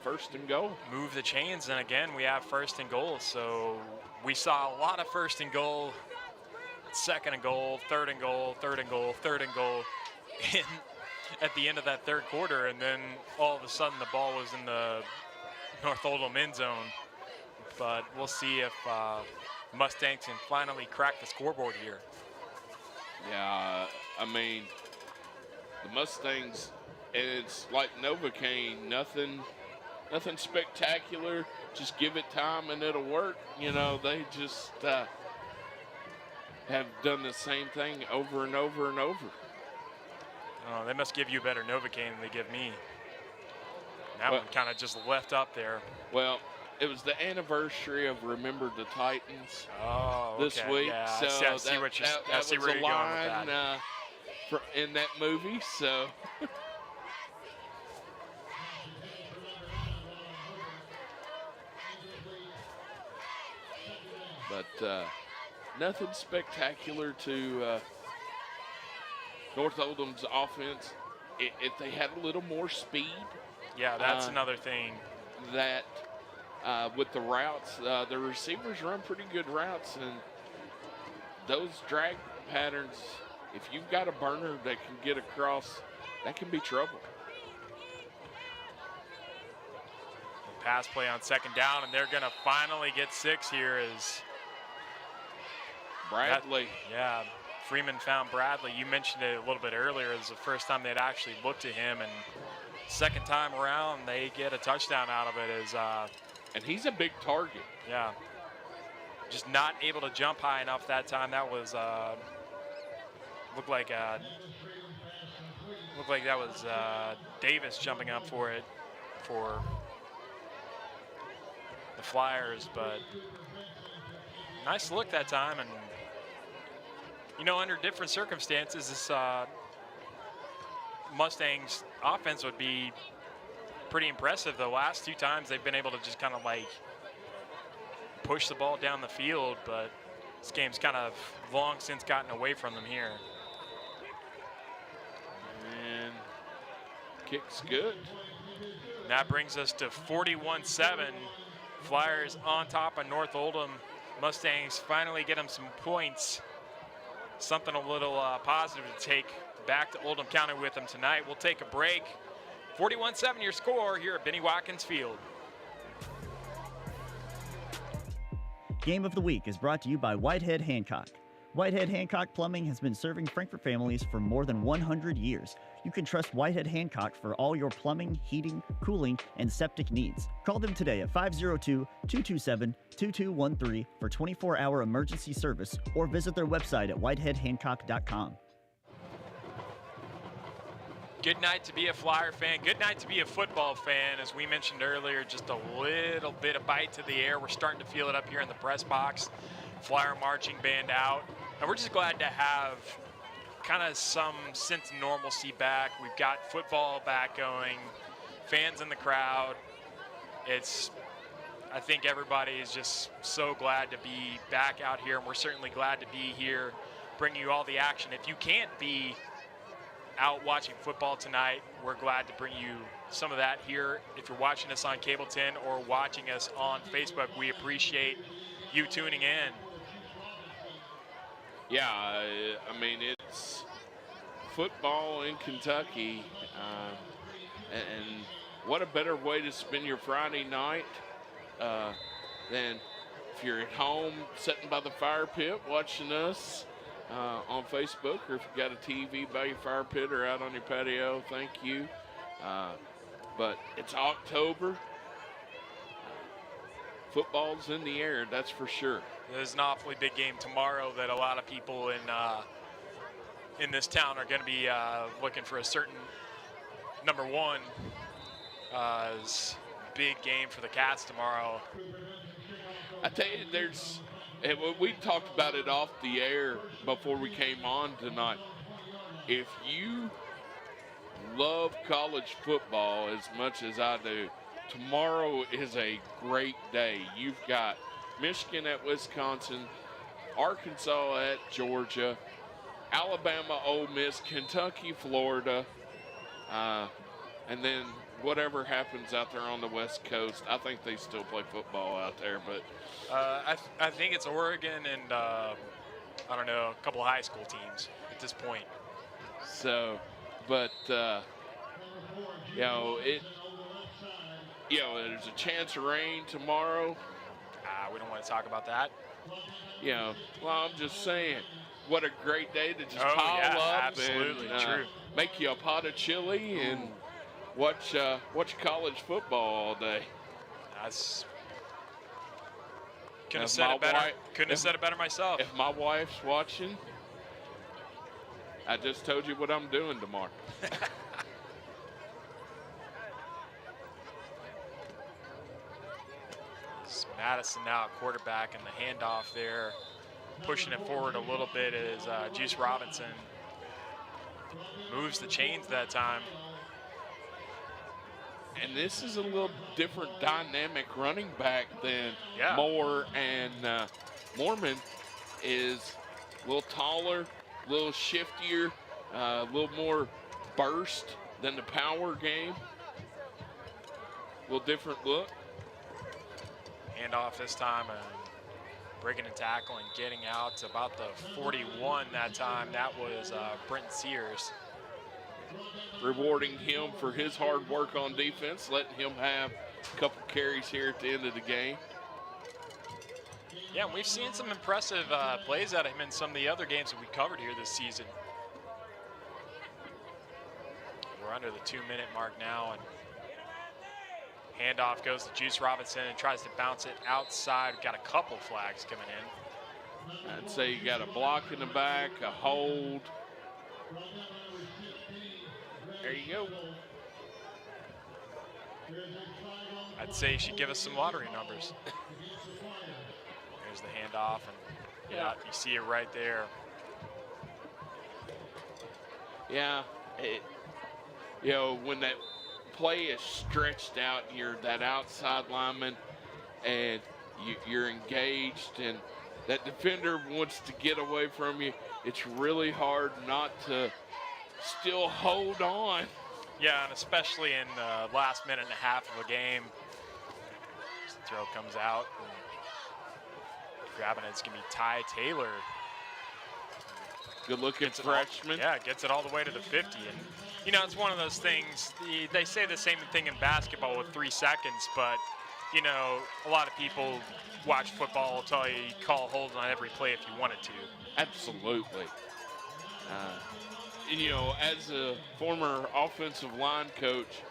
first and goal. Move the chains, and again, we have first and goal. So we saw a lot of first and goal, second and goal, third and goal, third and goal, third and goal at the end of that third quarter, and then all of a sudden the ball was in the North Oldham end zone. But we'll see if Mustangs can finally crack the scoreboard here. Yeah, I mean, the Mustangs, it's like Novocaine, nothing spectacular. Just give it time and it'll work. They just have done the same thing over and over and over. Oh, they must give you better Novocaine than they give me. That one kind of just left up there. Well, it was the anniversary of Remember the Titans this okay. week. Yeah, so I see where you're going with that. In that movie, so. But nothing spectacular to North Oldham's offense, if they had a little more speed. Yeah, that's another thing. That with the routes, the receivers run pretty good routes, and those drag patterns, if you've got a burner that can get across, that can be trouble. Pass play on second down, and they're going to finally get 6 here as Bradley. Freeman found Bradley. You mentioned it a little bit earlier. It was the first time they'd actually looked at him, and second time around, they get a touchdown out of it. And he's a big target. Yeah. Just not able to jump high enough that time. That was looked like that was Davis jumping up for it for the Flyers, but nice look that time. And you know, under different circumstances, this Mustangs offense would be pretty impressive. The last 2 times they've been able to just kind of like push the ball down the field, but this game's kind of long since gotten away from them here. And kick's good. And that brings us to 41-7. Flyers on top of North Oldham. Mustangs finally get them some points. Something a little positive to take back to Oldham County with them tonight. We'll take a break. 41-7 your score here at Benny Watkins Field. Game of the Week is brought to you by Whitehead Hancock. Whitehead Hancock Plumbing has been serving Frankfort families for more than 100 years. You can trust Whitehead Hancock for all your plumbing, heating, cooling, and septic needs. Call them today at 502-227-2213 for 24-hour emergency service, or visit their website at whiteheadhancock.com. Good night to be a Flyer fan. Good night to be a football fan. As we mentioned earlier, just a little bit of bite to the air. We're starting to feel it up here in the press box. Flyer marching band out. And we're just glad to have kind of some sense of normalcy back. We've got football back going, fans in the crowd. I think everybody is just so glad to be back out here, and we're certainly glad to be here, bringing you all the action. If you can't be out watching football tonight, we're glad to bring you some of that here. If you're watching us on Cable 10 or watching us on Facebook, we appreciate you tuning in. Yeah, I mean, it's football in Kentucky, and what a better way to spend your Friday night than if you're at home sitting by the fire pit watching us on Facebook, or if you've got a TV by your fire pit or out on your patio, thank you. But it's October. Football's in the air, that's for sure. There's an awfully big game tomorrow that a lot of people in this town are going to be looking for a certain number one. It's a big game for the Cats tomorrow. I tell you, we talked about it off the air before we came on tonight. If you love college football as much as I do, tomorrow is a great day. You've got Michigan at Wisconsin, Arkansas at Georgia, Alabama, Ole Miss, Kentucky, Florida, and then whatever happens out there on the West Coast. I think they still play football out there, but I think it's Oregon and I don't know, a couple of high school teams at this point. So, but there's a chance of rain tomorrow. We don't want to talk about that. Well, I'm just saying, what a great day to just pile up absolutely, and true. Make you a pot of chili and watch college football all day. Couldn't have said it better. Couldn't have said it better myself. If my wife's watching, I just told you what I'm doing tomorrow. Madison now at quarterback, and the handoff there, pushing it forward a little bit, is Juice Robinson. Moves the chains that time. And this is a little different dynamic running back than Moore, and Mormon is a little taller, a little shiftier, a little more burst than the power game. A little different look. Handoff this time and breaking and tackling, getting out to about the 41 that time. That was Brent Sears. Rewarding him for his hard work on defense, letting him have a couple carries here at the end of the game. Yeah, we've seen some impressive plays out of him in some of the other games that we covered here this season. We're under the 2-minute mark now, and handoff goes to Juice Robinson and tries to bounce it outside. Got a couple flags coming in. I'd say you got a block in the back, a hold. There you go. I'd say you should give us some lottery numbers. There's the handoff, and yeah, you see it right there. Yeah, you know, when that play is stretched out, you're that outside lineman, and you're engaged, and that defender wants to get away from you. It's really hard not to still hold on. Yeah, and especially in the last minute and a half of a game. This throw comes out, and grabbing it's going to be Ty Taylor. Good-looking freshman. Gets it all the way to the 50. And, you know, it's one of those things, they say the same thing in basketball with 3 seconds, but, you know, a lot of people watch football will tell you call hold on every play if you wanted to. Absolutely. You know, as a former offensive line coach,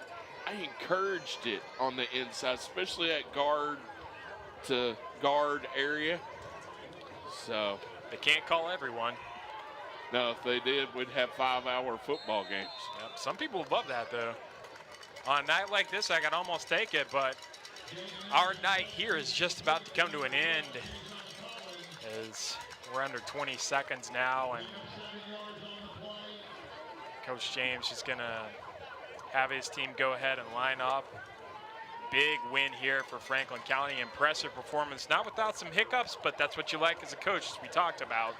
I encouraged it on the inside, especially at guard to guard area. So they can't call everyone. No, if they did, we'd have 5-hour football games. Yep. Some people love that, though. On a night like this, I could almost take it, but our night here is just about to come to an end, as we're under 20 seconds now, and Coach James is going to have his team go ahead and line up. Big win here for Franklin County. Impressive performance, not without some hiccups, but that's what you like as a coach, as we talked about.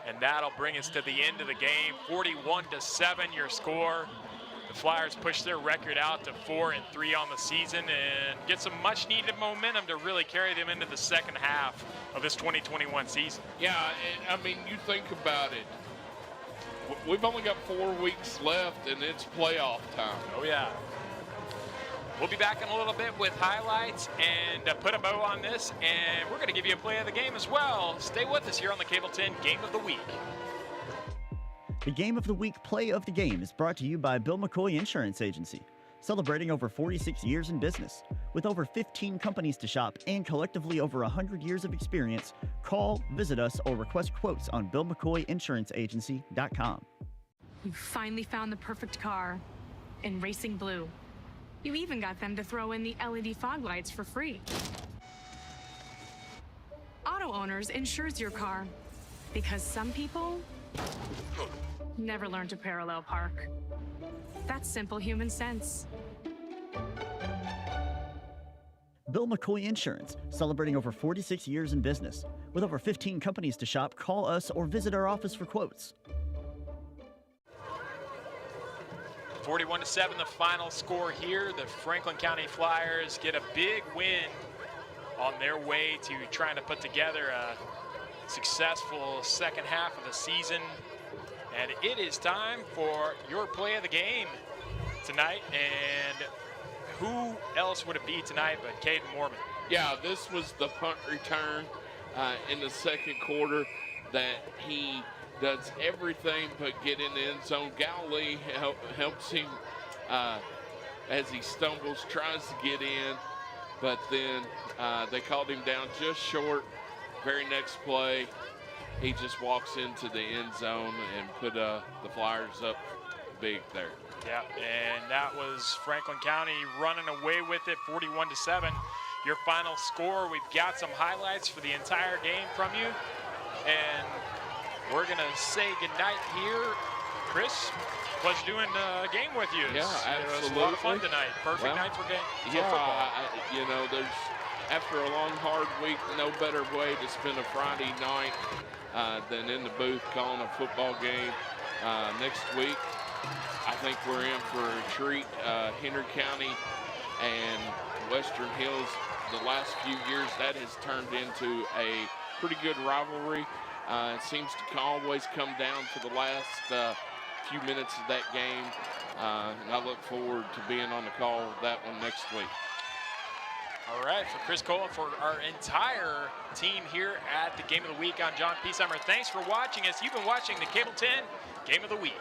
And that'll bring us to the end of the game. 41-7 your score. The Flyers push their record out to 4-3 on the season and get some much needed momentum to really carry them into the second half of this 2021 season. Yeah, I mean, you think about it. We've only got 4 weeks left, and it's playoff time. Oh, yeah. We'll be back in a little bit with highlights and put a bow on this, and we're going to give you a play of the game as well. Stay with us here on the Cable 10 Game of the Week. The Game of the Week Play of the Game is brought to you by Bill McCoy Insurance Agency, celebrating over 46 years in business. With over 15 companies to shop and collectively over 100 years of experience, call, visit us, or request quotes on BillMcCoyInsuranceAgency.com. You finally found the perfect car in racing blue. You even got them to throw in the LED fog lights for free. Auto Owners insures your car because some people never learn to parallel park. That's simple human sense. Bill McCoy Insurance, celebrating over 46 years in business. With over 15 companies to shop, call us or visit our office for quotes. 41-7, the final score here. The Franklin County Flyers get a big win on their way to trying to put together a successful second half of the season. And it is time for your play of the game tonight. And who else would it be tonight but Caden Mormon? Yeah, this was the punt return in the second quarter that he does everything but get in the end zone. Galilee helps him as he stumbles, tries to get in, but then they called him down just short. Very next play, he just walks into the end zone and put the Flyers up big there. Yeah, and that was Franklin County running away with it, 41-7. Your final score, we've got some highlights for the entire game from you, and we're going to say goodnight here. Chris, pleasure doing the game with you. Yeah, absolutely. It was a lot of fun tonight. Perfect night for football. You know, there's, after a long, hard week, no better way to spend a Friday night than in the booth calling a football game. next week, I think we're in for a treat. Henry County and Western Hills, the last few years, that has turned into a pretty good rivalry. It seems to always come down to the last few minutes of that game. And I look forward to being on the call with that one next week. All right, for Chris Cole and for our entire team here at the Game of the Week, I'm John Piesheimer. Thanks for watching us. You've been watching the Cable 10 Game of the Week.